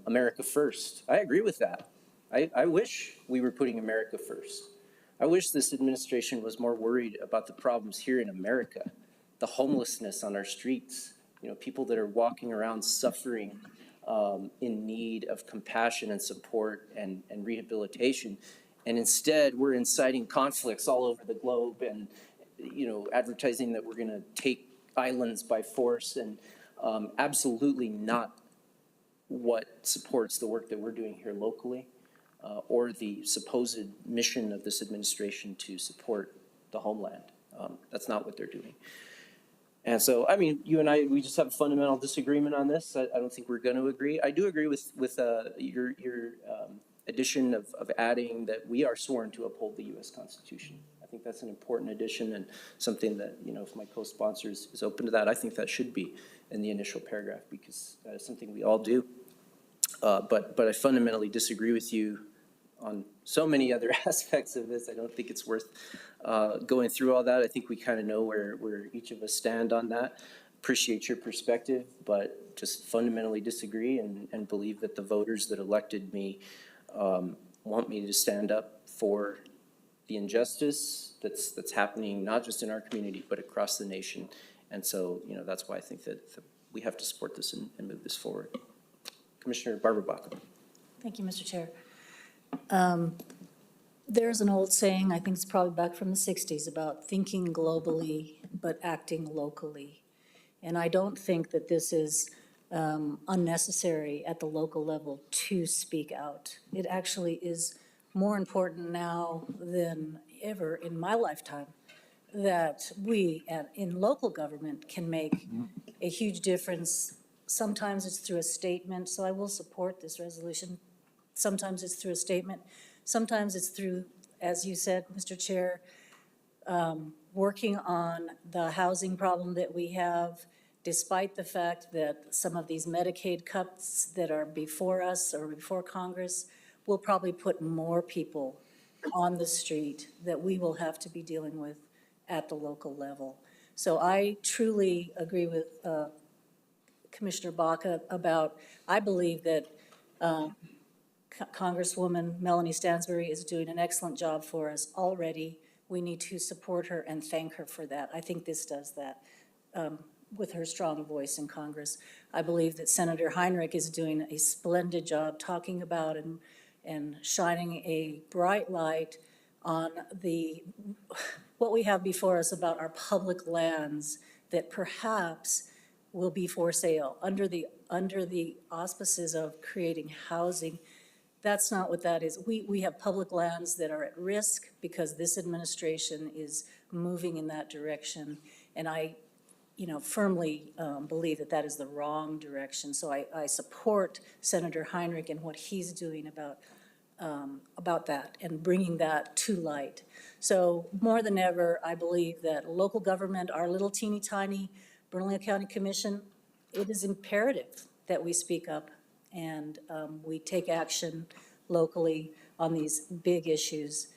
S1: America first. I agree with that. I wish we were putting America first. I wish this administration was more worried about the problems here in America, the homelessness on our streets, people that are walking around suffering, in need of compassion and support and rehabilitation. And instead, we're inciting conflicts all over the globe and, advertising that we're going to take islands by force, and absolutely not what supports the work that we're doing here locally, or the supposed mission of this administration to support the homeland. That's not what they're doing. And so, you and I, we just have a fundamental disagreement on this. I don't think we're going to agree. I do agree with your addition of adding that we are sworn to uphold the U.S. Constitution. I think that's an important addition and something that, if my co-sponsor is open to that, I think that should be in the initial paragraph because that is something we all do. But I fundamentally disagree with you on so many other aspects of this. I don't think it's worth going through all that. I think we kind of know where each of us stand on that. Appreciate your perspective, but just fundamentally disagree and believe that the voters that elected me want me to stand up for the injustice that's happening not just in our community but across the nation. And so, that's why I think that we have to support this and move this forward. Commissioner Barbara Baca.
S17: Thank you, Mr. Chair. There's an old saying, I think it's probably back from the 60s, about thinking globally but acting locally. And I don't think that this is unnecessary at the local level to speak out. It actually is more important now than ever in my lifetime that we in local government can make a huge difference. Sometimes it's through a statement, so I will support this resolution. Sometimes it's through a statement. Sometimes it's through, as you said, Mr. Chair, working on the housing problem that we have, despite the fact that some of these Medicaid cuts that are before us or before Congress will probably put more people on the street that we will have to be dealing with at the local level. So I truly agree with Commissioner Baca about, I believe that Congresswoman Melanie Stansbury is doing an excellent job for us already. We need to support her and thank her for that. I think this does that with her strong voice in Congress. I believe that Senator Heinrich is doing a splendid job talking about and shining a bright light on what we have before us about our public lands that perhaps will be for sale under the auspices of creating housing. That's not what that is. We have public lands that are at risk because this administration is moving in that direction. And I, firmly believe that that is the wrong direction. So I support Senator Heinrich and what he's doing about that and bringing that to light. So more than ever, I believe that local government, our little teeny tiny Bernalillo County Commission, it is imperative that we speak up and we take action locally on these big issues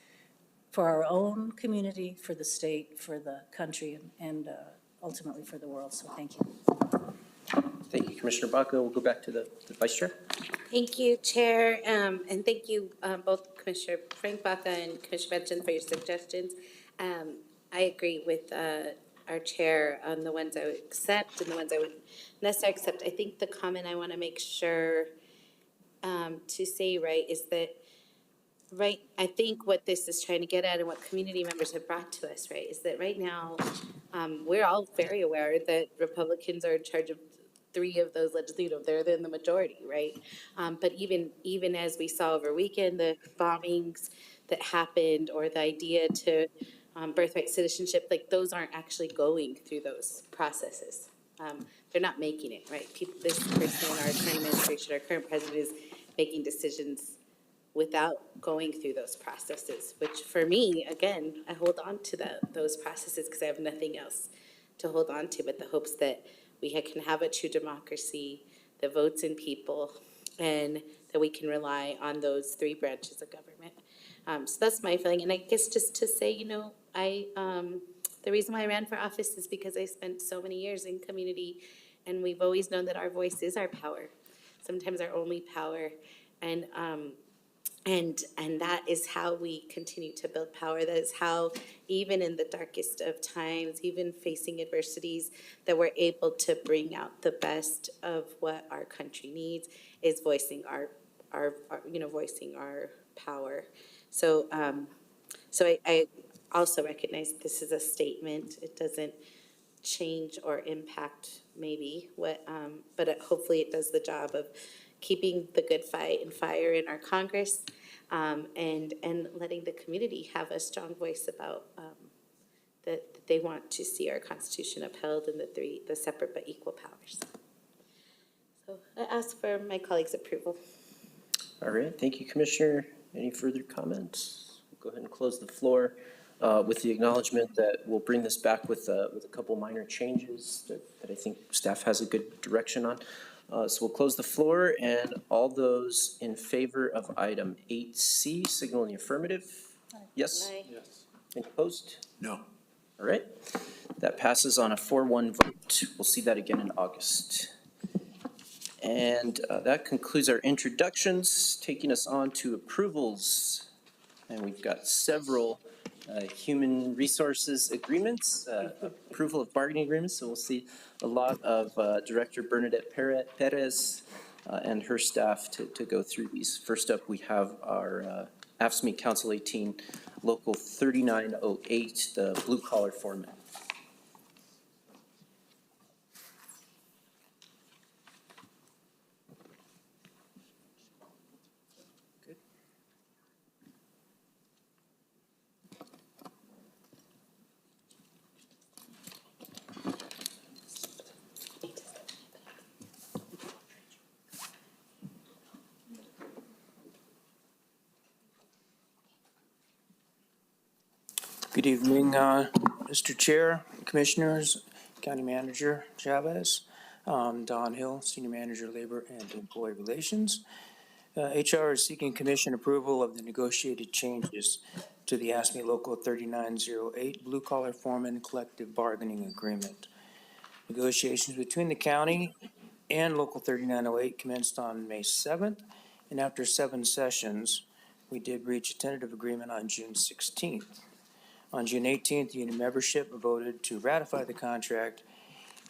S17: for our own community, for the state, for the country, and ultimately for the world. So thank you.
S1: Thank you, Commissioner Baca. We'll go back to the Vice Chair.
S18: Thank you, Chair, and thank you both Commissioner Frank Baca and Commissioner Benson for your suggestions. I agree with our Chair on the ones I would accept and the ones I wouldn't necessarily accept. I think the comment I want to make sure to say is that, I think what this is trying to get at and what community members have brought to us, is that right now we're all very aware that Republicans are in charge of 3 of those legislative, they're in the majority, but even as we saw over weekend, the bombings that happened or the idea to birthright citizenship, those aren't actually going through those processes. They're not making it, People, this person in our current administration, our current president is making decisions without going through those processes, which for me, again, I hold on to those processes because I have nothing else to hold on to but the hopes that we can have a true democracy that votes in people and that we can rely on those 3 branches of government. So that's my feeling. And I guess just to say, the reason why I ran for office is because I spent so many years in community and we've always known that our voice is our power, sometimes our only power. And that is how we continue to build power. That is how, even in the darkest of times, even facing adversities, that we're able to bring out the best of what our country needs is voicing our voicing our power. So, I also recognize this is a statement. It doesn't change or impact maybe what, but hopefully it does the job of keeping the good fight and fire in our Congress, and letting the community have a strong voice about that they want to see our Constitution upheld and the separate but equal powers. So I ask for my colleagues' approval.
S1: All right, thank you, Commissioner. Any further comments? We'll go ahead and close the floor with the acknowledgement that we'll bring this back with a couple minor changes that I think staff has a good direction on. So we'll close the floor, and all those in favor of item 8C, signal in the affirmative. Yes?
S19: Yes.
S1: Any opposed?
S20: No.
S1: All right. That passes on a 4-1 vote. We'll see that again in August. And that concludes our introductions, taking us on to approvals. And we've got several human resources agreements, approval of bargaining agreements. So we'll see a lot of Director Bernadette Perez and her staff to go through these. First up, we have our AFSCME Council 18, Local 3908, the blue collar foreman.
S11: Good evening, Mr. Chair, Commissioners, County Manager Chavez, Don Hill, Senior Manager, Labor and Employee Relations. HR is seeking Commission approval of the negotiated changes to the AFSCME Local 3908 Blue Collar Foreman Collective Bargaining Agreement. Negotiations between the county and Local 3908 commenced on May 7th, and after 7 sessions, we did reach a tentative agreement on June 16th. On June 18th, union membership voted to ratify the contract,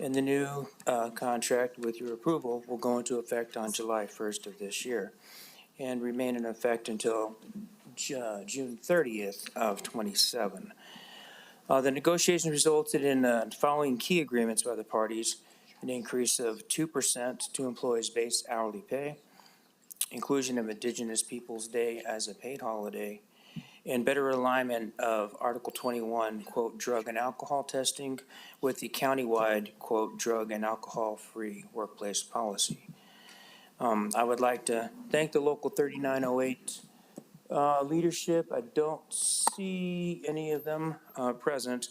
S11: and the new contract, with your approval, will go into effect on July 1st of this year and remain in effect until June 30th of 27. The negotiations resulted in the following key agreements by the parties: an increase of 2% to employees' base hourly pay, inclusion of Indigenous Peoples Day as a paid holiday, and better alignment of Article 21, quote, drug and alcohol testing with the countywide, quote, drug and alcohol-free workplace policy. I would like to thank the Local 3908 leadership. I don't see any of them present,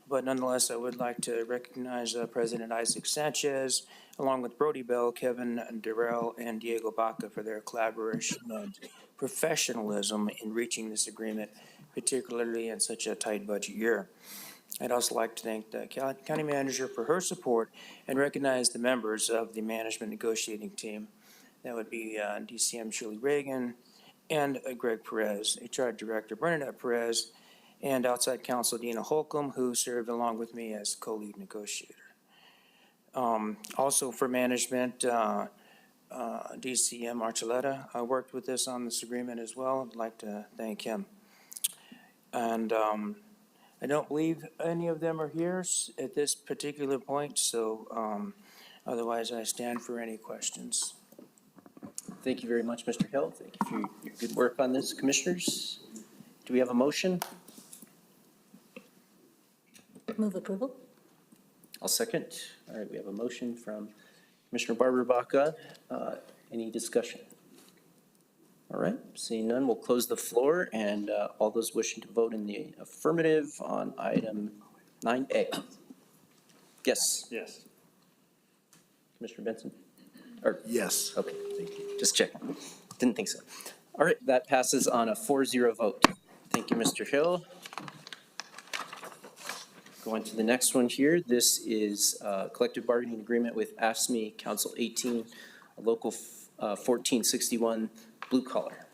S11: but nonetheless, I would like to recognize President Isaac Sanchez, along with Brody Bell, Kevin Durrell, and Diego Baca for their collaboration and professionalism in reaching this agreement, particularly in such a tight budget year. I'd also like to thank the county manager for her support and recognize the members of the management negotiating team. That would be DCM Shirley Reagan and Greg Perez, HR Director Bernadette Perez, and outside counsel Dina Holcomb, who served along with me as co-lead negotiator. Also for management, DCM Archuleta worked with us on this agreement as well. I'd like to thank him. And I don't believe any of them are here at this particular point, so otherwise I stand for any questions.
S1: Thank you very much, Mr. Hill. Thank you for your good work on this, Commissioners. Do we have a motion?
S17: Move approval.
S1: I'll second. All right, we have a motion from Commissioner Barbara Baca. Any discussion? All right, seeing none, we'll close the floor, and all those wishing to vote in the affirmative on item 9A. Yes.
S19: Yes.
S1: Commissioner Benson? Or,
S20: Yes.
S1: okay, thank you. Just checking. Didn't think so. All right, that passes on a 4-0 vote. Thank you, Mr. Hill. Going to the next one here. This is collective bargaining agreement with AFSCME Council 18, Local 1461, blue collar.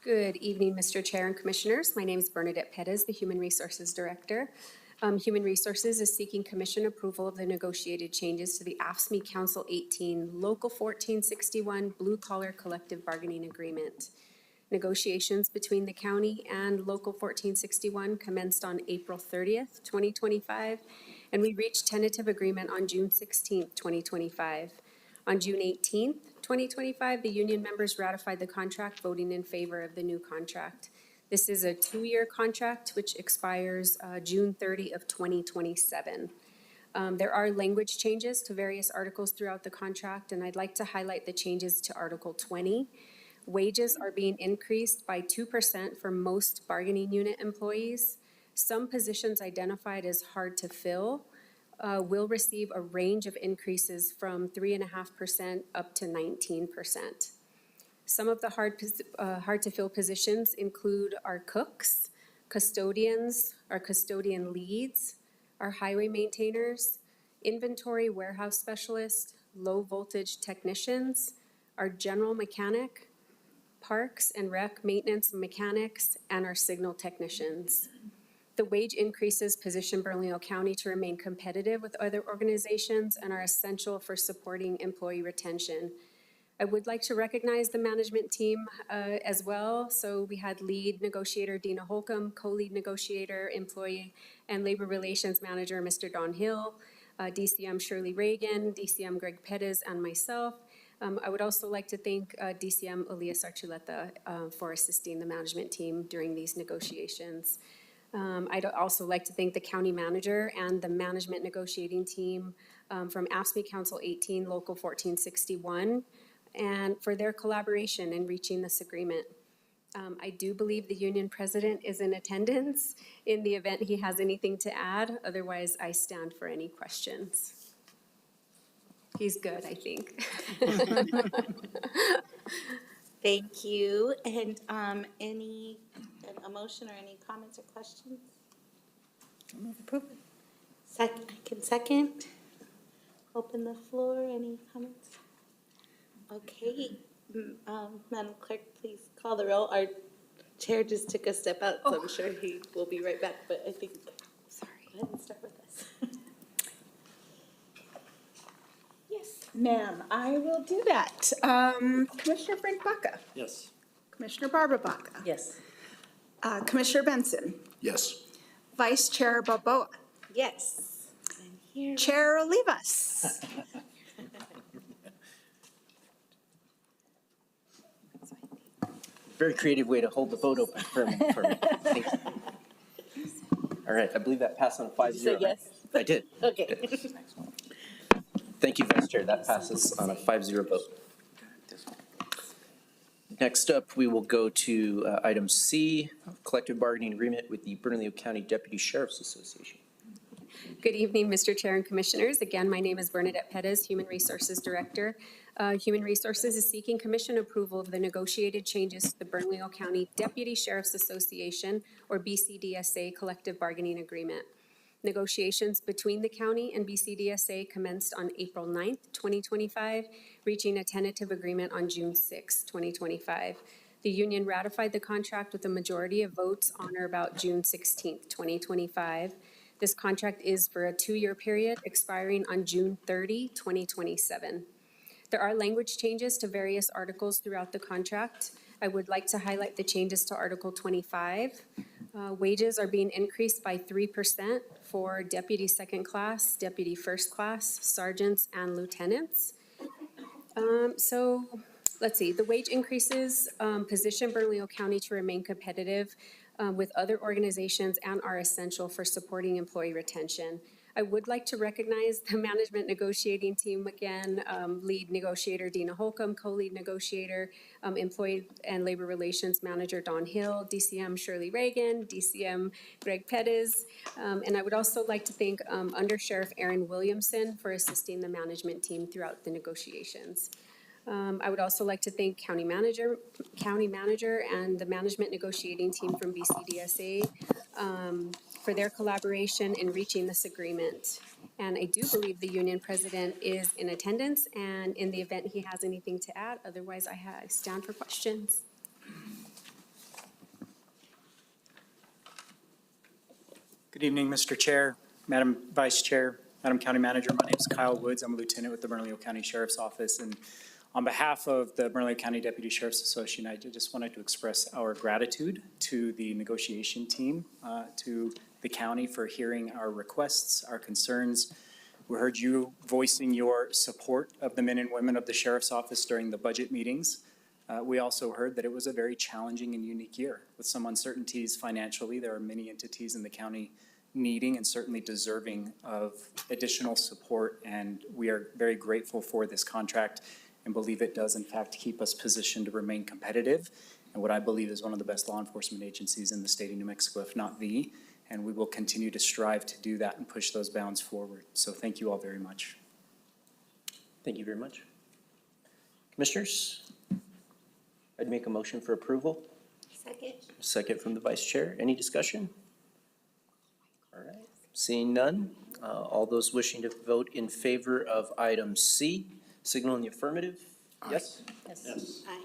S22: Good evening, Mr. Chair and Commissioners. My name is Bernadette Perez, the Human Resources Director. Human Resources is seeking Commission approval of the negotiated changes to the AFSCME Council 18 Local 1461 Blue Collar Collective Bargaining Agreement. Negotiations between the county and Local 1461 commenced on April 30th, 2025, and we reached tentative agreement on June 16th, 2025. On June 18th, 2025, the union members ratified the contract, voting in favor of the new contract. This is a 2-year contract which expires June 30 of 2027. There are language changes to various articles throughout the contract, and I'd like to highlight the changes to Article 20. Wages are being increased by 2% for most bargaining unit employees. Some positions identified as hard to fill will receive a range of increases from 3.5% up to 19%. Some of the hard to fill positions include our cooks, custodians, our custodian leads, our highway maintainers, inventory warehouse specialists, low voltage technicians, our general mechanic, parks and rec maintenance mechanics, and our signal technicians. The wage increases position Bernalillo County to remain competitive with other organizations and are essential for supporting employee retention. I would like to recognize the management team as well. So we had lead negotiator Dina Holcomb, co-lead negotiator, employee and labor relations manager Mr. Don Hill, DCM Shirley Reagan, DCM Greg Pettis, and myself. I would also like to thank DCM Elias Archuleta for assisting the management team during these negotiations. I'd also like to thank the county manager and the management negotiating team from AFSCME Council 18, Local 1461, and for their collaboration in reaching this agreement. I do believe the union president is in attendance in the event he has anything to add. Otherwise, I stand for any questions. He's good, I think.
S18: Thank you. And a motion or any comments or questions? I can second. Open the floor. Any comments? Okay. Madam Clerk, please call the roll. Our chair just took a step out, so I'm sure he will be right back. But I think, sorry, go ahead and start with us.
S12: Ma'am, I will do that. Commissioner Frank Baca.
S19: Yes.
S12: Commissioner Barbara Baca.
S17: Yes.
S12: Commissioner Benson.
S20: Yes.
S12: Vice Chair Balboa.
S18: Yes. I'm here.
S12: Chair Olivas.
S1: Very creative way to hold the vote open for me. Thank you. All right, I believe that passed on 5-0.
S18: Did you say yes?
S1: I did.
S18: Okay.
S1: Thank you, Vice Chair. That passes on a 5-0 vote. Next up, we will go to item C, collective bargaining agreement with the Bernalillo County Deputy Sheriff's Association.
S22: Good evening, Mr. Chair and Commissioners. Again, my name is Bernadette Pettis, Human Resources Director. Human Resources is seeking Commission approval of the negotiated changes to the Bernalillo County Deputy Sheriff's Association, or BCDSA, collective bargaining agreement. Negotiations between the county and BCDSA commenced on April 9th, 2025, reaching a tentative agreement on June 6, 2025. The union ratified the contract with a majority of votes on or about June 16th, 2025. This contract is for a 2-year period expiring on June 30, 2027. There are language changes to various articles throughout the contract. I would like to highlight the changes to Article 25. Wages are being increased by 3% for deputy second class, deputy first class, sergeants, and lieutenants. So let's see, the wage increases position Bernalillo County to remain competitive with other organizations and are essential for supporting employee retention. I would like to recognize the management negotiating team again, lead negotiator Dina Holcomb, co-lead negotiator, employee and labor relations manager Don Hill, DCM Shirley Reagan, DCM Greg Pettis, and I would also like to thank Under Sheriff Aaron Williamson for assisting the management team throughout the negotiations. I would also like to thank county manager and the management negotiating team from BCDSA for their collaboration in reaching this agreement. And I do believe the union president is in attendance, and in the event he has anything to add, otherwise I stand for questions.
S13: Good evening, Mr. Chair, Madam Vice Chair, Madam County Manager. My name is Kyle Woods. I'm a lieutenant with the Bernalillo County Sheriff's Office, and on behalf of the Bernalillo County Deputy Sheriff's Association, I just wanted to express our gratitude to the negotiation team, to the county for hearing our requests, our concerns. We heard you voicing your support of the men and women of the Sheriff's Office during the budget meetings. We also heard that it was a very challenging and unique year with some uncertainties financially. There are many entities in the county needing and certainly deserving of additional support, and we are very grateful for this contract and believe it does in fact keep us positioned to remain competitive and what I believe is one of the best law enforcement agencies in the state of New Mexico, if not the. and we will continue to strive to do that and push those bounds forward. So thank you all very much.
S1: Thank you very much. Commissioners, I'd make a motion for approval.
S18: Second.
S1: Second from the Vice Chair. Any discussion? All right, seeing none, all those wishing to vote in favor of item C, signal in the affirmative. Yes?
S18: Yes. Aye.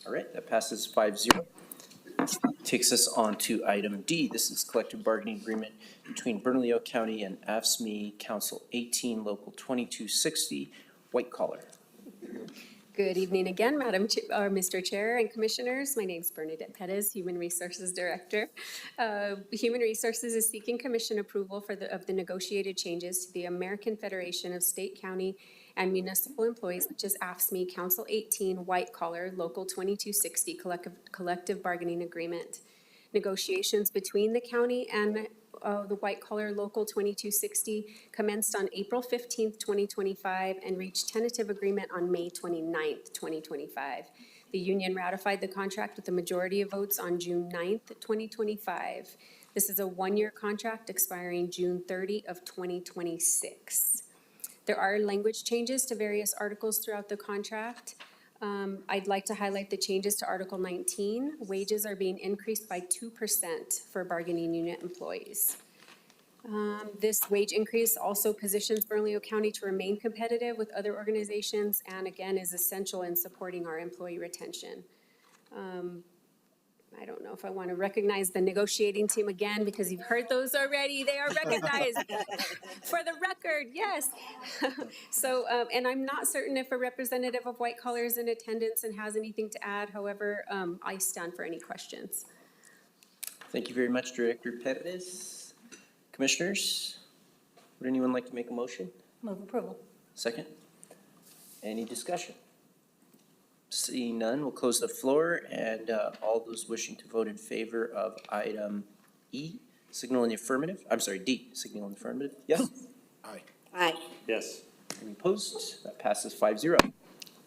S1: All right, that passes 5-0. Takes us on to item D. This is collective bargaining agreement between Bernalillo County and AFSCME Council 18, Local 2260, white collar.
S22: Good evening again, Mr. Chair and Commissioners. My name is Bernadette Perez, Human Resources Director. Human Resources is seeking Commission approval of the negotiated changes to the American Federation of State, County, and Municipal Employees, which is AFSCME Council 18, White Collar, Local 2260 Collective Bargaining Agreement. Negotiations between the county and the White Collar Local 2260 commenced on April 15th, 2025, and reached tentative agreement on May 29th, 2025. The union ratified the contract with a majority of votes on June 9th, 2025. This is a one-year contract expiring June 30 of 2026. There are language changes to various articles throughout the contract. I'd like to highlight the changes to Article 19. Wages are being increased by 2% for bargaining unit employees. This wage increase also positions Bernalillo County to remain competitive with other organizations and again is essential in supporting our employee retention. I don't know if I want to recognize the negotiating team again because you've heard those already. They are recognized for the record, yes. So, and I'm not certain if a representative of White Collar is in attendance and has anything to add. However, I stand for any questions.
S1: Thank you very much, Director Perez. Commissioners, would anyone like to make a motion?
S17: Move approval.
S1: Second? Any discussion? Seeing none, we'll close the floor, and all those wishing to vote in favor of item E, signal in the affirmative. I'm sorry, D, signal in the affirmative. Yes?
S20: Aye.
S18: Aye.
S19: Yes.
S1: Any opposed? That passes 5-0.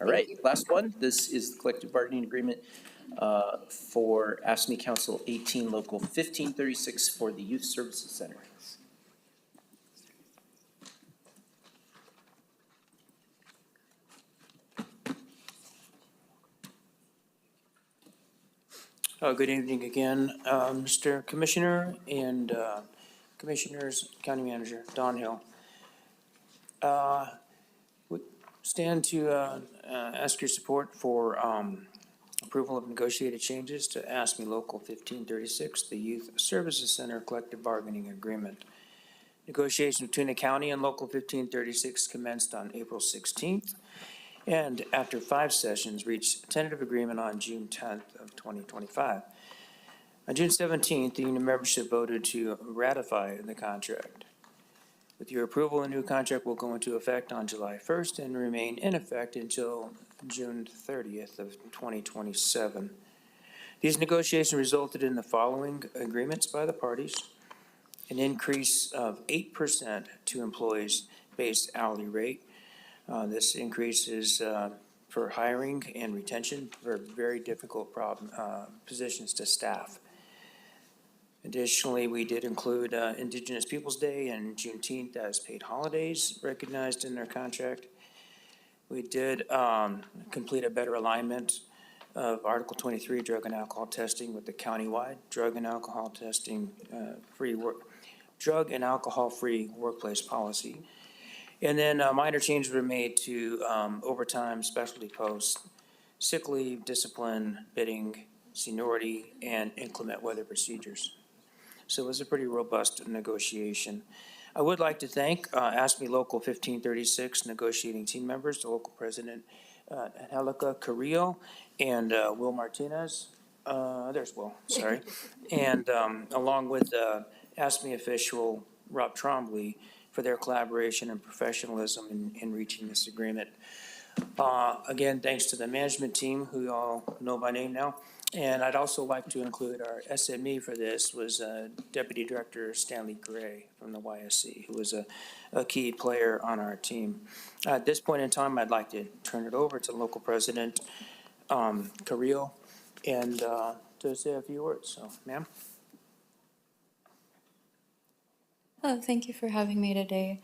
S1: All right, last one. This is the collective bargaining agreement for AFSCME Council 18, Local 1536 for the Youth Services Center.
S11: Good evening again, Mr. Commissioner and Commissioners, County Manager, Don Hill. We stand to ask your support for approval of negotiated changes to AFSCME Local 1536, the Youth Services Center Collective Bargaining Agreement. Negotiations between the county and Local 1536 commenced on April 16th. And after 5 sessions, reached tentative agreement on June 10th of 2025. On June 17th, the union membership voted to ratify the contract. With your approval, the new contract will go into effect on July 1st and remain in effect until June 30th of 2027. These negotiations resulted in the following agreements by the parties: an increase of 8% to employees' base hourly rate. This increase is for hiring and retention for very difficult positions to staff. Additionally, we did include Indigenous Peoples' Day and Juneteenth as paid holidays recognized in their contract. We did complete a better alignment of Article 23, drug and alcohol testing, with the countywide drug and alcohol testing drug and alcohol-free workplace policy. And then minor changes were made to overtime, specialty posts, sick leave, discipline, bidding, seniority, and inclement weather procedures. So it was a pretty robust negotiation. I would like to thank AFSCME Local 1536 negotiating team members, the local president, Angelica Carrillo, and Will Martinez. There's Will, sorry. And along with AFSCME official Rob Trombley, for their collaboration and professionalism in reaching this agreement. Again, thanks to the management team, who you all know by name now. And I'd also like to include our SME for this was Deputy Director Stanley Gray from the YSC, who was a key player on our team. At this point in time, I'd like to turn it over to local president Carrillo and to say a few words. So, ma'am.
S14: Thank you for having me today.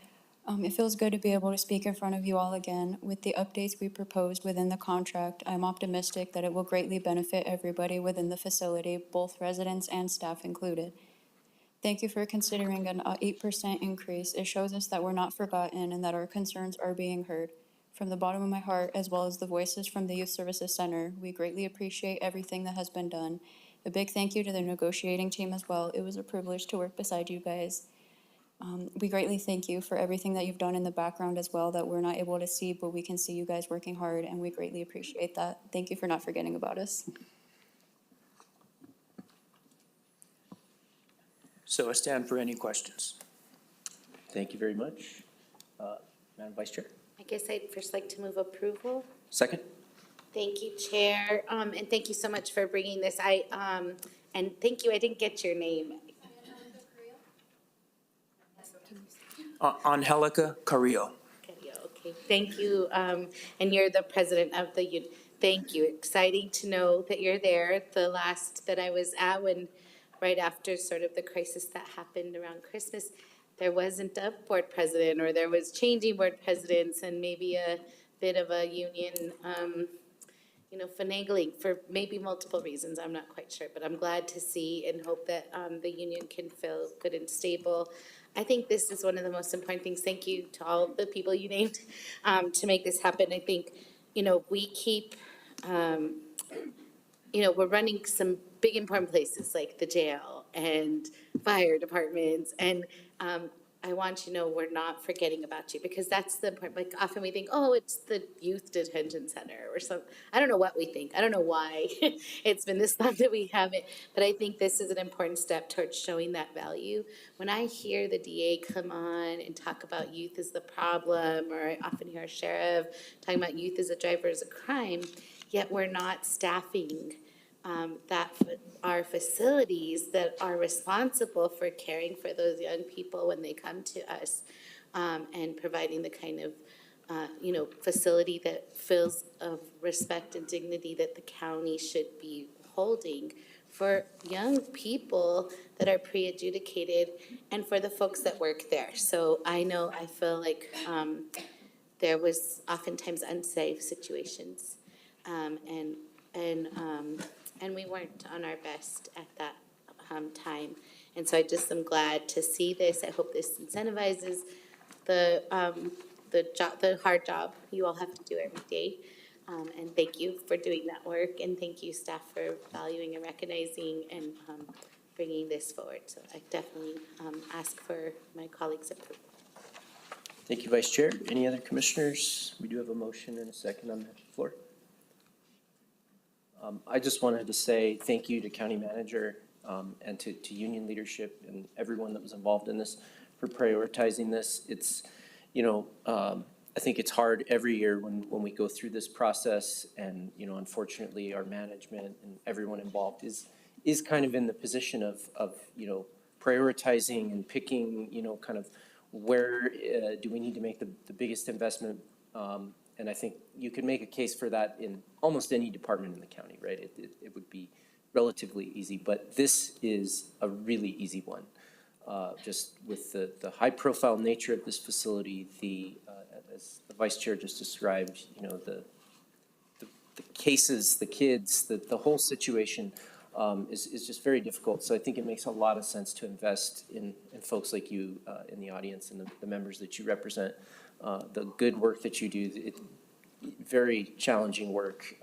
S14: It feels good to be able to speak in front of you all again. With the updates we proposed within the contract, I'm optimistic that it will greatly benefit everybody within the facility, both residents and staff included. Thank you for considering an 8% increase. It shows us that we're not forgotten and that our concerns are being heard. From the bottom of my heart, as well as the voices from the Youth Services Center, we greatly appreciate everything that has been done. A big thank you to the negotiating team as well. It was a privilege to work beside you guys. We greatly thank you for everything that you've done in the background as well that we're not able to see, but we can see you guys working hard, and we greatly appreciate that. Thank you for not forgetting about us.
S11: So I stand for any questions.
S1: Thank you very much. Madam Vice Chair.
S18: I guess I'd first like to move approval.
S1: Second.
S18: Thank you, Chair, and thank you so much for bringing this. And thank you, I didn't get your name.
S11: Angelica Carrillo.
S18: Okay, thank you, and you're the president of the union. Thank you. Exciting to know that you're there. The last that I was at, when right after sort of the crisis that happened around Christmas, there wasn't a board president, or there was changing board presidents, and maybe a bit of a union, finagling for maybe multiple reasons. I'm not quite sure, but I'm glad to see and hope that the union can feel good and stable. I think this is one of the most important things. Thank you to all the people you named to make this happen. I think, we keep, we're running some big important places like the jail and fire departments. And I want you to know we're not forgetting about you, because that's the important, like often we think, oh, it's the youth detention center or something. I don't know what we think. I don't know why it's been this long that we haven't, but I think this is an important step towards showing that value. When I hear the DA come on and talk about youth as the problem, or I often hear a sheriff talking about youth as a driver as a crime, yet we're not staffing our facilities that are responsible for caring for those young people when they come to us, and providing the kind of, facility that fills of respect and dignity that the county should be holding for young people that are pre-adjudicated and for the folks that work there. So I feel like there was oftentimes unsafe situations, and we weren't on our best at that time. And so I just am glad to see this. I hope this incentivizes the hard job you all have to do every day. And thank you for doing that work, and thank you, staff, for valuing and recognizing and bringing this forward. So I definitely ask for my colleagues' approval.
S1: Thank you, Vice Chair. Any other commissioners? We do have a motion and a second on the floor. I just wanted to say thank you to County Manager and to union leadership and everyone that was involved in this for prioritizing this. It's, I think it's hard every year when we go through this process, and, unfortunately our management and everyone involved is kind of in the position of prioritizing and picking, kind of where do we need to make the biggest investment. And I think you could make a case for that in almost any department in the county, right? It would be relatively easy, but this is a really easy one. Just with the high-profile nature of this facility, as the Vice Chair just described, the cases, the kids, the whole situation is just very difficult. So I think it makes a lot of sense to invest in folks like you in the audience and the members that you represent. The good work that you do, very challenging work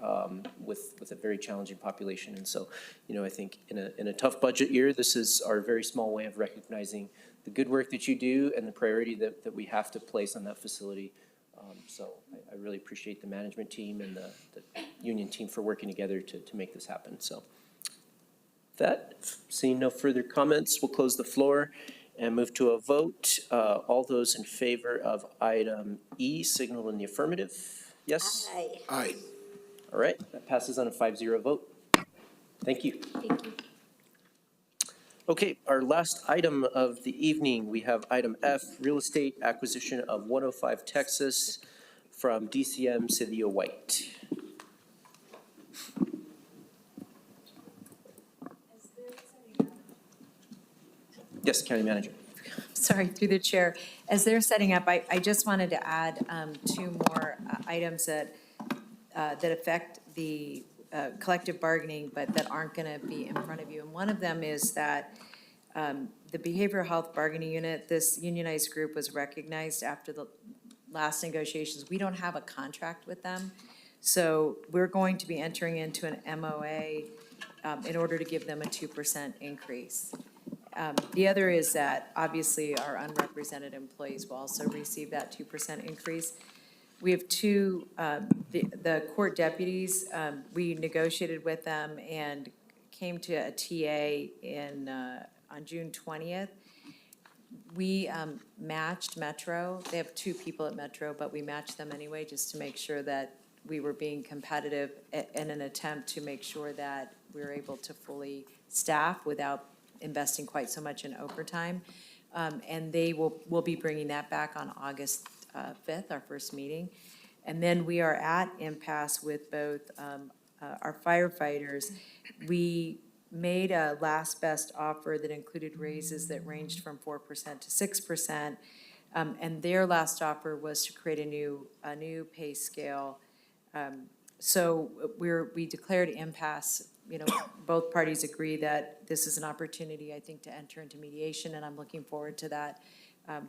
S1: with a very challenging population. And so, I think in a tough budget year, this is our very small way of recognizing the good work that you do and the priority that we have to place on that facility. So I really appreciate the management team and the union team for working together to make this happen. So that, seeing no further comments, we'll close the floor and move to a vote. All those in favor of item E signal in the affirmative. Yes?
S18: Aye.
S20: Aye.
S1: All right, that passes on a 5-0 vote. Thank you.
S18: Thank you.
S1: Okay, our last item of the evening, we have item F, real estate acquisition of 105 Texas from DCM Cynthia White. Yes, County Manager.
S3: sorry, through the chair, as they're setting up, I just wanted to add two more items that affect the collective bargaining, but that aren't going to be in front of you. And one of them is that the behavioral health bargaining unit, this unionized group was recognized after the last negotiations. We don't have a contract with them. So we're going to be entering into an MOA in order to give them a 2% increase. The other is that obviously our unrepresented employees will also receive that 2% increase. We have two, the court deputies, we negotiated with them and came to a TA on June 20th. We matched Metro. They have two people at Metro, but we matched them anyway just to make sure that we were being competitive in an attempt to make sure that we were able to fully staff without investing quite so much in overtime. And they will be bringing that back on August 5th, our first meeting. And then we are at impasse with both our firefighters. We made a last best offer that included raises that ranged from 4% to 6%. And their last offer was to create a new pay scale. So we declared impasse. You know, both parties agree that this is an opportunity, I think, to enter into mediation, and I'm looking forward to that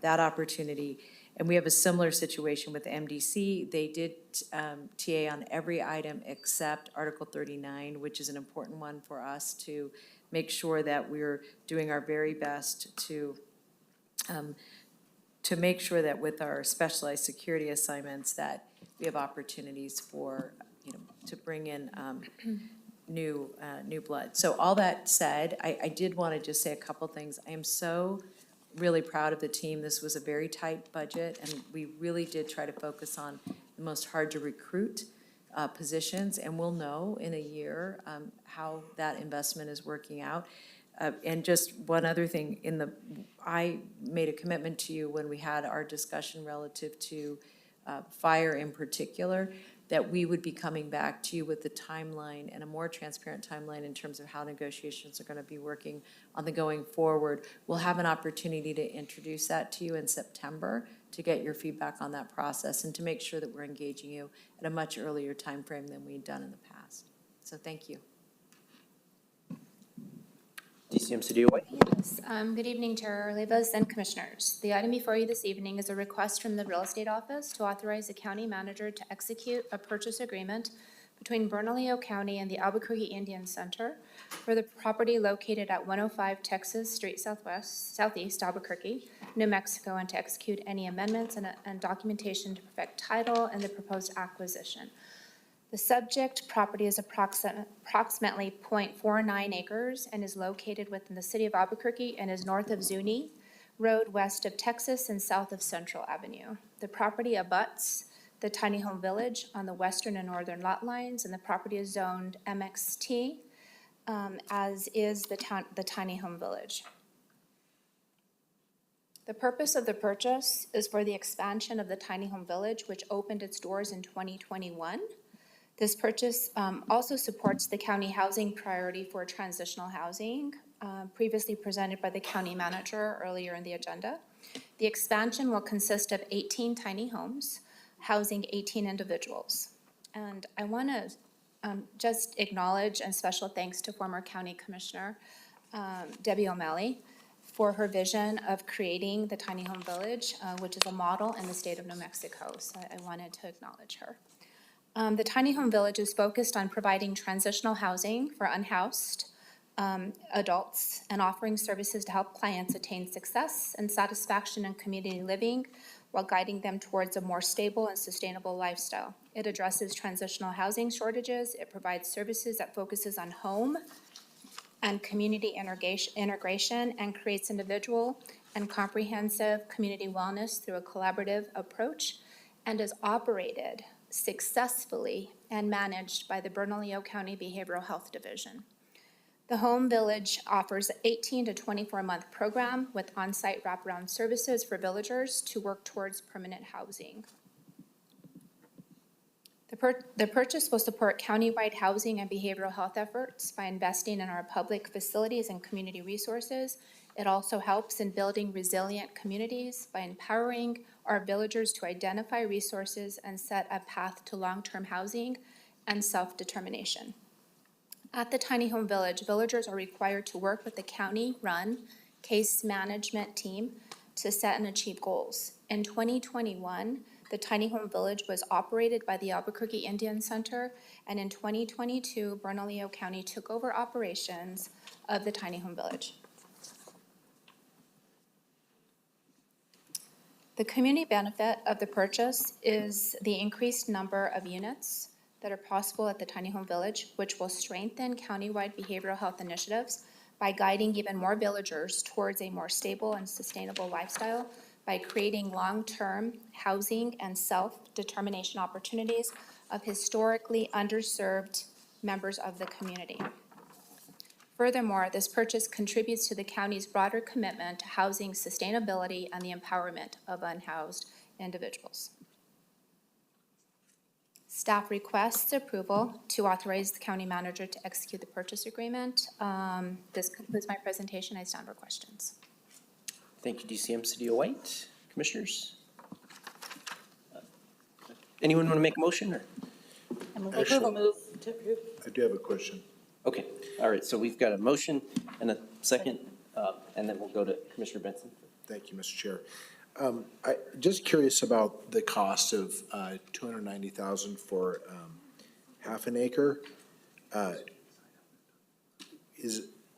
S3: opportunity. And we have a similar situation with the MDC. They did TA on every item except Article 39, which is an important one for us to make sure that we're doing our very best to make sure that with our specialized security assignments that we have opportunities for, to bring in new blood. So all that said, I did want to just say a couple things. I am so really proud of the team. This was a very tight budget, and we really did try to focus on the most hard to recruit positions, and we'll know in a year how that investment is working out. And just one other thing, I made a commitment to you when we had our discussion relative to fire in particular, that we would be coming back to you with the timeline and a more transparent timeline in terms of how negotiations are going to be working on the going forward. We'll have an opportunity to introduce that to you in September to get your feedback on that process and to make sure that we're engaging you at a much earlier time frame than we've done in the past. So thank you.
S1: DCMCD White.
S5: Yes. Good evening, Chair Olivas and Commissioners. The item before you this evening is a request from the Real Estate Office to authorize the county manager to execute a purchase agreement between Bernalillo County and the Albuquerque Indian Center for the property located at 105 Texas Street Southeast, Albuquerque, New Mexico, and to execute any amendments and documentation to perfect title and the proposed acquisition. The subject property is approximately 0.49 acres and is located within the city of Albuquerque and is north of Zuni Road, west of Texas, and south of Central Avenue. The property abuts the tiny home village on the western and northern lot lines, and the property is zoned MXT, as is the tiny home village. The purpose of the purchase is for the expansion of the tiny home village, which opened its doors in 2021. This purchase also supports the county housing priority for transitional housing, previously presented by the county manager earlier in the agenda. The expansion will consist of 18 tiny homes, housing 18 individuals. And I want to just acknowledge and special thanks to former County Commissioner Debbie O'Malley for her vision of creating the tiny home village, which is a model in the state of New Mexico. So I wanted to acknowledge her. The tiny home village is focused on providing transitional housing for unhoused adults and offering services to help clients attain success and satisfaction in community living while guiding them towards a more stable and sustainable lifestyle. It addresses transitional housing shortages. It provides services that focuses on home and community integration and creates individual and comprehensive community wellness through a collaborative approach, and is operated successfully and managed by the Bernalillo County Behavioral Health Division. The Home Village offers an 18 to 24-month program with on-site wraparound services for villagers to work towards permanent housing. The purchase will support countywide housing and behavioral health efforts by investing in our public facilities and community resources It also helps in building resilient communities by empowering our villagers to identify resources and set a path to long-term housing and self-determination. At the Tiny Home Village, villagers are required to work with the county-run case management team to set and achieve goals. In 2021, the Tiny Home Village was operated by the Albuquerque Indian Center, and in 2022, Bernalillo County took over operations of the Tiny Home Village. The community benefit of the purchase is the increased number of units that are possible at the Tiny Home Village, which will strengthen countywide behavioral health initiatives by guiding even more villagers towards a more stable and sustainable lifestyle by creating long-term housing and self-determination opportunities of historically underserved members of the community. Furthermore, this purchase contributes to the county's broader commitment to housing sustainability and the empowerment of unhoused individuals. Staff requests approval to authorize the county manager to execute the purchase agreement. This concludes my presentation. I stand for questions.
S1: Thank you, DCM City of White. Commissioners? Anyone want to make a motion? Or?
S20: Actually, I do have a question.
S1: Okay, all right, so we've got a motion and a second, and then we'll go to Commissioner Benson.
S20: Thank you, Mr. Chair. I just curious about the cost of $290,000 for half an acre.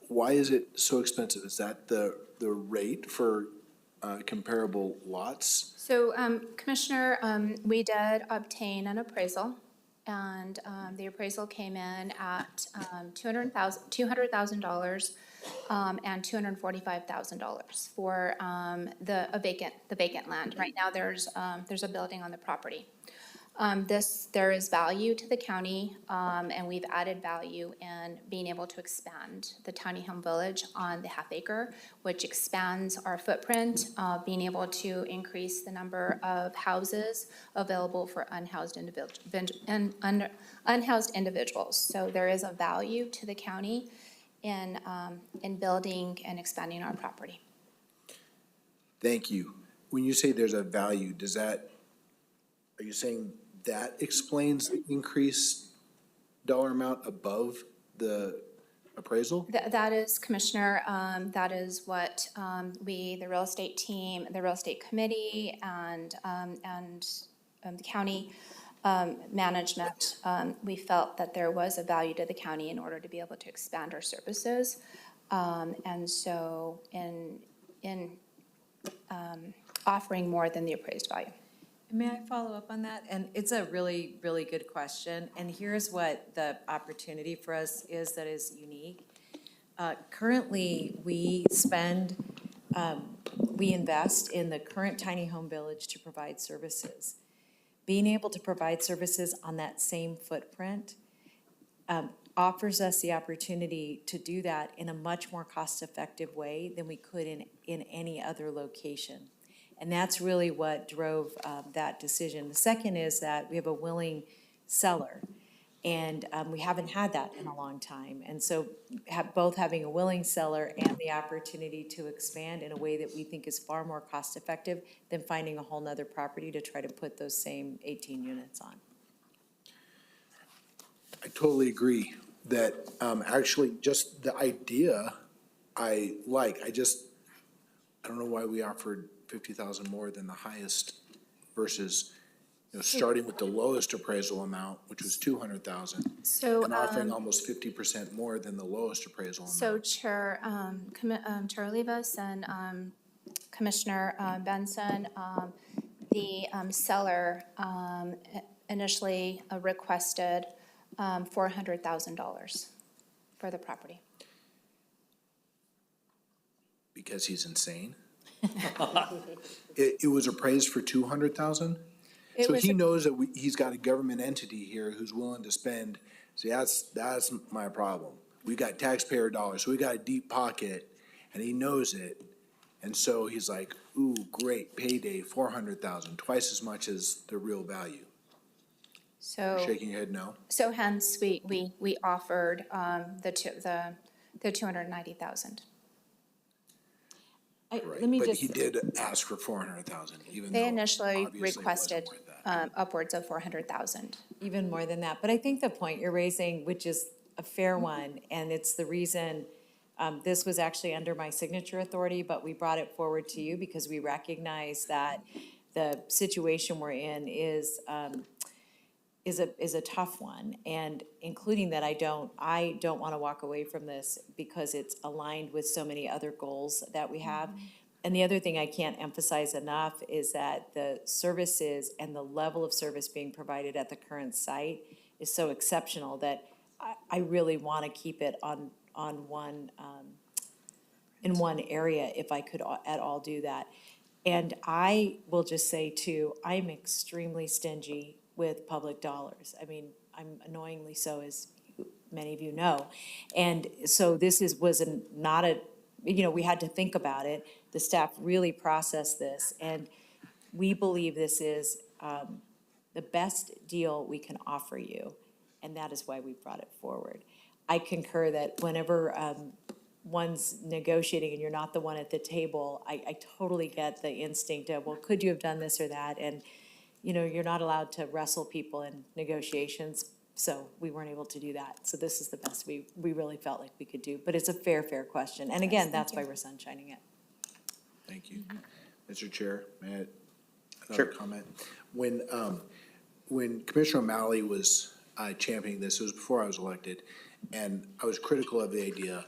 S20: Why is it so expensive? Is that the rate for comparable lots?
S5: So, Commissioner, we did obtain an appraisal, and the appraisal came in at $200,000 and $245,000 for the vacant land. Right now, there's a building on the property. There is value to the county, and we've added value in being able to expand the Tiny Home Village on the half acre, which expands our footprint, being able to increase the number of houses available for unhoused individuals. So there is a value to the county in building and expanding our property.
S20: Thank you. When you say there's a value, are you saying that explains the increased dollar amount above the appraisal?
S5: That is, Commissioner, that is what the real estate team, the real estate committee, and the county management, we felt that there was a value to the county in order to be able to expand our services. And so in offering more than the appraised value.
S3: May I follow up on that? And it's a really, really good question. And here's what the opportunity for us is that is unique. Currently, we invest in the current Tiny Home Village to provide services. Being able to provide services on that same footprint offers us the opportunity to do that in a much more cost-effective way than we could in any other location. And that's really what drove that decision. The second is that we have a willing seller, and we haven't had that in a long time. And so both having a willing seller and the opportunity to expand in a way that we think is far more cost-effective than finding a whole nother property to try to put those same 18 units on.
S20: I totally agree that actually just the idea I like. I don't know why we offered 50,000 more than the highest versus, starting with the lowest appraisal amount, which was 200,000.
S5: So,
S20: and offering almost 50% more than the lowest appraisal amount.
S5: So Chair Olivas and Commissioner Benson, the seller initially requested $400,000 for the property.
S20: Because he's insane? It was appraised for 200,000? So he knows that he's got a government entity here who's willing to spend. See, that's my problem. We got taxpayer dollars, so we got a deep pocket, and he knows it. And so he's like, ooh, great, payday, 400,000, twice as much as the real value.
S5: So
S20: you're shaking your head no?
S5: So hence we offered the $290,000.
S20: Right,
S3: let me
S20: but
S3: just.
S20: he did ask for 400,000, even though
S5: They initially
S20: obviously it wasn't
S5: requested
S20: worth that.
S5: upwards of 400,000.
S3: Even more than that. But I think the point you're raising, which is a fair one, and it's the reason this was actually under my signature authority, but we brought it forward to you because we recognize that the situation we're in is a tough one, and including that I don't want to walk away from this because it's aligned with so many other goals that we have. And the other thing I can't emphasize enough is that the services and the level of service being provided at the current site is so exceptional that I really want to keep it on one, in one area if I could at all do that. And I will just say too, I'm extremely stingy with public dollars. I mean, I'm annoyingly so, as many of you know. And so this was not a, we had to think about it. The staff really processed this, and we believe this is the best deal we can offer you, and that is why we brought it forward. I concur that whenever one's negotiating and you're not the one at the table, I totally get the instinct of, well, could you have done this or that? And, you're not allowed to wrestle people in negotiations, so we weren't able to do that. So this is the best we really felt like we could do. But it's a fair question. And again, that's why we're sunshining it.
S20: Thank you. Mr. Chair, may I add
S1: Sure.
S20: another comment? When Commissioner O'Malley was championing this, it was before I was elected, and I was critical of the idea,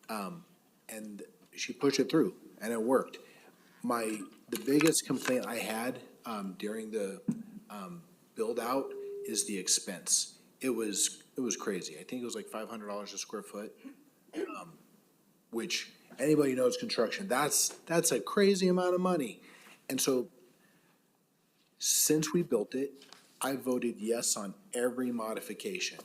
S20: and she pushed it through, and it worked. The biggest complaint I had during the build out is the expense. It was crazy. I think it was like $500 a square foot, which anybody who knows construction, that's a crazy amount of money. And so since we built it, I voted yes on every modification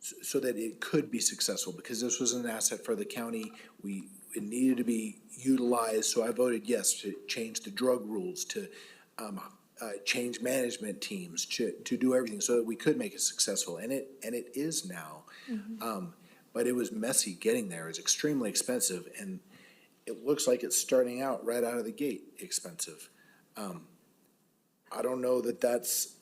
S20: so that it could be successful, because this was an asset for the county. It needed to be utilized, so I voted yes to change the drug rules, to change management teams, to do everything so that we could make it successful, and it is now. But it was messy getting there. It's extremely expensive, and it looks like it's starting out right out of the gate expensive. I don't know that's.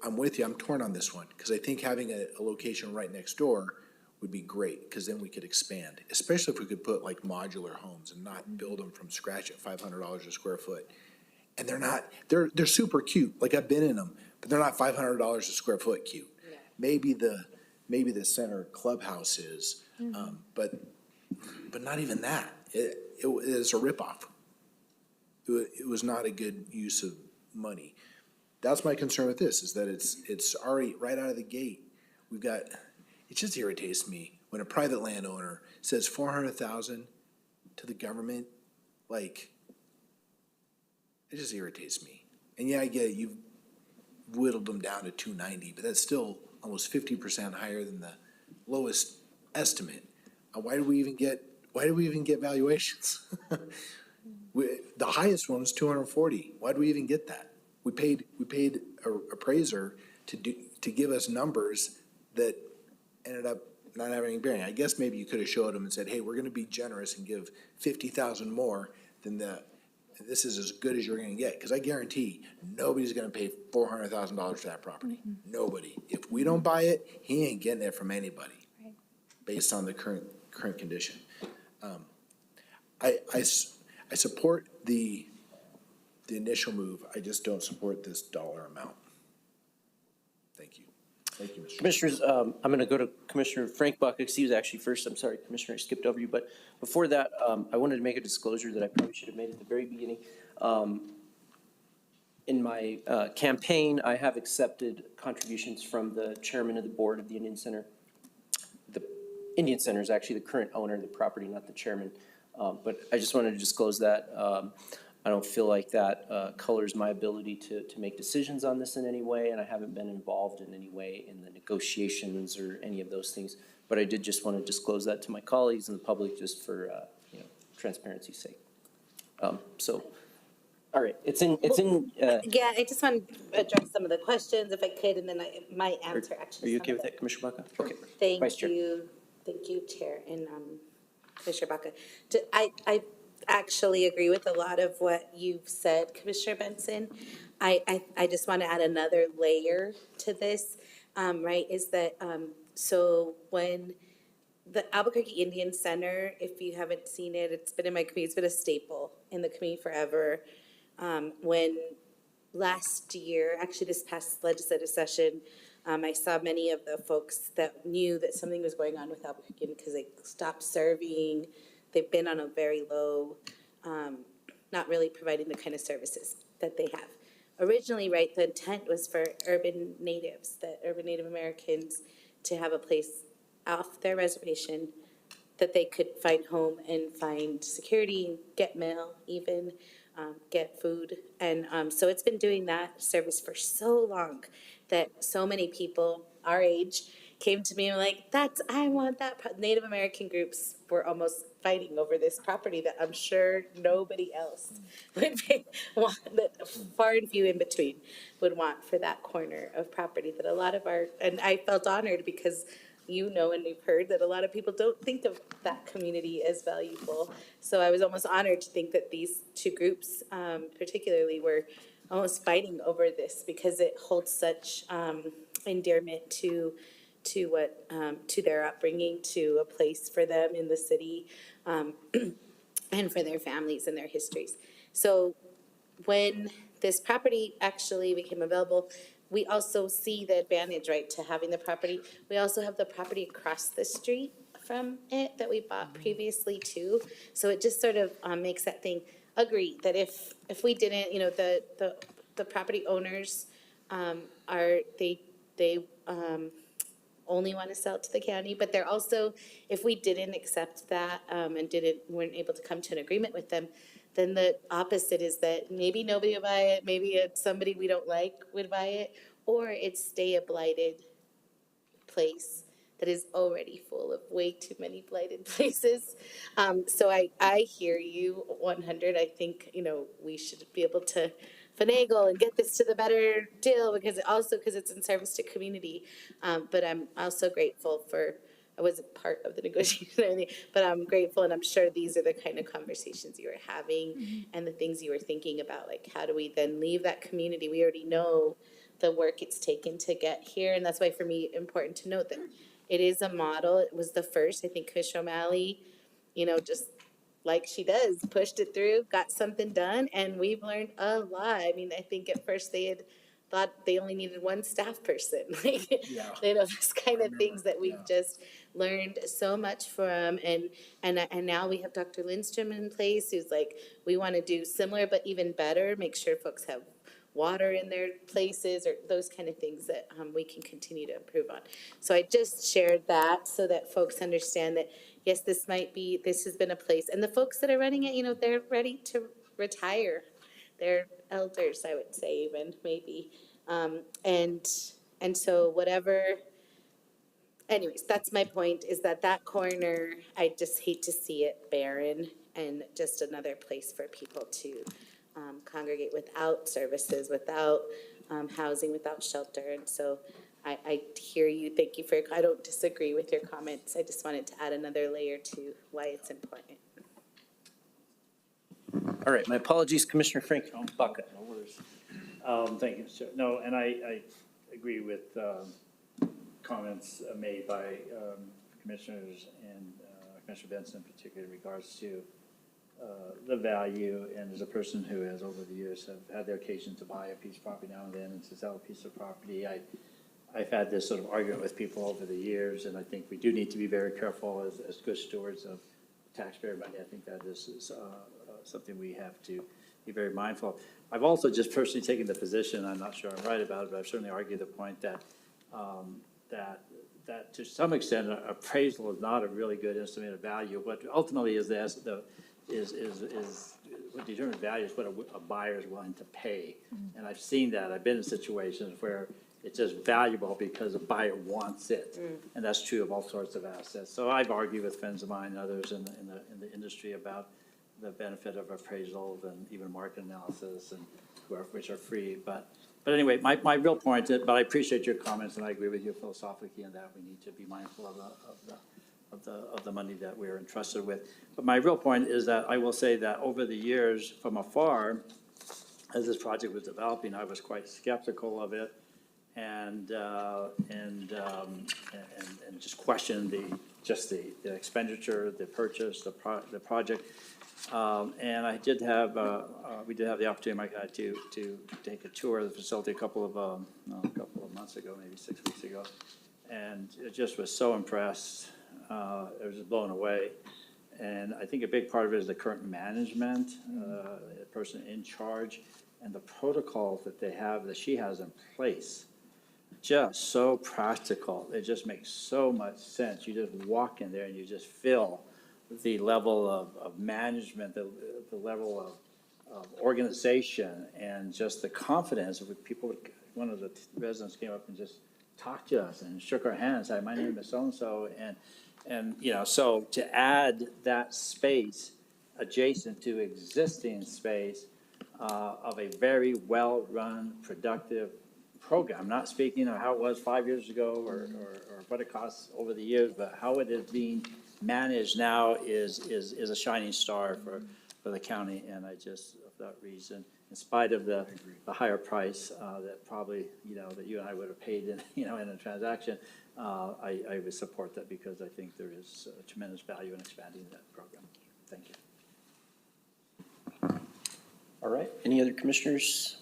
S20: I'm with you. I'm torn on this one, because I think having a location right next door would be great, because then we could expand, especially if we could put like modular homes and not build them from scratch at $500 a square foot. And they're super cute. Like, I've been in them, but they're not $500 a square foot cute. Yeah. Maybe the center clubhouse is, but not even that. It is a ripoff. It was not a good use of money. That's my concern with this, is that it's already right out of the gate. It just irritates me when a private landowner says 400,000 to the government. Like, it just irritates me. And yeah, I get it, you've whittled them down to 290, but that's still almost 50% higher than the lowest estimate. Why do we even get valuations? The highest one was 240. Why do we even get that? We paid an appraiser to give us numbers that ended up not having any bearing. I guess maybe you could have showed them and said, hey, we're going to be generous and give 50,000 more than this is as good as you're going to get. Because I guarantee nobody's going to pay $400,000 for that property. Nobody. If we don't buy it, he ain't getting it from anybody. Right. Based on the current condition. I support the initial move. I just don't support this dollar amount. Thank you. Thank you, Mr.
S1: Commissioners, I'm going to go to Commissioner Frank Baca, because he was actually first. I'm sorry, Commissioner, I skipped over you. But before that, I wanted to make a disclosure that I probably should have made at the very beginning. In my campaign, I have accepted contributions from the chairman of the board of the Indian Center. The Indian Center is actually the current owner of the property, not the chairman. But I just wanted to disclose that. I don't feel like that colors my ability to make decisions on this in any way, and I haven't been involved in any way in the negotiations or any of those things. But I did just want to disclose that to my colleagues and the public, just for transparency's sake. So, all right, it's in.
S18: Yeah, I just want to address some of the questions if I could, and then I might answer actually.
S1: Are you okay with that, Commissioner Baca? Okay.
S18: Thank you, Chair and Commissioner Baca. I actually agree with a lot of what you've said, Commissioner Benson. I just want to add another layer to this, right, is that, so when the Albuquerque Indian Center, if you haven't seen it, it's been in my community, it's been a staple in the community forever. When last year, actually this past legislative session, I saw many of the folks that knew that something was going on with Albuquerque because they stopped serving. They've been on a very low, not really providing the kind of services that they have. Originally, right, the intent was for urban natives, the urban Native Americans, to have a place off their reservation that they could find home and find security, get mail even, get food. And so it's been doing that service for so long that so many people our age came to me and were like, I want that. Native American groups were almost fighting over this property that I'm sure nobody else would want, that far and few in between would want for that corner of property that a lot of and I felt honored because and we've heard that a lot of people don't think of that community as valuable. So I was almost honored to think that these two groups particularly were almost fighting over this because it holds such endearment to what to their upbringing, to a place for them in the city, and for their families and their histories. So when this property actually became available, we also see the advantage, right, to having the property. We also have the property across the street from it that we bought previously too. So it just sort of makes that thing agree that if we didn't, the property owners they only want to sell it to the county, but they're also, if we didn't accept that and weren't able to come to an agreement with them, then the opposite is that maybe nobody would buy it, maybe it's somebody we don't like would buy it, or it's stay a blighted place that is already full of way too many blighted places. So I hear you 100. I think, we should be able to finagle and get this to the better deal because it's in service to community. But I'm also grateful I wasn't part of the negotiation or anything, but I'm grateful and I'm sure these are the kind of conversations you were having and the things you were thinking about, like how do we then leave that community? We already know the work it's taken to get here, and that's why for me important to note that it is a model. It was the first, I think Commissioner O'Malley, just like she does, pushed it through, got something done, and we've learned a lot. I mean, I think at first they had thought they only needed one staff person. Those kind of things that we've just learned so much from, and now we have Dr. Lindstrom in place, who's like, we want to do similar but even better, make sure folks have water in their places or those kind of things that we can continue to improve on. So I just shared that so that folks understand that, yes, this has been a place, and the folks that are running it, they're ready to retire. They're elders, I would say, even maybe. And so whatever, anyways, that's my point, is that corner, I just hate to see it barren and just another place for people to congregate without services, without housing, without shelter. And so I hear you. Thank you I don't disagree with your comments. I just wanted to add another layer to why it's important.
S1: All right, my apologies, Commissioner Frank Baca.
S19: No worries. Thank you, sir. No, and I agree with comments made by commissioners and Commissioner Benson in particular in regards to the value, and as a person who has over the years have had the occasion to buy a piece of property now and then and to sell a piece of property, I've had this sort of argument with people over the years, and I think we do need to be very careful as good stewards of taxpayer money. I think that is something we have to be very mindful of. I've also just personally taken the position, I'm not sure I'm right about it, but I've certainly argued the point that that to some extent appraisal is not a really good estimate of value. What ultimately is what determines value is what a buyer is willing to pay. And I've seen that. I've been in situations where it's just valuable because a buyer wants it. And that's true of all sorts of assets. So I've argued with friends of mine and others in the industry about the benefit of appraisal and even market analysis, and which are free. But anyway, my real point is, but I appreciate your comments and I agree with you philosophically in that we need to be mindful of of the money that we're entrusted with. But my real point is that I will say that over the years, from afar, as this project was developing, I was quite skeptical of it and just questioned the expenditure, the purchase, the project. And I did have, we did have the opportunity, Mike and I, to take a tour of the facility a couple of months ago, maybe 6 weeks ago. And it just was so impressed. I was just blown away. And I think a big part of it is the current management, the person in charge, and the protocols that they have, that she has in place. Just so practical. It just makes so much sense. You just walk in there and you just feel the level of management, the level of organization, and just the confidence of people. One of the residents came up and just talked to us and shook our hands, said, "My name is so-and-so," and you know, so to add that space adjacent to existing space of a very well-run, productive program, not speaking of how it was 5 years ago or what it costs over the years, but how it is being managed now is a shining star for the county. And I just, for that reason, in spite of the higher price that probably, that you and I would have paid in a transaction, I would support that because I think there is tremendous value in expanding that program. Thank you.
S1: All right, any other commissioners?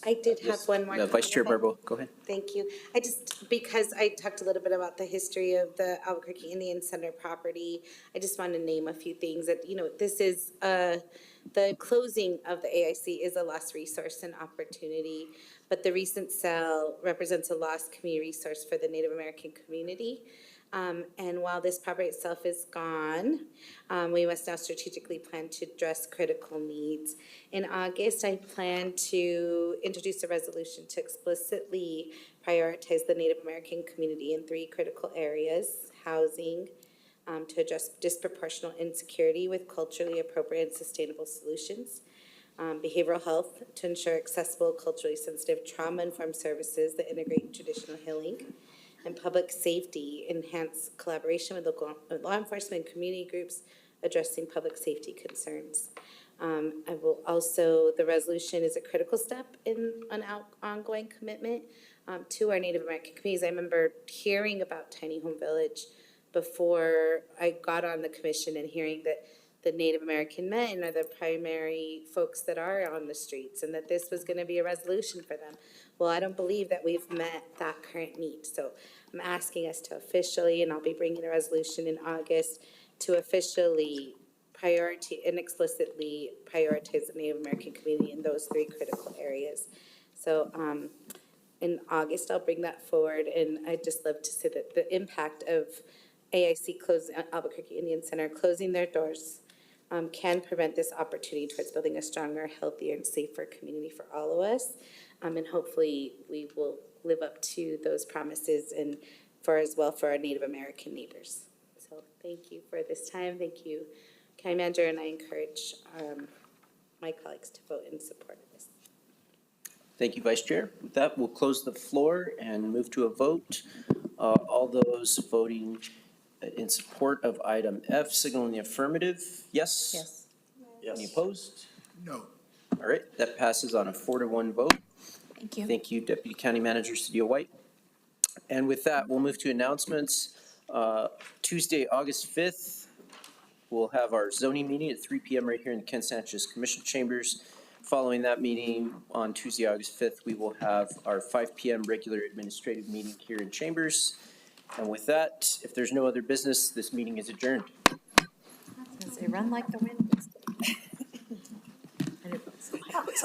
S18: I did have one more.
S1: Vice Chair Barbeau, go ahead.
S18: Thank you. Because I talked a little bit about the history of the Albuquerque Indian Center property, I just want to name a few things that, this is, the closing of the AIC is a lost resource and opportunity, but the recent sale represents a lost community resource for the Native American community. And while this property itself is gone, we must now strategically plan to address critical needs. In August, I plan to introduce a resolution to explicitly prioritize the Native American community in 3 critical areas: housing, to address disproportionate insecurity with culturally appropriate and sustainable solutions; behavioral health, to ensure accessible, culturally sensitive, trauma-informed services that integrate traditional healing; and public safety, enhance collaboration with local law enforcement and community groups addressing public safety concerns. I will also, the resolution is a critical step in an ongoing commitment to our Native American communities. I remember hearing about Tiny Home Village before I got on the commission and hearing that the Native American men are the primary folks that are on the streets and that this was going to be a resolution for them. Well, I don't believe that we've met that current need. So I'm asking us to officially, and I'll be bringing a resolution in August, to officially and explicitly prioritize the Native American community in those 3 critical areas. So in August, I'll bring that forward, and I'd just love to see that the impact of AIC Albuquerque Indian Center closing their doors can prevent this opportunity towards building a stronger, healthier, and safer community for all of us. And hopefully we will live up to those promises and as well for our Native American neighbors. So thank you for this time. Thank you, County Manager, and I encourage my colleagues to vote in support of this.
S1: Thank you, Vice Chair. With that, we'll close the floor and move to a vote. All those voting in support of item F, signal in the affirmative. Yes?
S3: Yes.
S1: Any opposed?
S20: No.
S1: All right, that passes on a 4-1 vote.
S22: Thank you.
S1: Thank you, Deputy County Manager Cedillo White. And with that, we'll move to announcements. Tuesday, August 5th, we'll have our zoning meeting at 3 p.m. right here in the Ken Sanchez Commission Chambers. Following that meeting on Tuesday, August 5th, we will have our 5 p.m. regular administrative meeting here in Chambers. And with that, if there's no other business, this meeting is adjourned.
S3: They run like the wind.
S17: That was